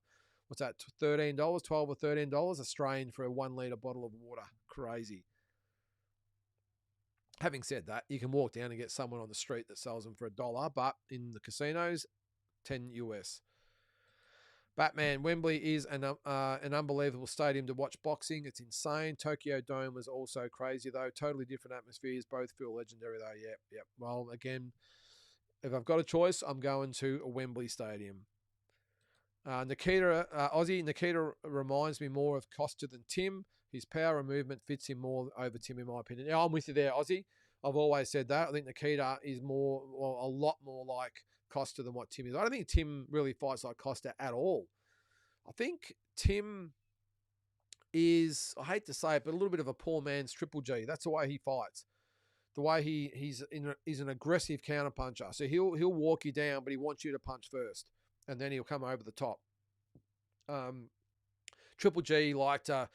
what's that, $13, $12 or $13 Australian for a 1 litre bottle of water. Crazy. Having said that, you can walk down and get someone on the street that sells them for $1, but in the casinos, 10 US. Batman, Wembley is an unbelievable stadium to watch boxing. It's insane. Tokyo Dome was also crazy, though. Totally different atmospheres. Both feel legendary, though. Yep. Well, again, if I've got a choice, I'm going to a Wembley Stadium. Nikita reminds me more of Costa than Tim. His power and movement fits him more over Tim, in my opinion. Yeah, I'm with you there, Aussie. I've always said that. I think Nikita is a lot more like Costa than what Tim is. I don't think Tim really fights like Costa at all. I think Tim is, I hate to say it, but a little bit of a poor man's Triple G. That's the way he fights. The way he's an aggressive counterpuncher. So he'll walk you down, but he wants you to punch first, and then he'll come over the top. Triple G liked to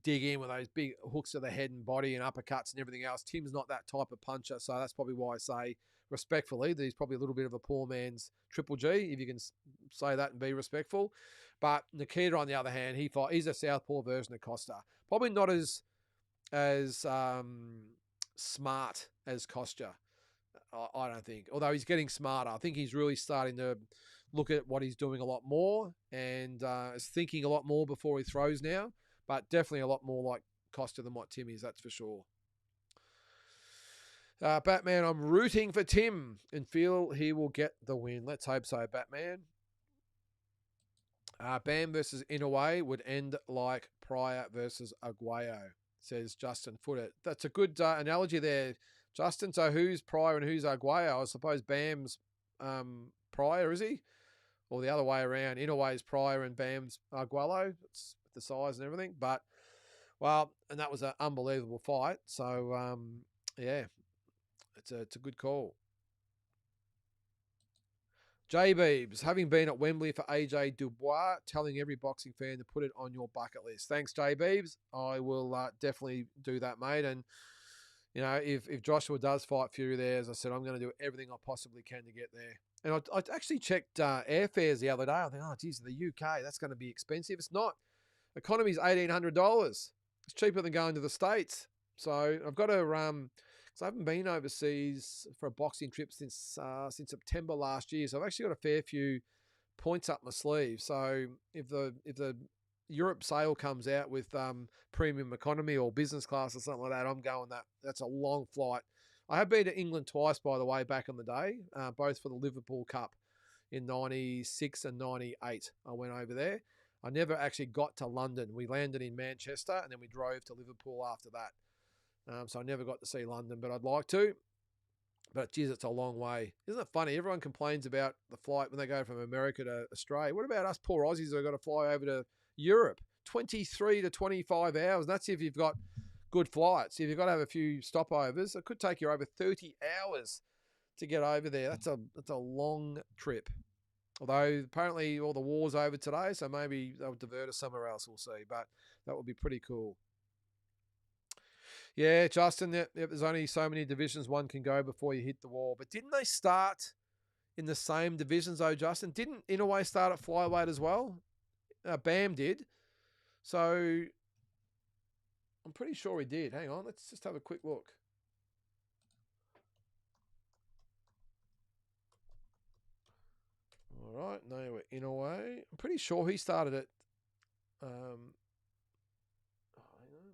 dig in with those big hooks to the head and body and uppercuts and everything else. Tim's not that type of puncher, so that's probably why I say respectfully that he's probably a little bit of a poor man's Triple G, if you can say that and be respectful. But Nikita, on the other hand, he's a southpaw version of Costa. Probably not as smart as Costa, I don't think. Although he's getting smarter. I think he's really starting to look at what he's doing a lot more and is thinking a lot more before he throws now. But definitely a lot more like Costa than what Tim is, that's for sure. Batman, I'm rooting for Tim and feel he will get the win. Let's hope so, Batman. Bam versus Inoue would end like Pryor versus Aguayo, says Justin Footer. That's a good analogy there, Justin. So who's Pryor and who's Aguayo? I suppose Bam's Pryor, is he? Or the other way around, Inoue's Pryor and Bam's Aguayo. It's the size and everything. But, well, and that was an unbelievable fight. So, yeah, it's a good call. J Beebs, having been at Wembley for AJ Dubois, telling every boxing fan to put it on your bucket list. Thanks, J Beebs. I will definitely do that, mate. And, you know, if Joshua does fight Fury there, as I said, I'm going to do everything I possibly can to get there. And I actually checked airfares the other day. I think, oh, geez, the UK, that's going to be expensive. It's not. Economy's $1,800. It's cheaper than going to the States. So I've got to So I haven't been overseas for a boxing trip since September last year. So I've actually got a fair few points up my sleeve. So if the Europe sale comes out with premium economy or business class or something like that, I'm going that. That's a long flight. I have been to England twice, by the way, back in the day, both for the Liverpool Cup in 96 and 98. I went over there. I never actually got to London. We landed in Manchester and then we drove to Liverpool after that. So I never got to see London, but I'd like to. But geez, it's a long way. Isn't it funny? Everyone complains about the flight when they go from America to Australia. What about us poor Aussies who have got to fly over to Europe? 23 to 25 hours. That's if you've got good flights. If you've got to have a few stopovers, it could take you over 30 hours to get over there. That's a long trip. Although apparently all the war's over today, so maybe they'll divert us somewhere else. We'll see. But that would be pretty cool. Yeah, Justin, there's only so many divisions one can go before you hit the wall. But didn't they start in the same divisions, though, Justin? Didn't Inouye start at flyweight as well? Bam did. So I'm pretty sure he did. Hang on, let's just have a quick look. All right, no, we're Inouye. I'm pretty sure he started at... hang on,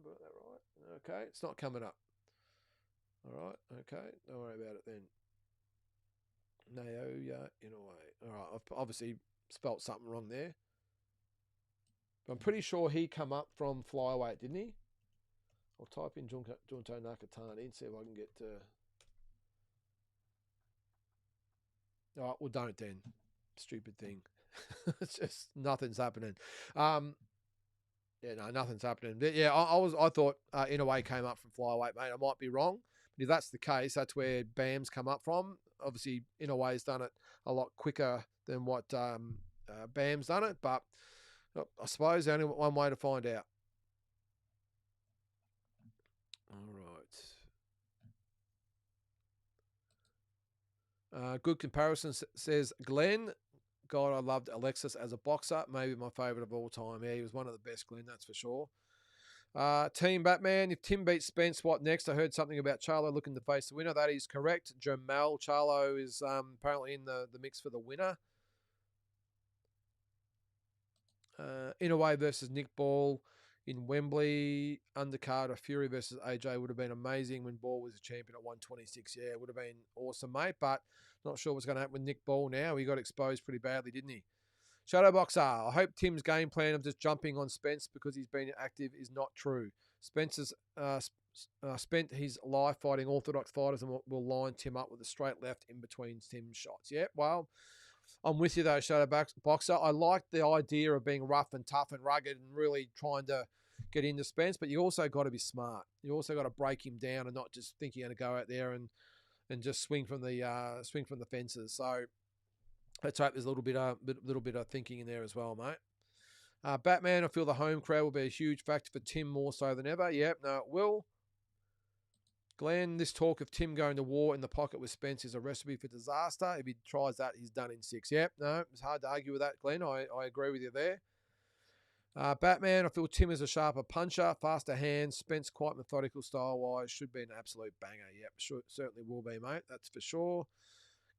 got that right? Okay, it's not coming up. All right, okay, don't worry about it then. Naoya Inouye. All right, I've obviously spelt something wrong there. But I'm pretty sure he come up from flyweight, didn't he? I'll type in Junto Nakatani and see if I can get to... All right, well, don't then. Stupid thing. It's just nothing's happening. Yeah, no, nothing's happening. But yeah, I thought Inouye came up from flyweight, mate. I might be wrong, but if that's the case, that's where Bam's come up from. Obviously, Inouye's done it a lot quicker than what Bam's done it, but I suppose only one way to find out. All right. Good comparison, says Glenn. God, I loved Alexis as a boxer. Maybe my favourite of all time. Yeah, he was one of the best, Glenn, that's for sure. Team Batman, if Tim beats Spence, what next? I heard something about Charlo looking to face the winner. That is correct. Jamal Charlo is apparently in the mix for the winner. Inouye versus Nick Ball in Wembley. Undercard of Fury versus AJ would have been amazing when Ball was a champion at 126. Yeah, it would have been awesome, mate. But not sure what's going to happen with Nick Ball now. He got exposed pretty badly, didn't he? Shadowboxer, I hope Tim's game plan of just jumping on Spence because he's been active is not true. Spence's spent his life fighting orthodox fighters and will line Tim up with a straight left in between Tim's shots. Yeah, well, I'm with you though, Shadowboxer. I like the idea of being rough and tough and rugged and really trying to get into Spence, but you also got to be smart. You also got to break him down and not just think you're going to go out there and just swing from the fences. So let's hope there's a little bit of thinking in there as well, mate. Batman, I feel the home crowd will be a huge factor for Tim more so than ever. Yep, no, it will. Glenn, this talk of Tim going to war in the pocket with Spence is a recipe for disaster. If he tries that, he's done in 6. Yep, no, it's hard to argue with that, Glenn. I agree with you there. Batman, I feel Tim is a sharper puncher, faster hands. Spence quite methodical style-wise. Should be an absolute banger. Yep, sure, certainly will be, mate. That's for sure.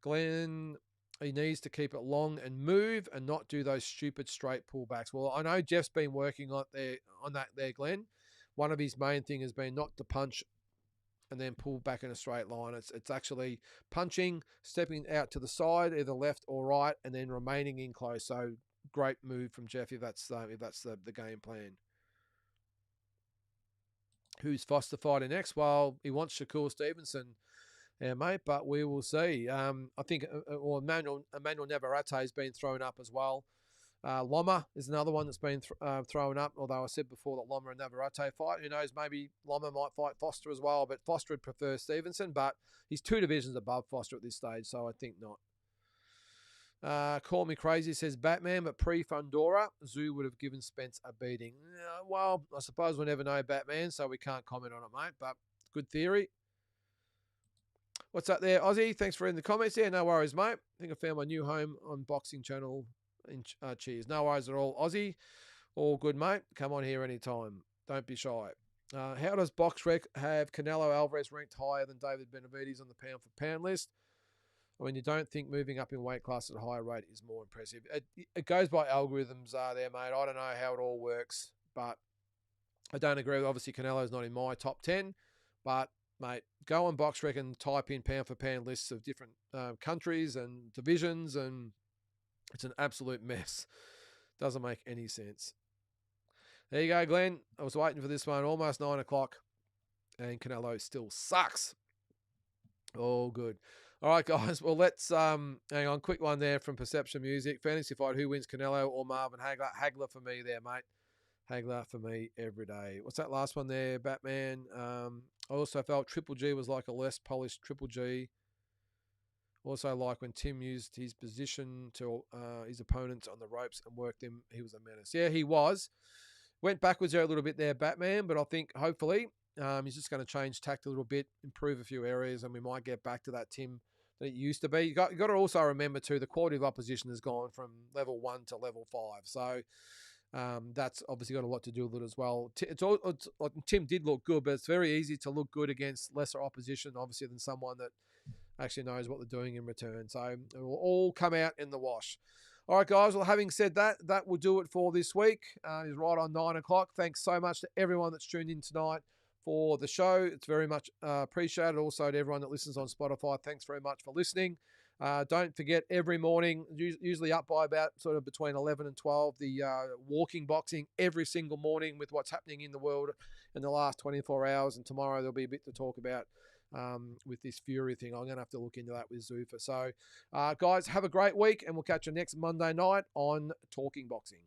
Glenn, he needs to keep it long and move and not do those stupid straight pullbacks. Well, I know Jeff's been working on that there, Glenn. One of his main thing has been not to punch and then pull back in a straight line. It's actually punching, stepping out to the side, either left or right, and then remaining in close. So great move from Jeff if that's the game plan. Who's Foster fighting next? Well, he wants Shakur Stevenson, yeah, mate, but we will see. I think Emmanuel Navarrete has been thrown up as well. Loma is another one that's been thrown up, although I said before that Loma and Navarrete fight. Who knows, maybe Loma might fight Foster as well, but Foster would prefer Stevenson, but he's 2 divisions above Foster at this stage, so I think not. Call me crazy, says Batman, but pre-Fundora, Zoo would have given Spence a beating. Well, I suppose we'll never know, Batman, so we can't comment on it, mate, but good theory. What's up there, Aussie? Thanks for reading the comments. Yeah, no worries, mate. I think I found my new home on Boxing Channel. Cheers. No worries at all, Aussie. All good, mate. Come on here anytime. Don't be shy. How does BoxRec have Canelo Alvarez ranked higher than David Benavidez on the pound-for-pound list? I mean, you don't think moving up in weight class at a higher rate is more impressive. It goes by algorithms there, mate. I don't know how it all works, but I don't agree. Obviously, Canelo's not in my top 10, but, mate, go on BoxRec and type in pound-for-pound lists of different countries and divisions, and it's an absolute mess. Doesn't make any sense. There you go, Glenn. I was waiting for this one. Almost 9 o'clock, and Canelo still sucks. All good. All right, guys. Well, let's hang on. Quick one there from Perception Music. Fantasy fight: who wins, Canelo or Marvin Hagler? Hagler for me, there, mate. Hagler for me every day. What's that last one there, Batman? I also felt Triple G was like a less polished Triple G. Also, like when Tim used his position to his opponents on the ropes and worked them, he was a menace. Yeah, he was. Went backwards there a little bit there, Batman, but I think hopefully he's just going to change tact a little bit, improve a few areas, and we might get back to that Tim that it used to be. You got to also remember, too, the quality of opposition has gone from level 1 to level 5. So that's obviously got a lot to do with it as well. Tim did look good, but it's very easy to look good against lesser opposition, obviously, than someone that actually knows what they're doing in return. So it will all come out in the wash. All right, guys. Well, having said that, that will do it for this week. It's right on 9 o'clock. Thanks so much to everyone that's tuned in tonight for the show. It's very much appreciated. Also to everyone that listens on Spotify, thanks very much for listening. Don't forget, every morning, usually up by about sort of between 11 and 12, the walking boxing every single morning with what's happening in the world in the last 24 hours. And tomorrow there'll be a bit to talk about with this Fury thing. I'm going to have to look into that with Zuffa. So, guys, have a great week, and we'll catch you next Monday night on Talking Boxing.